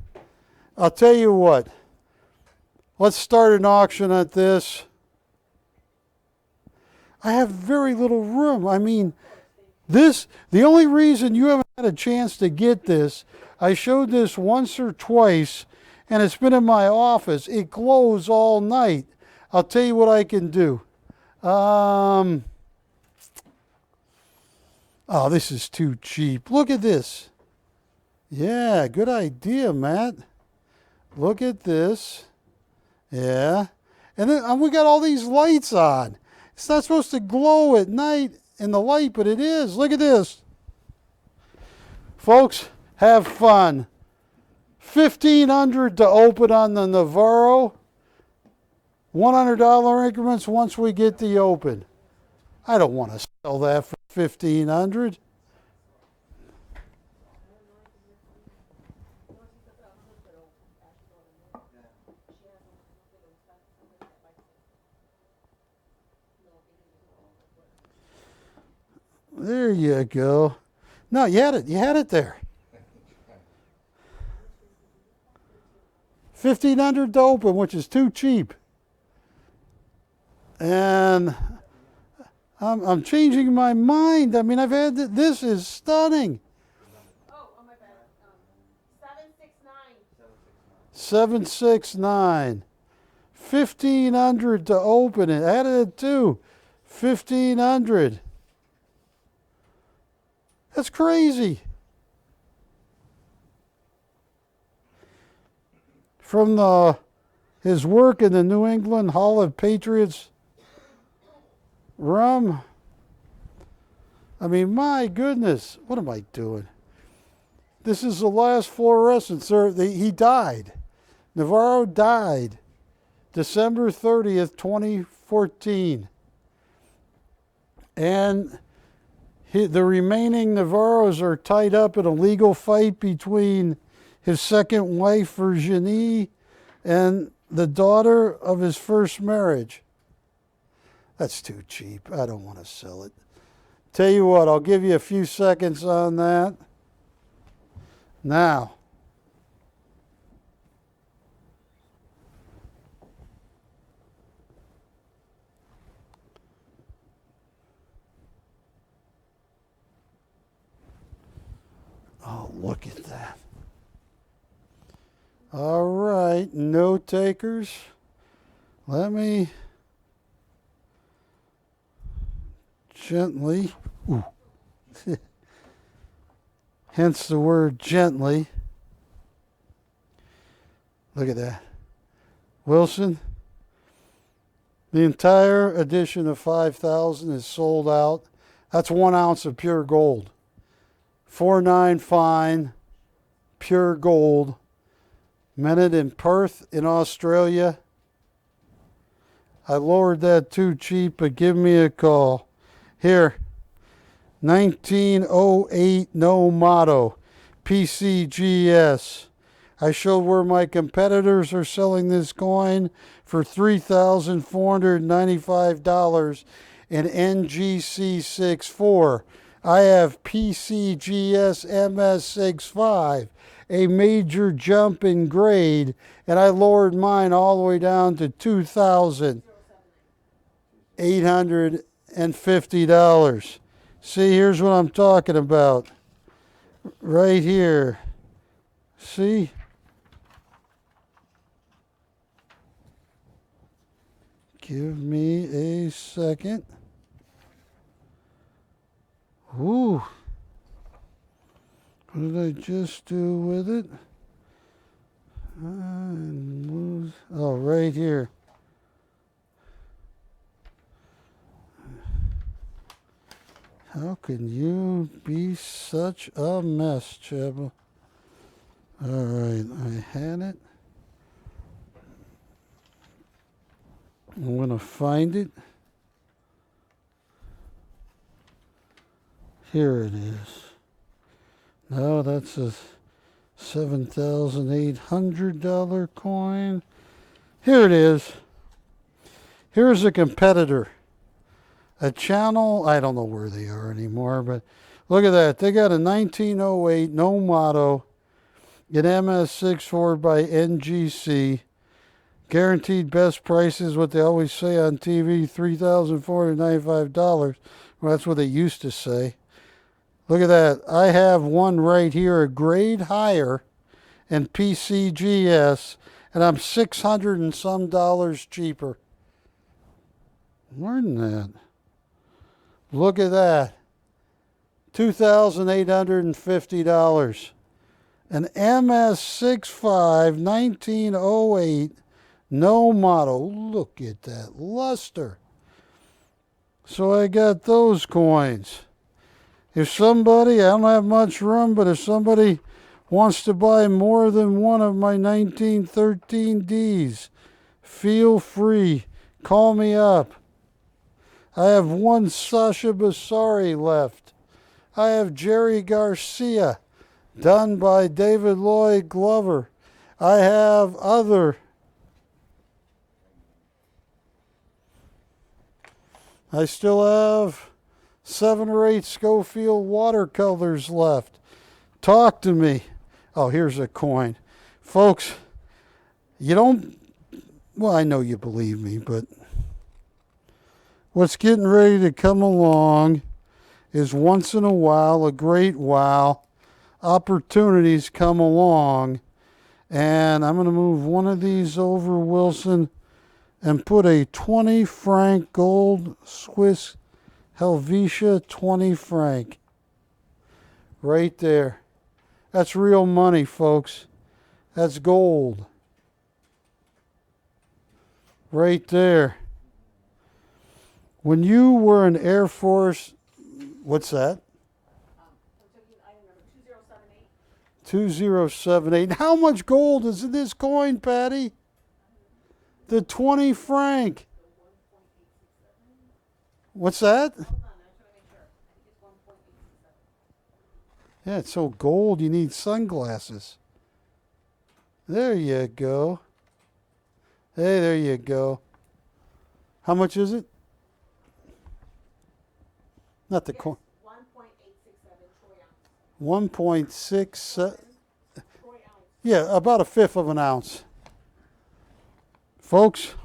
A: I'll tell you what. Let's start an auction at this. I have very little room. I mean, the only reason you haven't had a chance to get this, I showed this once or twice, and it's been in my office. It glows all night. I'll tell you what I can do. Oh, this is too cheap. Look at this. Yeah, good idea, Matt. Look at this. Yeah. And then we got all these lights on. It's not supposed to glow at night in the light, but it is. Look at this. Folks, have fun. $1,500 to open on the Novaro. $100 increments once we get the open. I don't want to sell that for $1,500. There you go. No, you had it. You had it there. $1,500 to open, which is too cheap. And I'm changing my mind. I mean, I've had this is stunning.
B: Oh, my bad. 769.
A: 769. $1,500 to open it. Added it too. $1,500. That's crazy. From his work in the New England Hall of Patriots rum. I mean, my goodness, what am I doing? This is the last fluorescent, sir. He died. Novaro died December 30th, 2014. And the remaining Navaros are tied up in a legal fight between his second wife, Virginie, and the daughter of his first marriage. That's too cheap. I don't want to sell it. Tell you what, I'll give you a few seconds on that. Now, oh, look at that. All right, note takers. Let me gently, ooh, hence the word gently. Look at that. Wilson, the entire edition of 5,000 is sold out. That's 1 ounce of pure gold. 4.9 fine, pure gold. Minted in Perth in Australia. I lowered that too cheap, but give me a call. Here, 1908 no motto, PCGS. I showed where my competitors are selling this coin for $3,495 in NGC 64. I have PCGS MS65, a major jump in grade, and I lowered mine all the way down to $2,850. See, here's what I'm talking about. Right here. See? Give me a second. Ooh. What did I just do with it? Oh, right here. How can you be such a mess, Chappell? All right, I had it. I'm going to find it. Here it is. No, that's a $7,800 coin. Here it is. Here's a competitor. A channel, I don't know where they are anymore, but look at that. They got a 1908 no motto, an MS64 by NGC. Guaranteed best prices, what they always say on TV, $3,495. Well, that's what they used to say. Look at that. I have one right here, a grade higher, and PCGS, and I'm $600 and some cheaper. More than that. Look at that. $2,850. An MS65 1908, no model. Look at that luster. So I got those coins. If somebody, I don't have much room, but if somebody wants to buy more than one of my 1913 Ds, feel free. Call me up. I have one Sasha Basari left. I have Jerry Garcia, done by David Lloyd Glover. I have other. I still have 7 or 8 Schofield watercolors left. Talk to me. Oh, here's a coin. Folks, you don't, well, I know you believe me, but what's getting ready to come along is once in a while, a great while, opportunities come along, and I'm going to move one of these over, Wilson, and put a 20 franc gold Swiss Helvetia 20 franc right there. That's real money, folks. That's gold right there. When you were in Air Force, what's that?
B: I remember 2078.
A: 2078. How much gold is in this coin, Patty? The 20 franc. What's that?
B: Hold on, I'm trying to make sure. I think it's 1.867.
A: Yeah, it's so gold you need sunglasses. There you go. Hey, there you go. How much is it? Not the coin.
B: 1.867 troy ounce.
A: 1.67.
B: Troy ounce.
A: Yeah, about a fifth of an ounce. Folks,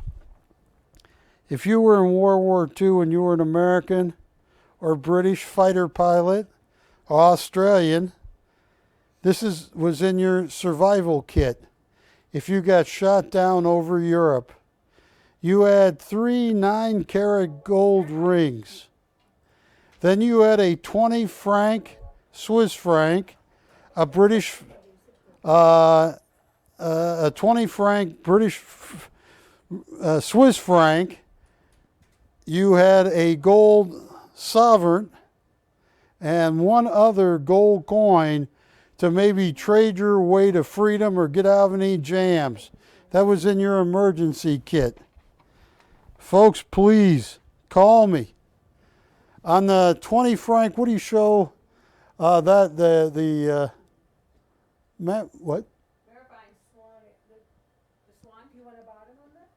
A: if you were in World War II and you were an American or British fighter pilot or Australian, this was in your survival kit. If you got shot down over Europe, you had 3 9-carat gold rings. Then you had a 20 franc Swiss franc, a British, a 20 franc British Swiss franc. You had a gold sovereign and one other gold coin to maybe trade your way to freedom or get out of any jams. That was in your emergency kit. Folks, please call me. On the 20 franc, what do you show? What?
B: Verifying swan. The swan, do you want a bottom on that?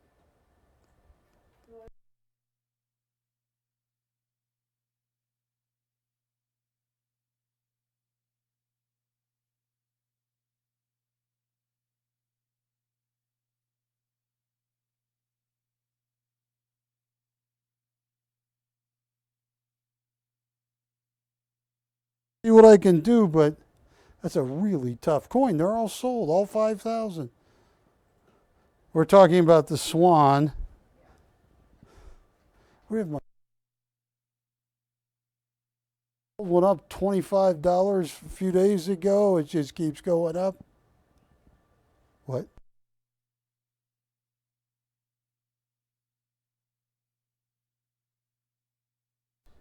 A: See what I can do, but that's a really tough coin. They're all sold, all 5,000. We're talking about the swan. We have my went up $25 a few days ago. It just keeps going up. What?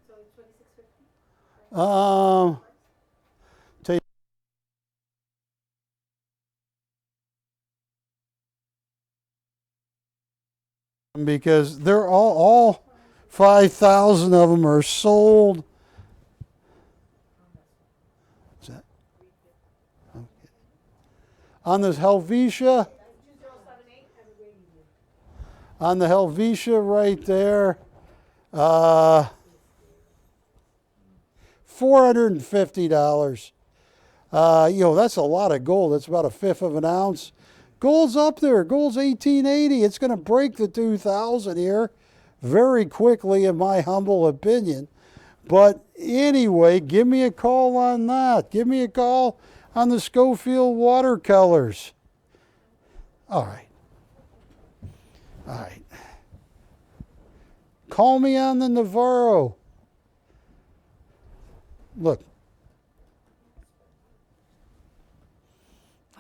B: So it's 2650.
A: Take because they're all 5,000 of them are sold. What's that? Okay. On this Helvetia,
B: 2078.
A: on the Helvetia right there, $450. That's a lot of gold. That's about a fifth of an ounce. Gold's up there. Gold's 1880. It's going to break the 2,000 here very quickly, in my humble opinion. But anyway, give me a call on that. Give me a call on the Schofield watercolors. All right. All right. Call me on the Novaro. Look,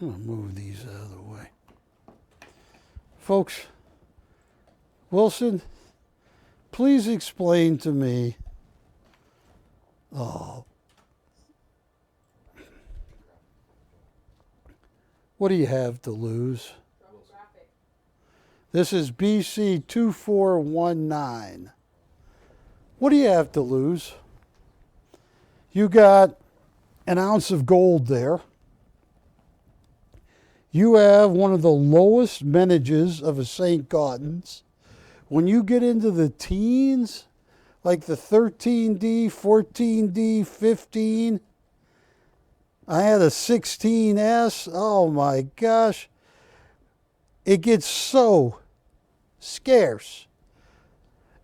A: I'm going to move these out of the way. Folks, Wilson, please explain to me. Oh. What do you have to lose? This is BC 2419. What do you have to lose? You got an ounce of gold there. You have one of the lowest menages of a St. Gaudens. When you get into the teens, like the 13D, 14D, 15, I had a 16S. Oh my gosh. It gets so scarce.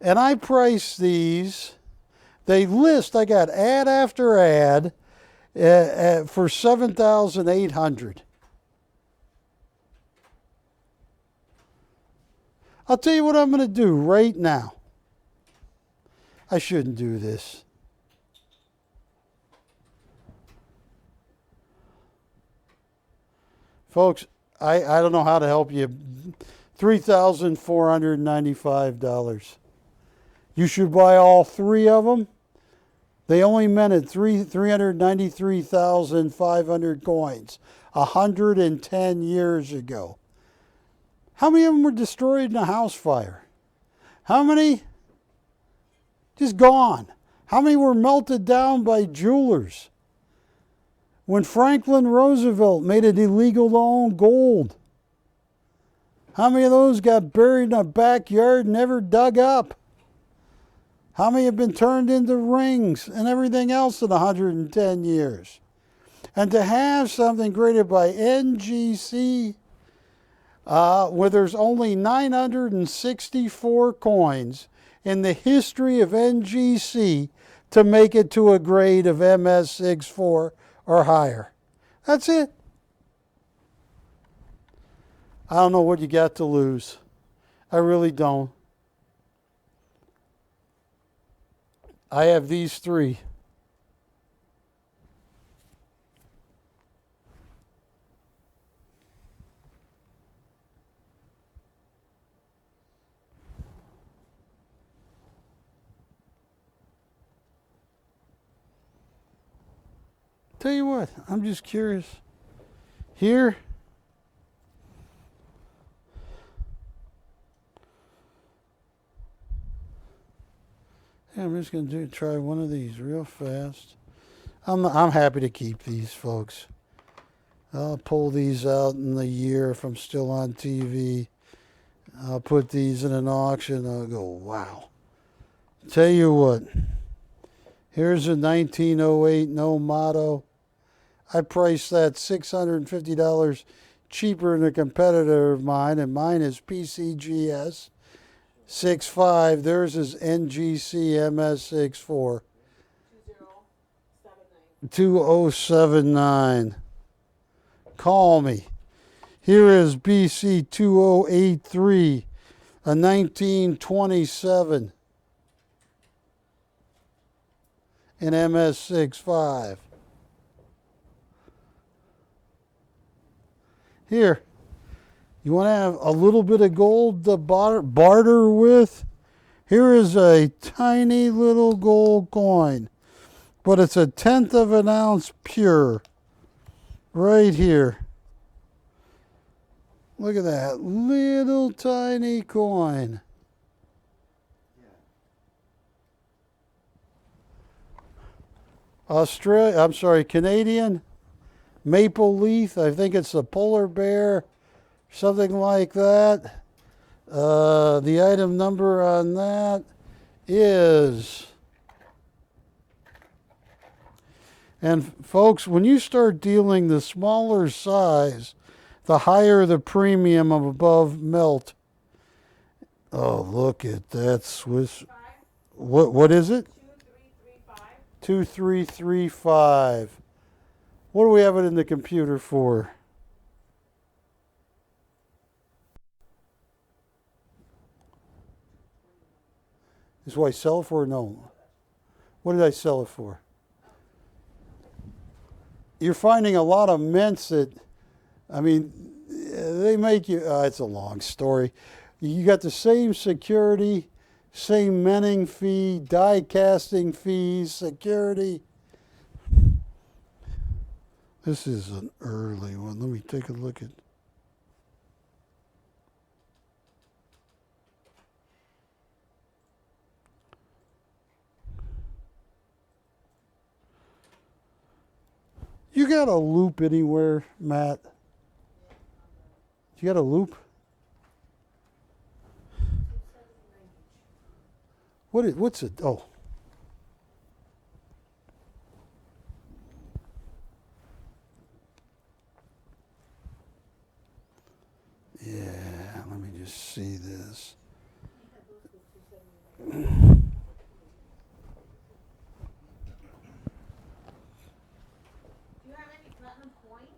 A: And I price these. They list, I got ad after ad for $7,800. I'll tell you what I'm going to do right now. I shouldn't do this. Folks, I don't know how to help you. $3,495. You should buy all three of them. They only minted 393,500 coins 110 years ago. How many of them were destroyed in a house fire? How many just gone? How many were melted down by jewelers? When Franklin Roosevelt made it illegal to own gold, how many of those got buried in a backyard and never dug up? How many have been turned into rings and everything else in 110 years? And to have something graded by NGC, where there's only 964 coins in the history of NGC to make it to a grade of MS64 or higher. That's it. I don't know what you got to lose. I really don't. I have these three. Tell you what, I'm just curious. Here, I'm just going to try one of these real fast. I'm happy to keep these, folks. I'll pull these out in the year if I'm still on TV. I'll put these in an auction. I'll go, wow. Tell you what, here's a 1908 No Motto. I priced that $650 cheaper than a competitor of mine, and mine is PCGS 65. Theirs is NGC MS64 2079. Call me. Here is BC 2083, a 1927 in MS65. Here, you want to have a little bit of gold to barter with? Here is a tiny little gold coin, but it's 1/10 of an ounce pure. Right here. Look at that little tiny coin. Canadian maple leaf. I think it's a polar bear, something like that. The item number on that is, and folks, when you start dealing the smaller size, the higher the premium of above melt. Oh, look at that Swiss. What is it? 2335. What do we have it in the computer for? Is what I sell it for? No. What did I sell it for? You're finding a lot of mints at I mean, they make you, it's a long story. You got the same security, same menning fee, die casting fees, security. This is an early one. Let me take a look at. You got a loop anywhere, Matt? You got a loop? What's it? Oh. Yeah, let me just see this.
B: Do you have any platinum coins?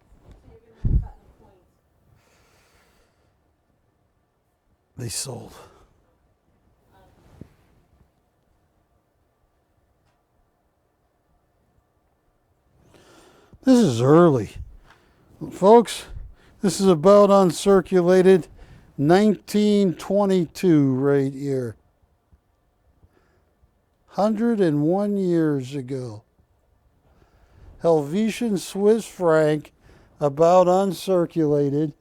B: So you're gonna have platinum coins.
A: They sold. This is early. Folks, this is about uncirculated 1922 right here. 101 years ago. Helvetian Swiss franc, about uncirculated.
B: On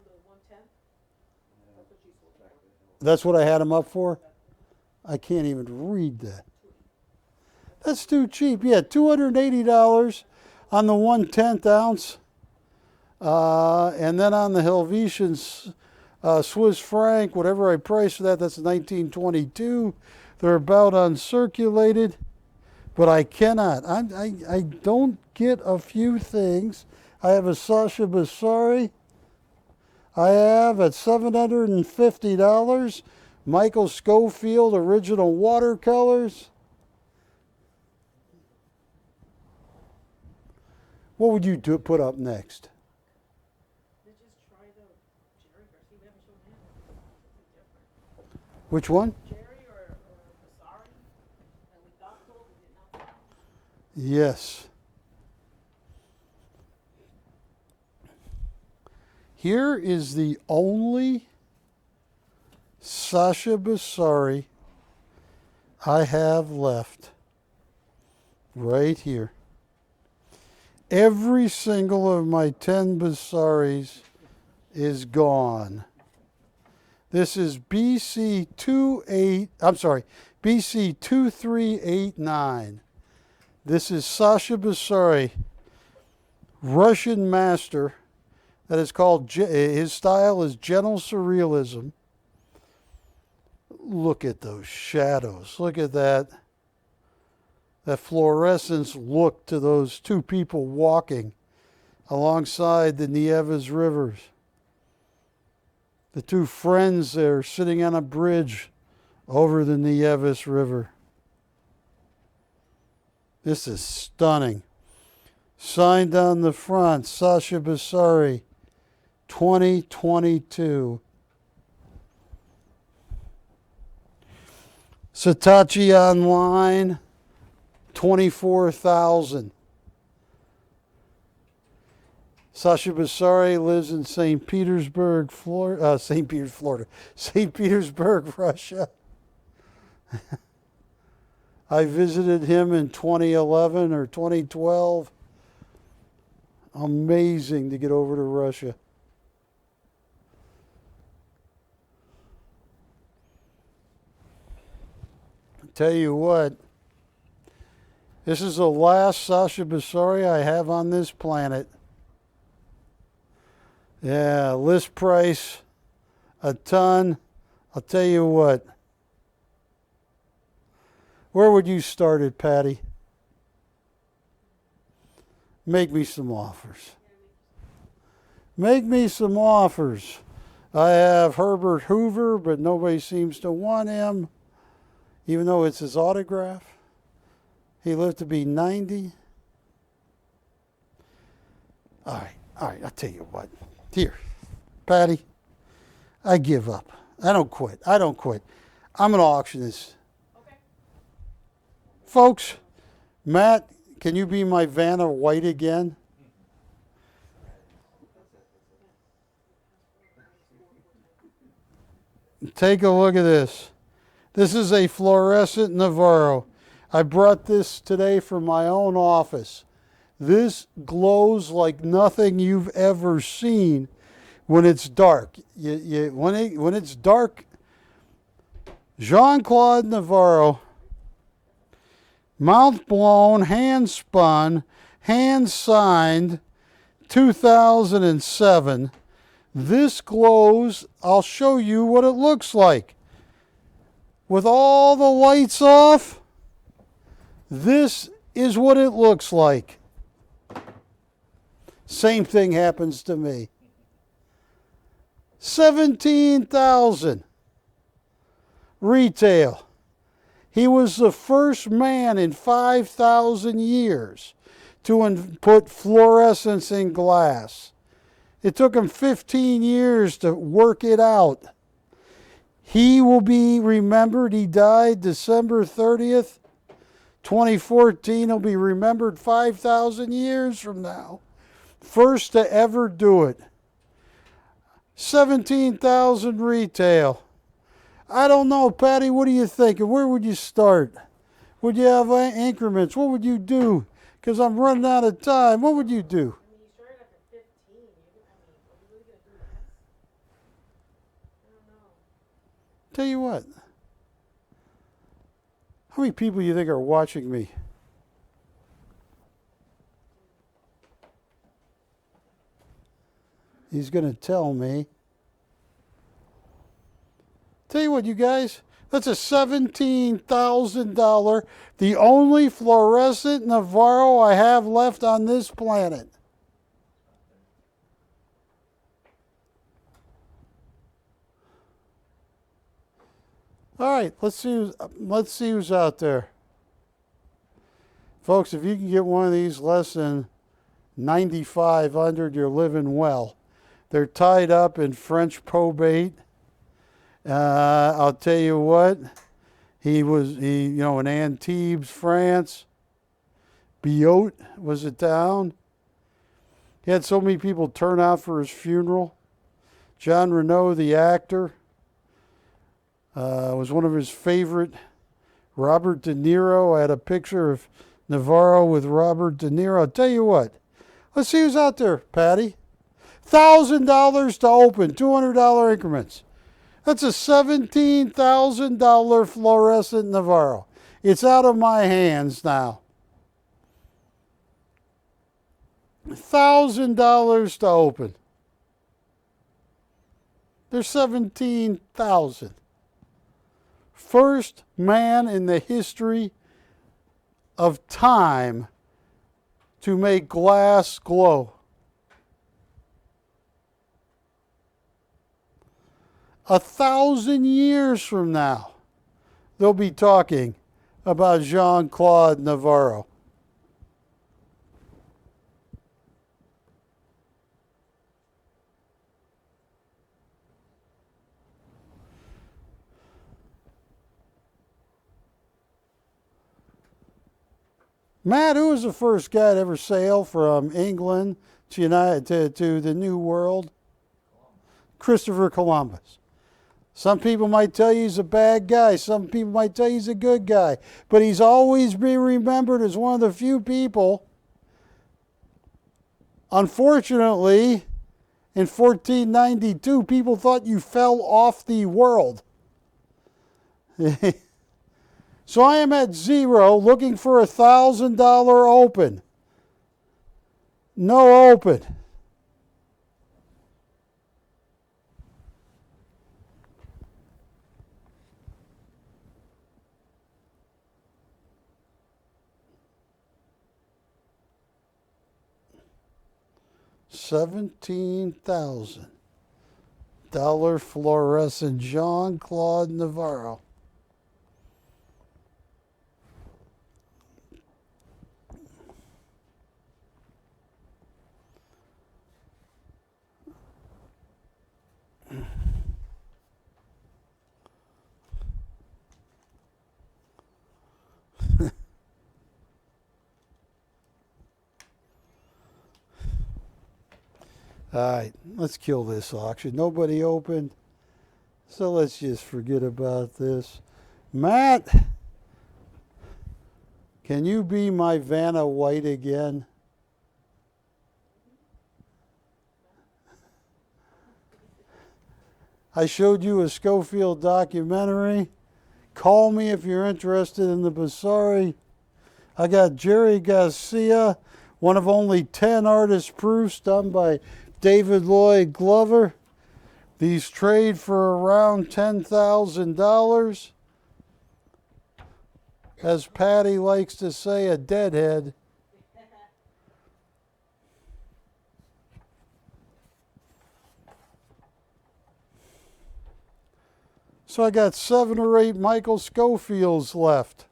B: the 110? That's what you sold.
A: That's what I had them up for? I can't even read that. That's too cheap. Yeah, $280 on the 1/10 ounce. And then on the Helvetian Swiss franc, whatever I priced for that, that's 1922. They're about uncirculated. But I cannot. I don't get a few things. I have a Sasha Bassari. I have at $750. Michael Schofield original watercolors. What would you put up next?
B: Let's just try the Jerry Garcia. We haven't shown him. Something different.
A: Which one?
B: Jerry or Bassari? And we got told we did not.
A: Yes. Here is the only Sasha Bassari I have left. Right here. Every single of my 10 Bassaris is gone. This is BC 2389. This is Sasha Bassari, Russian master. That is called, his style is gentle surrealism. Look at those shadows. Look at that fluorescence look to those two people walking alongside the Nieves rivers. The two friends there sitting on a bridge over the Nieves River. This is stunning. Signed on the front, Sasha Bassari, 2022. Saatchi Online, 24,000. Sasha Bassari lives in St. Petersburg, Florida. St. Petersburg, Russia. I visited him in 2011 or 2012. Amazing to get over to Russia. I tell you what, this is the last Sasha Bassari I have on this planet. Yeah, list price, a ton. I'll tell you what. Where would you start it, Patty? Make me some offers. Make me some offers. I have Herbert Hoover, but nobody seems to want him, even though it's his autograph. He lived to be 90. All right, I'll tell you what. Here, Patty, I give up. I don't quit. I'm going to auction this.
B: Okay.
A: Folks, Matt, can you be my Vanna White again? take a look at this. This is a fluorescent Novaro. I brought this today from my own office. This glows like nothing you've ever seen when it's dark. When it's dark, Jean-Claude Novaro, mouth blown, hand spun, hand signed, 2007. This glows. I'll show you what it looks like. With all the lights off, this is what it looks like. Same thing happens to me. 17,000 retail. He was the first man in 5,000 years to put fluorescence in glass. It took him 15 years to work it out. He will be remembered. He died December 30th, 2014. He'll be remembered 5,000 years from now. First to ever do it. 17,000 retail. I don't know, Patty, what are you thinking? Where would you start? Would you have increments? What would you do? Because I'm running out of time. What would you do?
B: I mean, you started up at 15. I mean, are you really going to do that? I don't know.
A: Tell you what. How many people do you think are watching me? He's going to tell me. Tell you what, you guys, that's a $17,000, the only fluorescent Novaro I have left on this planet. All right, let's see who's out there. Folks, if you can get one of these less than 9,500, you're living well. They're tied up in French probate. I'll tell you what, he in Antibes, France. Biot was a town. He had so many people turn out for his funeral. Jean Reno, the actor, was one of his favorite. Robert De Niro. I had a picture of Novaro with Robert De Niro. I'll tell you what, let's see who's out there, Patty. $1,000 to open, $200 increments. That's a $17,000 fluorescent Novaro. It's out of my hands now. $1,000 to open. There's 17,000. First man in the history of time to make glass glow. 1,000 years from now, they'll be talking about Jean-Claude Novaro. Matt, who was the first guy to ever sail from England to the New World? Christopher Columbus. Some people might tell you he's a bad guy. Some people might tell you he's a good guy. But he's always been remembered as one of the few people. Unfortunately, in 1492, people thought you fell off the world. So I am at zero looking for a $1,000 open. No open. $17,000 fluorescent Jean-Claude Novaro. All right, let's kill this auction. Nobody opened. So let's just forget about this. Matt, can you be my Vanna White again? I showed you a Schofield documentary. Call me if you're interested in the Basari. I got Jerry Garcia, one of only 10 artist proofs done by David Lloyd Glover. These trade for around $10,000. As Patty likes to say, a deadhead. So I got 7 or 8 Michael Schofields left.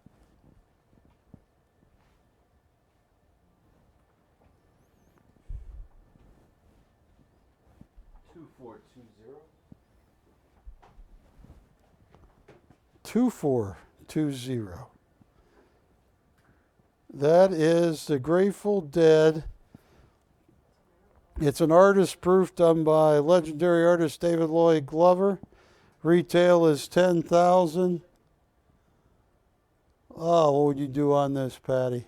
A: $2420. That is the Grateful Dead. It's an artist proof done by legendary artist David Lloyd Glover. Retail is $10,000. Oh, what would you do on this, Patty?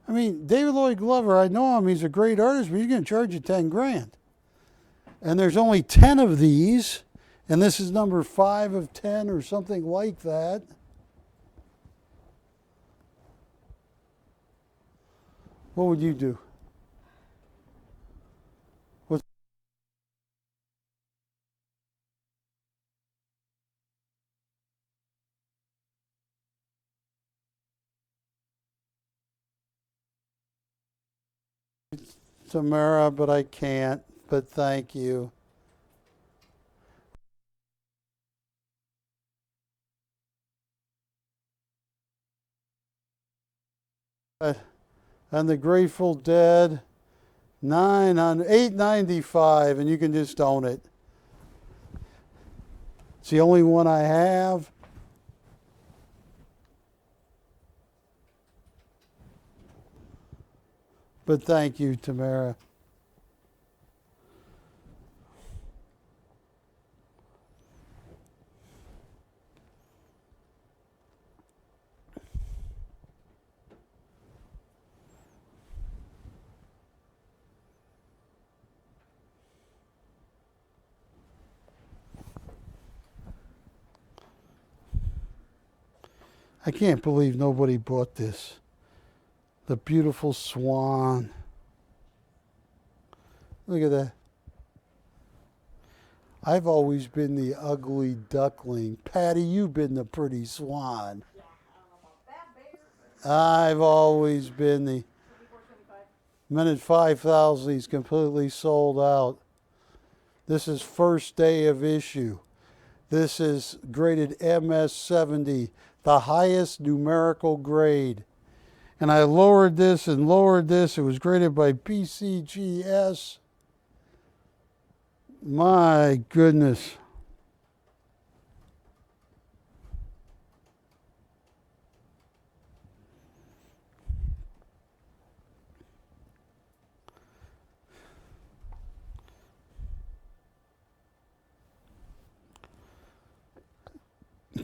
A: I mean, David Lloyd Glover, I know him, he's a great artist, but he's going to charge you 10 grand. And there's only 10 of these, and this is number 5 of 10 or something like that. What would you do? Tamara, but I can't. But thank you. And the Grateful Dead, $8.95, and you can just own it. It's the only one I have. But thank you, Tamara. I can't believe nobody bought this. The beautiful swan. Look at that. I've always been the ugly duckling. Patty, you've been the pretty swan. I've always been the... Minute 5,000, he's completely sold out. This is first day of issue. This is graded MS-70, the highest numerical grade. And I lowered this and lowered this. It was graded by PCGS. My goodness.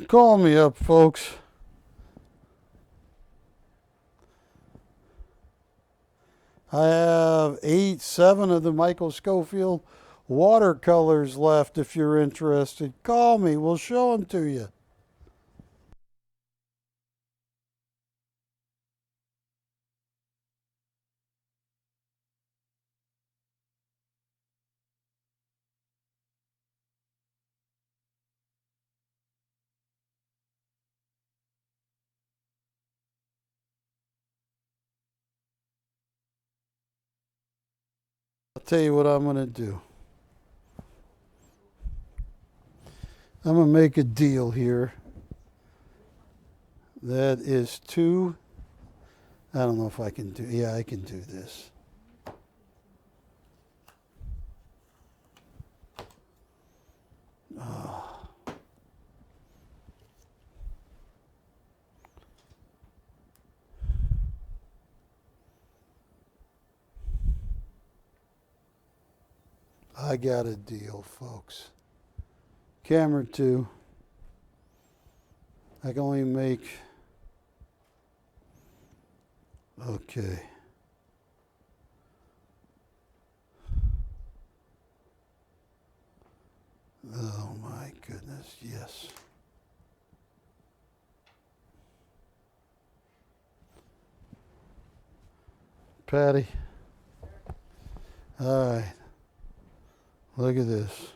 A: Call me up, folks. I have 7 of the Michael Schofield watercolors left if you're interested. Call me. We'll show them to you. I'll tell you what I'm going to do. I'm going to make a deal here. That is 2. I don't know if I can do. Yeah, I can do this. Oh. I got a deal, folks. Camera 2. I can only make, okay. Oh my goodness, yes. Patty. All right. Look at this.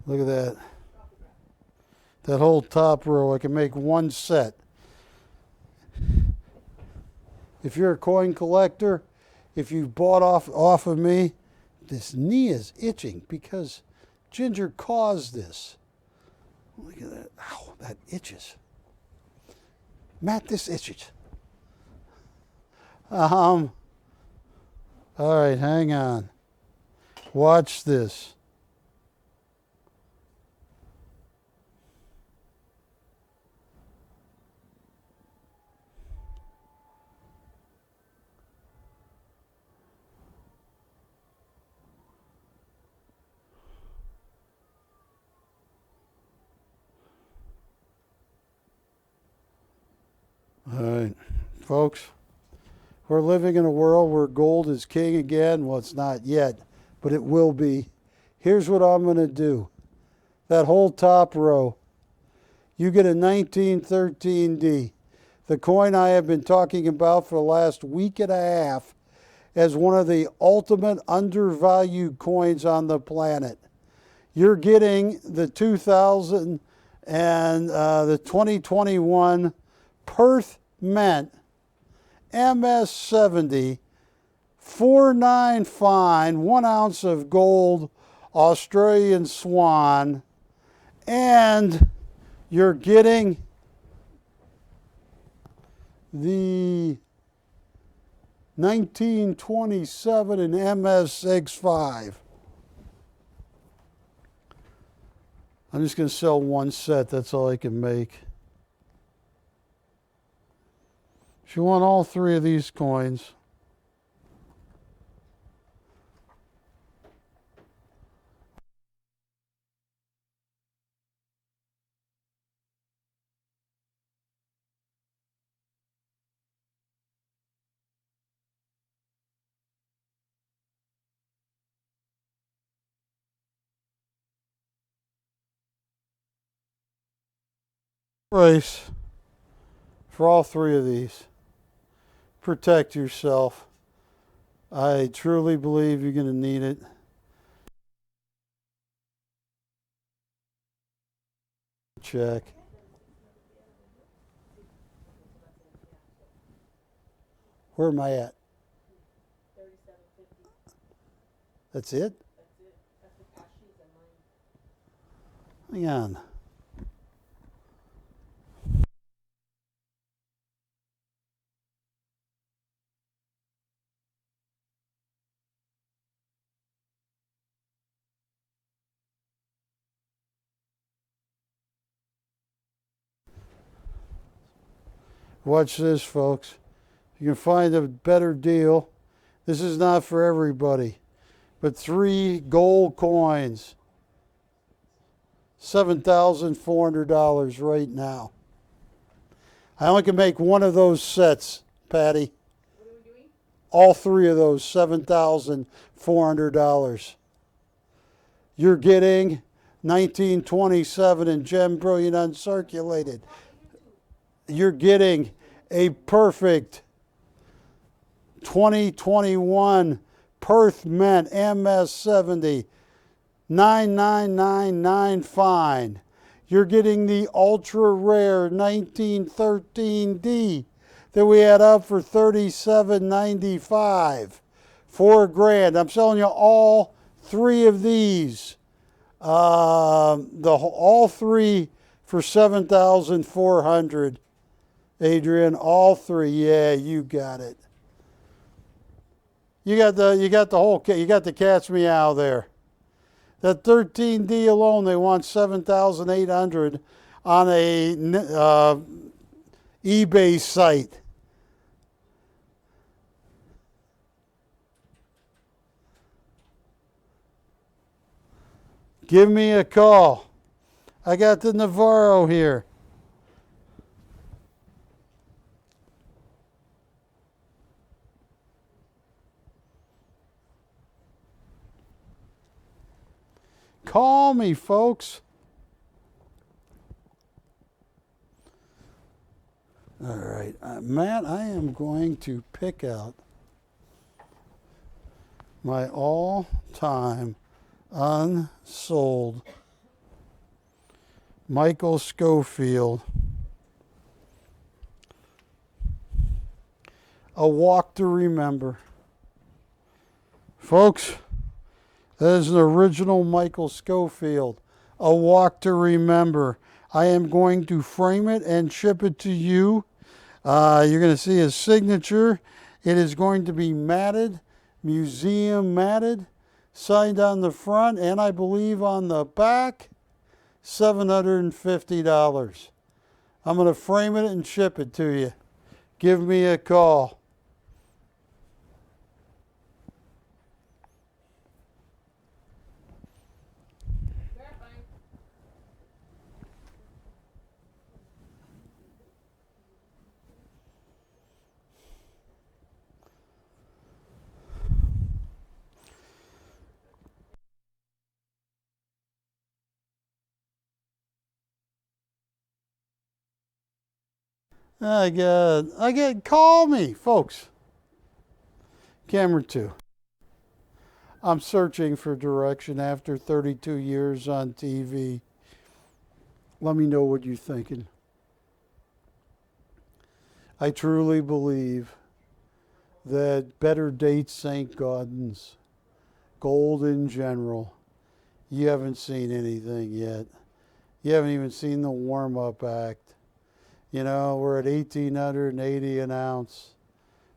A: Look at that. That whole top row, I can make one set. If you're a coin collector, if you bought off of me, this knee is itching because Ginger caused this. Look at that. Ow, that itches. Matt, this itches. All right, hang on. Watch this. All right, folks, we're living in a world where gold is king again. Well, it's not yet, but it will be. Here's what I'm going to do. That whole top row, you get a 1913D, the coin I have been talking about for the last week and a half as one of the ultimate undervalued coins on the planet. You're getting the 2000 and the 2021 Perth Mint MS70 49 fine, 1 ounce of gold, Australian swan, and you're getting the 1927 and MS65. I'm just going to sell one set. That's all I can make. If you want all 3 of these coins, price for all 3 of these. Protect yourself. I truly believe you're going to need it. Check. Where am I at?
B: 37.50.
A: That's it?
B: That's it. That's the cash sheets and mine.
A: Hang on. Watch this, folks. You can find a better deal. This is not for everybody, but 3 gold coins. $7,400 right now. I only can make one of those sets, Patty.
B: What are we doing?
A: All 3 of those, $7,400. You're getting 1927 and Gem Brilliant Uncirculated. You're getting a perfect 2021 Perth Mint MS70 9999 fine. You're getting the ultra rare 1913D that we had up for $37.95. $4,000. I'm selling you all 3 of these. All 3 for $7,400. Adrian, all 3. Yeah, you got it. You got the whole you got the cat's meow there. That 13D alone, they want 7,800 on a eBay site. Give me a call. I got the Novaro here. Call me, folks. All right, Matt, I am going to pick out my all-time unsold Michael Schofield, A Walk to Remember. Folks, that is an original Michael Schofield, A Walk to Remember. I am going to frame it and ship it to you. You're going to see his signature. It is going to be matted, museum matted, signed on the front, and I believe on the back, $750. I'm going to frame it and ship it to you. Give me a call. Call me, folks. Camera 2. I'm searching for direction after 32 years on TV. Let me know what you're thinking. I truly believe that better dates St. Gaudens, gold in general. You haven't seen anything yet. You haven't even seen the warm-up act. You know, we're at $1,880 an ounce.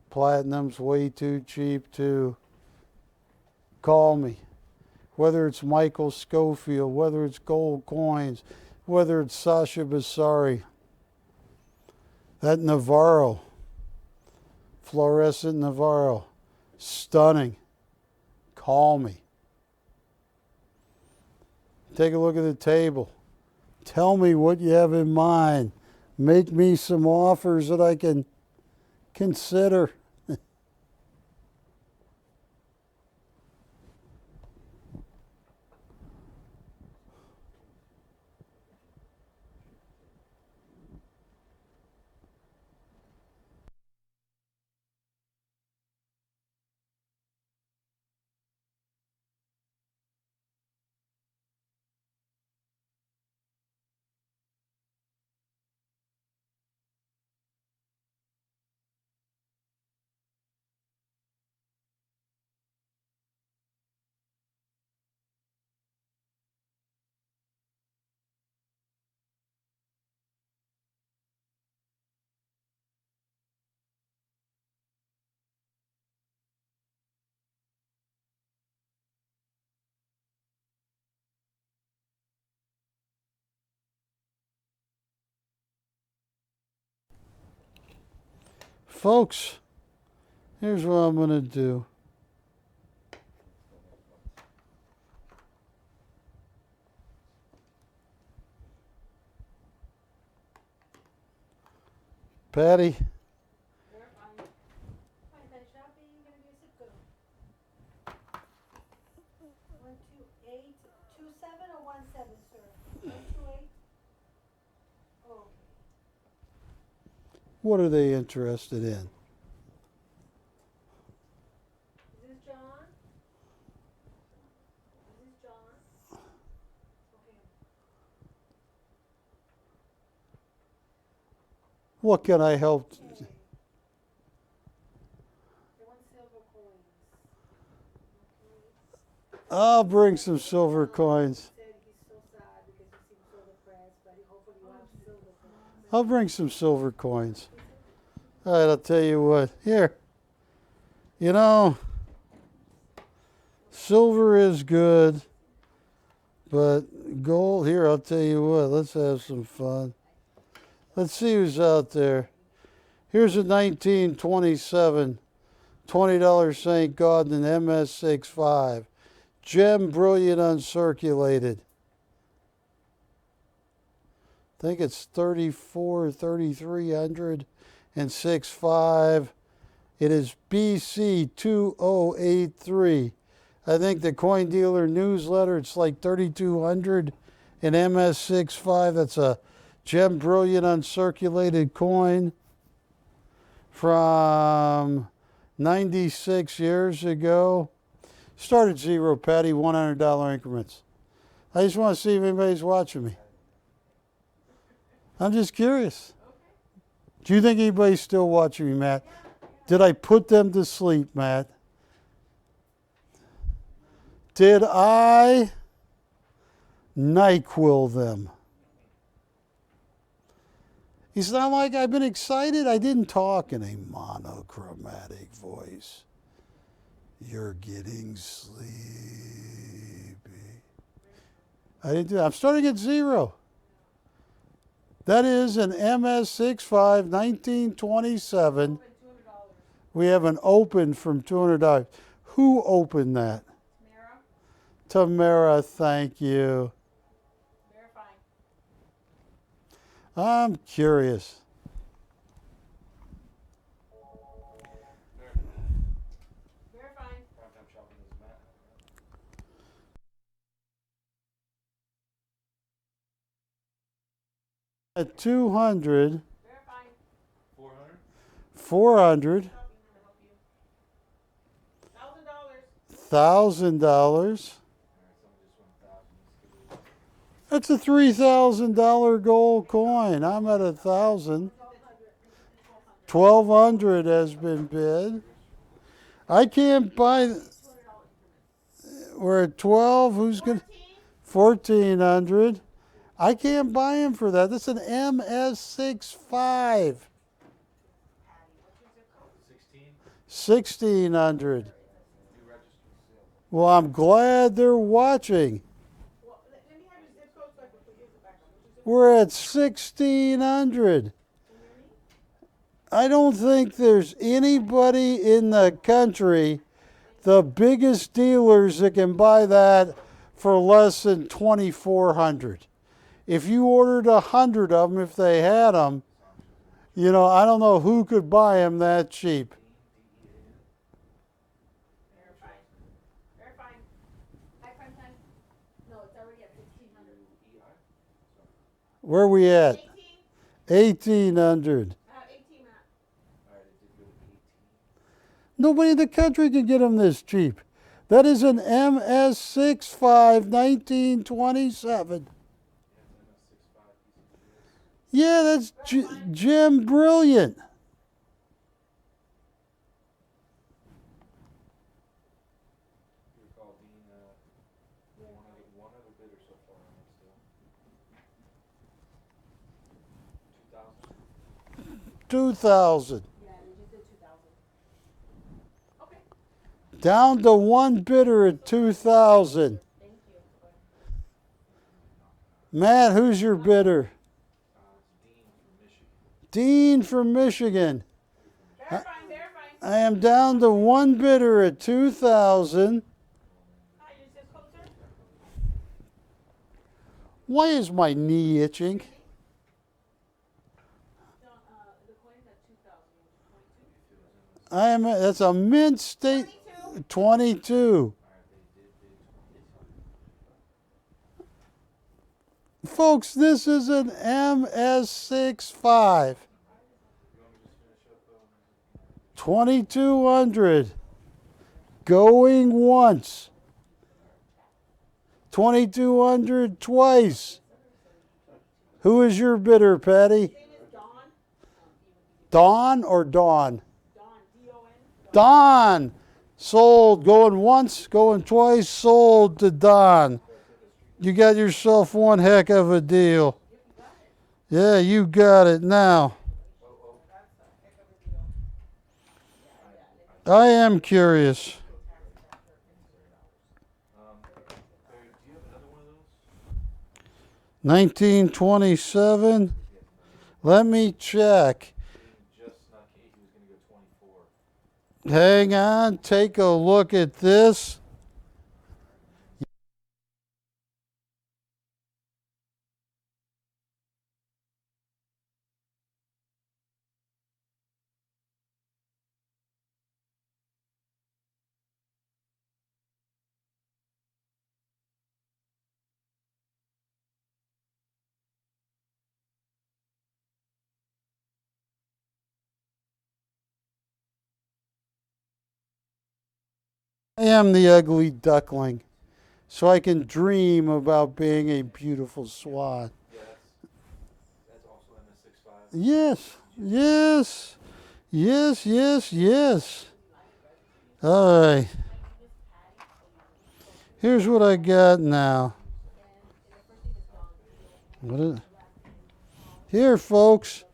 A: Platinum's way too cheap too. Call me. Whether it's Michael Schofield, whether it's gold coins, whether it's Sasha Basari. That Novaro, fluorescent Novaro, stunning. Call me. Take a look at the table. Tell me what you have in mind. Make me some offers that I can consider. Folks, here's what I'm going to do. Patty, what are they interested in?
B: Is this John? Is this John? Okay.
A: What can I help?
B: They want silver coins.
A: I'll bring some silver coins.
B: He said he's so sad because he seems so depressed, but hopefully you have silver coins.
A: I'll bring some silver coins. All right, I'll tell you what. Here, you know, Silver is good, but gold, here, I'll tell you what, let's have some fun. Let's see who's out there. Here's a 1927 $20 St. Gaudens MS65. Gem Brilliant Uncirculated. I think it's 34, 3300 and 6.5. It is BC 2083. I think the Coin Dealer newsletter, it's like 3200 and MS65. That's a Gem Brilliant Uncirculated coin from 96 years ago. Start at zero, Patty, $100 increments. I just want to see if anybody's watching me. I'm just curious. Do you think anybody's still watching me, Matt? Did I put them to sleep, Matt? Did I NyQuil them? It's not like I've been excited. I didn't talk in a monochromatic voice. You're getting sleepy. I didn't do that. I'm starting at zero. That is an MS65 1927. We have an open from $200. Who opened that? Tamara, thank you.
B: Verifying.
A: I'm curious.
B: Verifying.
C: PrimeTime shopping is Matt.
A: At 200,
B: Verifying.
C: 400?
A: 400,
B: Shopping to help you. $1,000.
A: $1,000.
C: Alright, someone just went 1,000.
A: That's a $3,000 gold coin. I'm at 1,000. 1,200 has been bid. I can't buy. We're at 12. Who's going? 1,400. I can't buy him for that. That's an MS65.
C: 16?
A: 1,600.
C: You registered sale.
A: Well, I'm glad they're watching.
B: Well, let me have your zip code so I can put your zip back on. What's your zip
A: We're at 1,600. I don't think there's anybody in the country, the biggest dealers, that can buy that for less than 2,400. If you ordered 100 of them, if they had them, you know, I don't know who could buy them that cheap.
B: Verifying. Verifying. Hi, PrimeTime. No, it's already at 1,600.
A: Where are we at?
B: 18.
A: 1,800.
B: 18, Matt.
C: Alright, it did go to 18.
A: Nobody in the country can get them this cheap. That is an MS65 1927. Yeah, that's Gem Brilliant.
C: You recall being one other bidder so far on this deal. 2,000.
A: 2,000.
B: Yeah, we just did 2,000. Okay.
A: Down to one bidder at 2,000.
B: Thank you.
A: Matt, who's your bidder?
C: It's Dean from Michigan.
A: Dean from Michigan.
B: Verifying, verifying.
A: I am down to one bidder at 2,000.
B: Hi, your zip code, sir?
A: Why is my knee itching?
B: No, the coin's at 2,000. 22.
A: That's a mint state 22. Folks, this is an MS65. 2,200. Going once. 2,200 twice. Who is your bidder, Patty?
B: His name is Dawn.
A: Dawn or Dawn?
B: Dawn, D-O-N.
A: Don, sold, going once, going twice, sold to Don. You got yourself one heck of a deal. Yeah, you got it now. I am curious. 1927. Let me check.
C: Just snuck 8. He was going to go 24.
A: Hang on, take a look at this. I am the ugly duckling, so I can dream about being a beautiful swan.
C: Yeah, that's also MS65.
A: Yes, yes, yes, yes, yes. All right. Here's what I got now. What is it? Here, folks.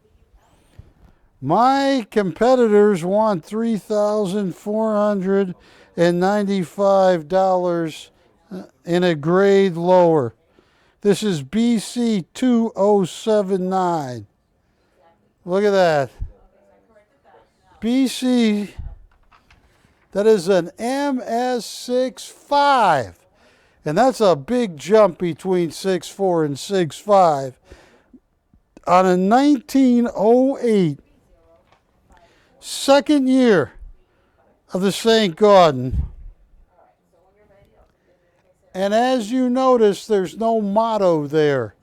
A: My competitors want $3,495 in a grade lower. This is BC 2079. Look at that. BC, that is an MS65. And that's a big jump between 6.4 and 6.5. On a 1908 second year of the St. Gaudens. And as you notice, there's no motto there.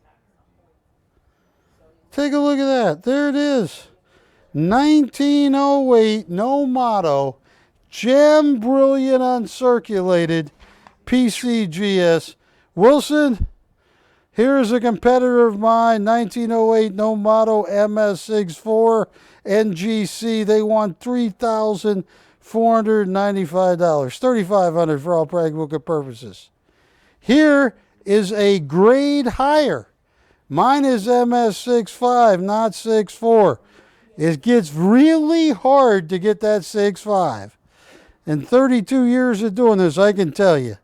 A: Take a look at that. There it is. 1908, no motto. Gem Brilliant Uncirculated PCGS. Wilson, here's a competitor of mine, 1908, no motto, MS64, NGC. They want $3,495, $3,500 for all practical purposes. Here is a grade higher. Mine is MS65, not 6.4. It gets really hard to get that 6.5. In 32 years of doing this, I can tell you,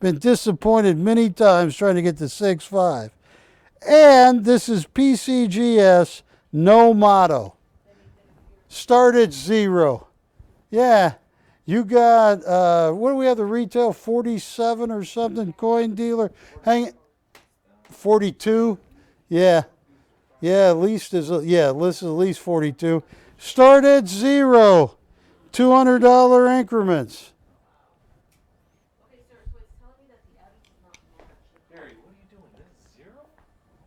A: been disappointed many times trying to get the 6.5. And this is PCGS, no motto. Start at 0. Yeah, you got, what do we have the retail, 47 or something, coin dealer? Hang 42? Yeah. Yeah, list is at least 42. Start at 0. $200 increments.
B: Okay, sir, so it's telling me that the average is not matched.
C: Barry, what are you doing? That's 0?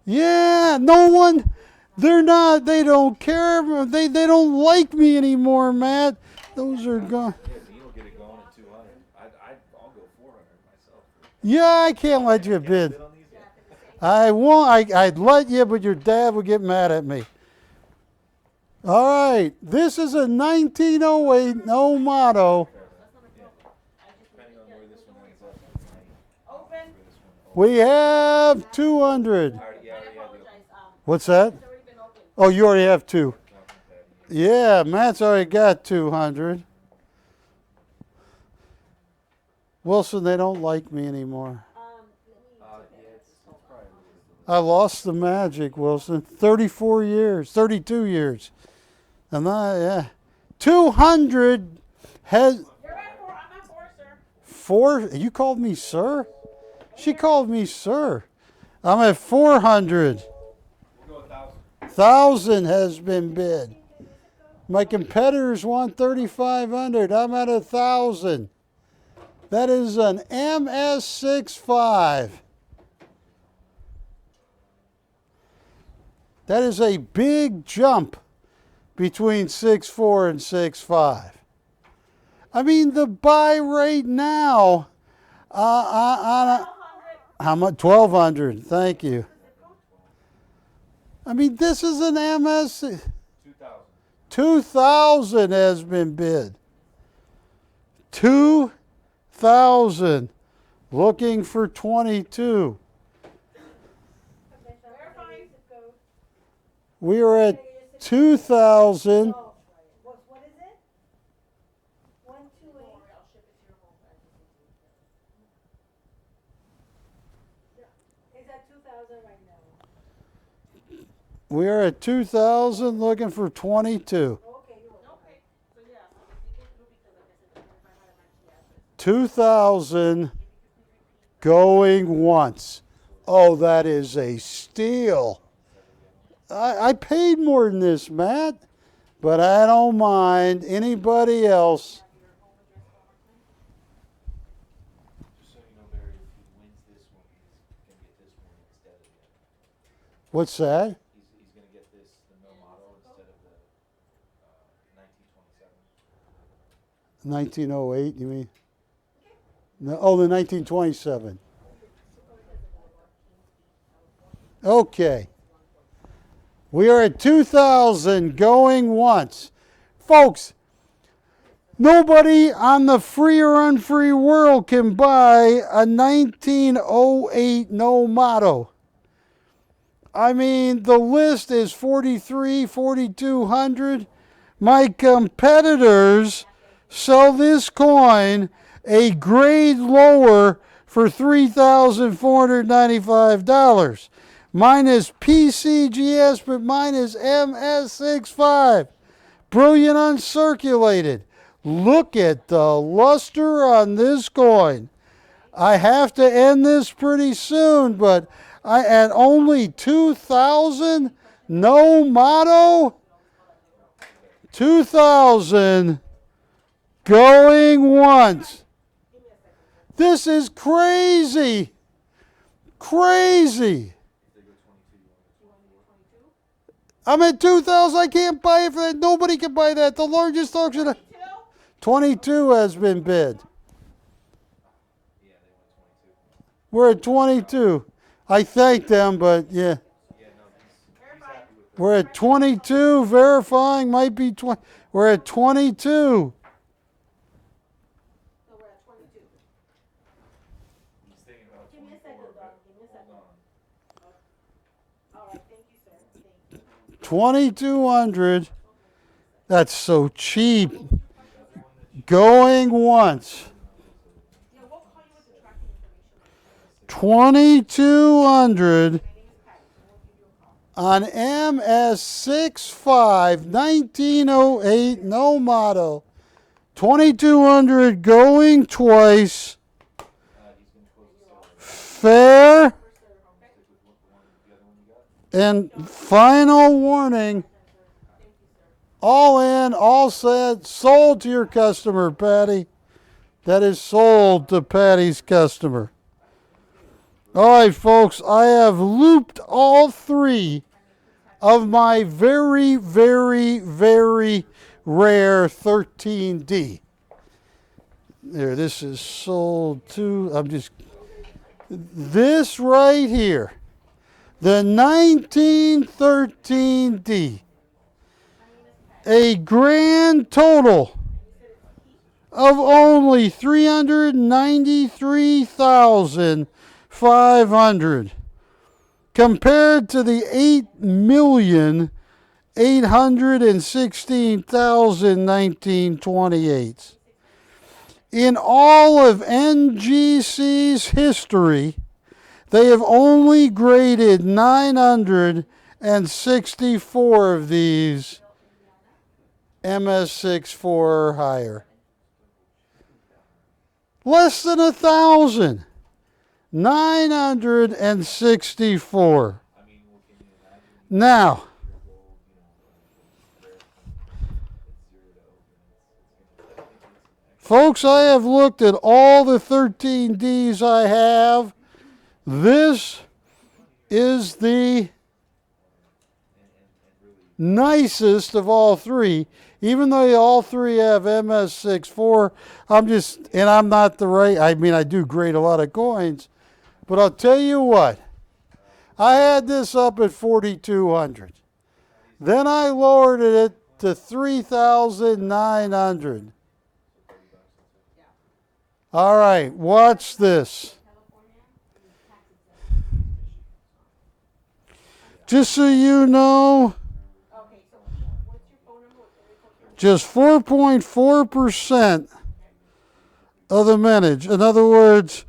A: Yeah, no one, they don't care. They don't like me anymore, Matt. Those are gone.
C: Yeah, Dean will get it going at 200. I'll go 400 myself.
A: Yeah, I can't let you bid.
C: Bid on these yet?
A: I won't. I'd let you, but your dad would get mad at me. All right, this is a 1908 no motto.
C: Depending on where this one ends up.
B: Open.
A: We have 200.
C: Yeah, I already had the
A: What's that?
B: It's already been opened.
A: Oh, you already have 2. Yeah, Matt's already got 200. Wilson, they don't like me anymore.
C: it's probably
A: I lost the magic, Wilson. 32 years. And yeah. 200 has...
B: You're at 4. I'm at 4, sir.
A: 4? You called me sir? She called me sir. I'm at 400.
C: We'll go 1,000.
A: 1,000 has been bid. My competitors want 3,500. I'm at 1,000. That is an MS65. That is a big jump between 6.4 and 6.5. I mean, the buy rate now on how much? 1,200. Thank you. I mean, this is an MS.
C: 2,000.
A: 2,000 has been bid. 2,000. Looking for 22. We are at 2,000.
E: What is it? 128.
B: I'll ship it to your home.
E: It's at 2,000 right now.
A: We are at 2,000, looking for 22.
B: Okay, so yeah, so because like I said, the 25 had
A: 2,000 going once. Oh, that is a steal. I paid more than this, Matt, but I don't mind. Anybody else?
C: Just so you know, Barry, if he wins this one, he's gonna get this one instead of the other.
A: What's that?
C: He's gonna get this, the Novaro, instead of the 1927.
A: 1908, you mean? No, oh, the 1927. Okay. We are at 2,000 going once. Folks, nobody on the free or unfree world can buy a 1908 Novaro. I mean, the list is 43, 4,200. My competitors sell this coin a grade lower for $3,495. Mine is PCGS, but mine is MS65. Brilliant uncirculated. Look at the luster on this coin. I have to end this pretty soon, but at only 2,000, no motto. 2,000 going once. This is crazy. Crazy. I'm at 2,000. I can't buy it for that. Nobody can buy that. The largest auction. 22 has been bid. We're at 22. I thank them, but yeah. We're at 22. Verifying might be 20. We're at 22.
B: So we're at 22. Give me a second, dog. Give me a second. All right, thank you, sir. Thank you.
A: 2,200. That's so cheap. Going once.
B: Yeah, we'll call you with the tracking information.
A: 2,200
B: My name is Patty, and we'll give you a call.
A: on MS65 1908 no motto. 2,200 going twice. Fair. And final warning. All in, all set, sold to your customer, Patty. That is sold to Patty's customer. All right, folks, I have looped all three of my very, very, very rare 13D. There, this is sold to, this right here, the 1913D. A grand total of only $393,500 compared to the $8,816,1928. In all of NGC's history, they have only graded 964 of these MS64 or higher. Less than 1,000. 964. Now, folks, I have looked at all the 13Ds I have. This is the nicest of all three. Even though all three have MS64, I'm not the right, I mean, I do grade a lot of coins, but I'll tell you what, I had this up at 4,200. Then I lowered it to 3,900. All right, watch this. Just so you know, just 4.4% of the mintage. In other words,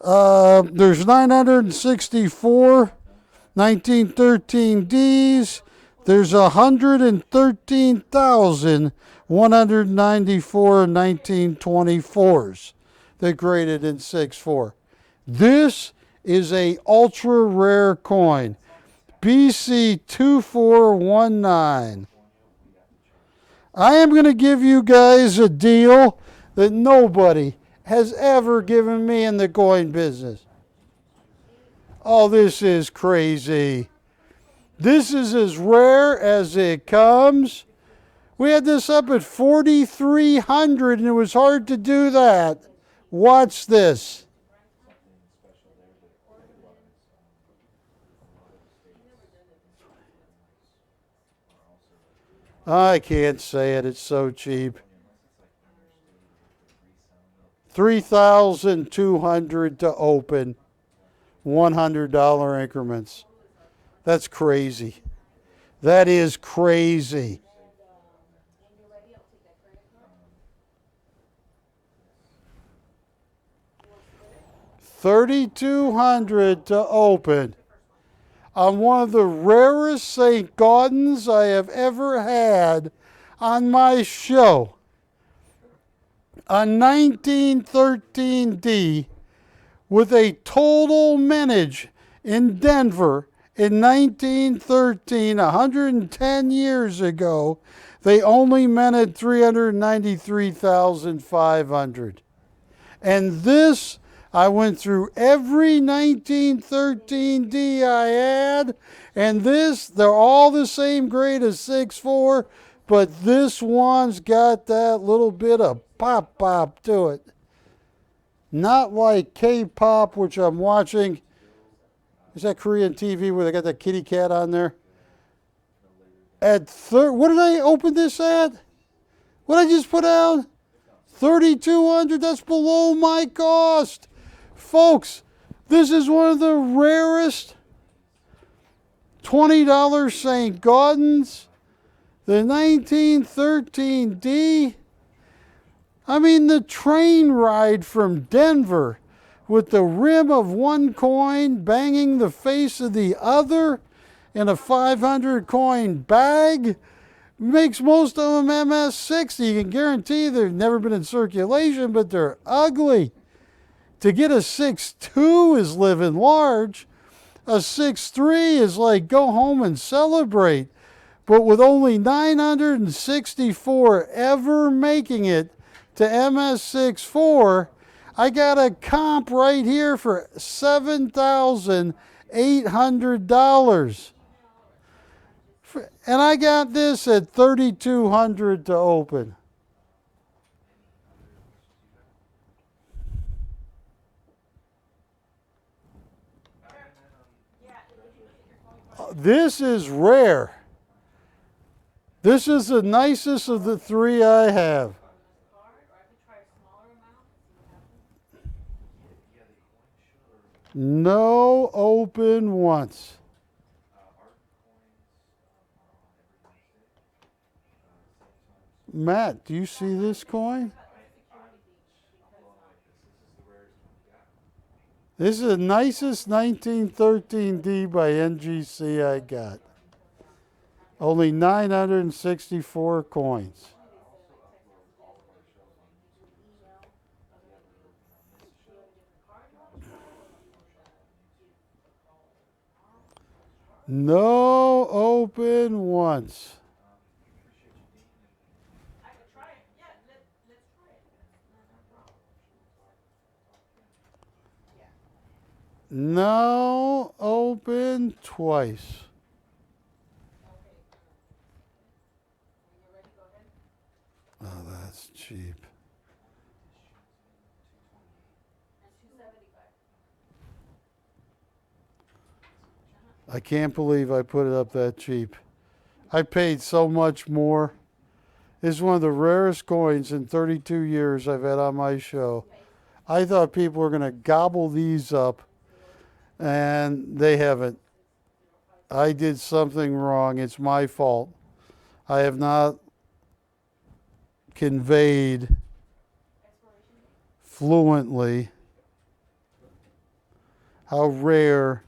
A: there's 964 1913Ds, There's 113,194 1924s that graded in 6.4. This is a ultra rare coin, BC 2419. I am going to give you guys a deal that nobody has ever given me in the coin business. Oh, this is crazy. This is as rare as it comes. We had this up at 4,300 and it was hard to do that. Watch this. I can't say it. It's so cheap. 3,200 to open. $100 increments. That's crazy. That is crazy. $3,200 to open on one of the rarest St. Gaudens I have ever had on my show. A 1913D with a total mintage in Denver in 1913, 110 years ago. They only minted 393,500. And this, I went through every 1913D I had, and this, they're all the same grade as 6.4, but this one's got that little bit of pop to it. Not like K-pop, which I'm watching. Is that Korean TV where they got that kitty cat on there? What did I open this at? What did I just put out? 3,200. That's below my cost. Folks, this is one of the rarest $20 St. Gaudens. The 1913D. I mean, the train ride from Denver with the rim of one coin banging the face of the other in a 500 coin bag makes most of them MS-60. You can guarantee they've never been in circulation, but they're ugly. To get a 6.2 is living large. A 6.3 is like go home and celebrate. But with only 964 ever making it to MS64, I got a comp right here for $7,800. And I got this at 3,200 to open. This is rare. This is the nicest of the three I have. No open once. Matt, do you see this coin? This is the nicest 1913D by NGC I got. Only 964 coins. No open once. No open twice. Oh, that's cheap. I can't believe I put it up that cheap. I paid so much more. This is one of the rarest coins in 32 years I've had on my show. I thought people were going to gobble these up, and they haven't. I did something wrong. It's my fault. I have not conveyed fluently how rare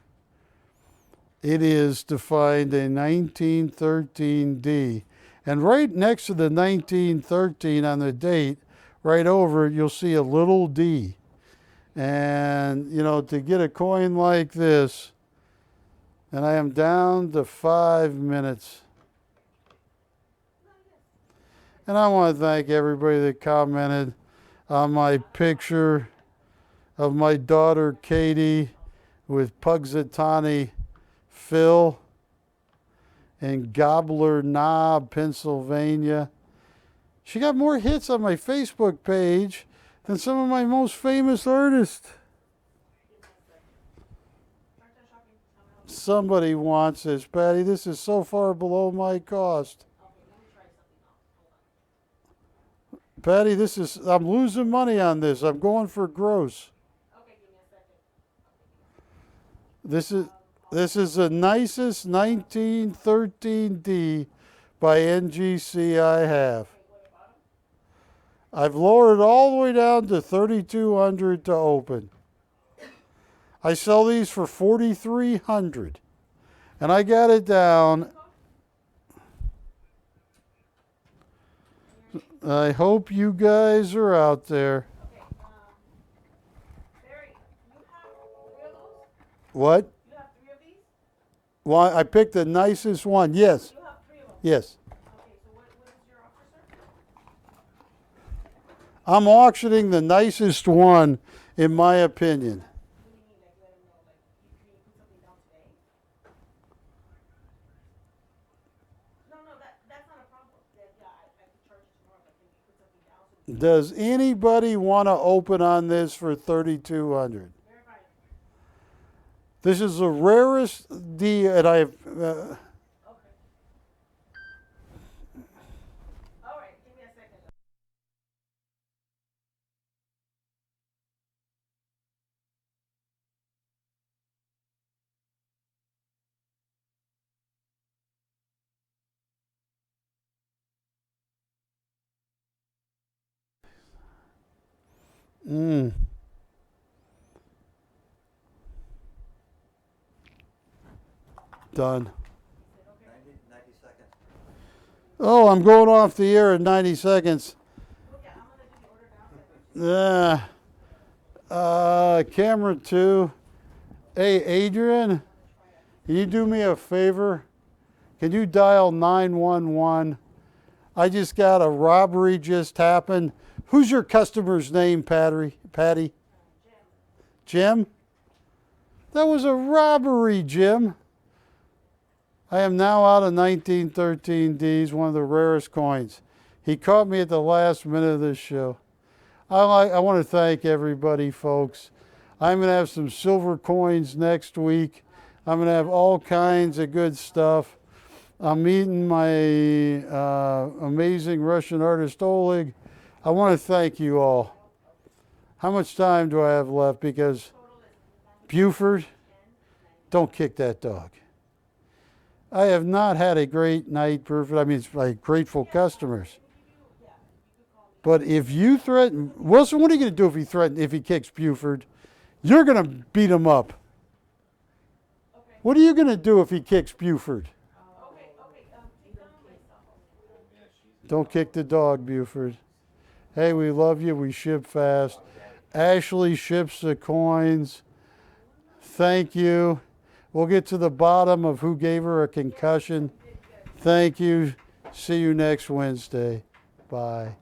A: it is to find a 1913D. And right next to the 1913 on the date, right over it, you'll see a little D. And, you know, to get a coin like this, and I am down to 5 minutes. And I want to thank everybody that commented on my picture of my daughter Katie with Pugsatani Phil in Gobbler Knob, Pennsylvania. She got more hits on my Facebook page than some of my most famous artists. Somebody wants this, Patty. This is so far below my cost. Patty, this is, I'm losing money on this. I'm going for gross.
B: Okay, give me a second.
A: This is the nicest 1913D by NGC I have. I've lowered it all the way down to 3,200 to open. I sell these for 4,300, and I got it down. I hope you guys are out there.
B: Okay, Barry, you have 3 of those?
A: What?
B: You have 3 of these?
A: Well, I picked the nicest one. Yes.
B: You have 3 of them?
A: Yes.
B: Okay, so what is your offer, sir?
A: I'm auctioning the nicest one, in my opinion.
B: What do you mean, like, let them know, like, can you put something down today? No, that's not a problem. Yeah, I could charge you tomorrow, but can you put something down? So
A: Does anybody want to open on this for 3,200?
B: verify it.
A: This is the rarest D, and I have.
B: Okay. All right, give me a second.
A: Done.
F: 90 seconds.
A: Oh, I'm going off the air in 90 seconds.
B: Okay, I'm gonna do the order down.
A: Camera 2. Hey, Adrian, can you do me a favor? Can you dial 911? I just got a robbery just happened. Who's your customer's name, Patty? Jim? That was a robbery, Jim. I am now out of 1913Ds, one of the rarest coins. He caught me at the last minute of this show. I want to thank everybody, folks. I'm going to have some silver coins next week. I'm going to have all kinds of good stuff. I'm meeting my amazing Russian artist, Oleg. I want to thank you all. How much time do I have left? Because Buford, don't kick that dog. I have not had a great night, Buford. I mean, it's like grateful customers. But if you threaten, Wilson, what are you going to do if he kicks Buford? You're going to beat him up. What are you going to do if he kicks Buford? Don't kick the dog, Buford. Hey, we love you. We ship fast. Ashley ships the coins. Thank you. We'll get to the bottom of who gave her a concussion. Thank you. See you next Wednesday. Bye.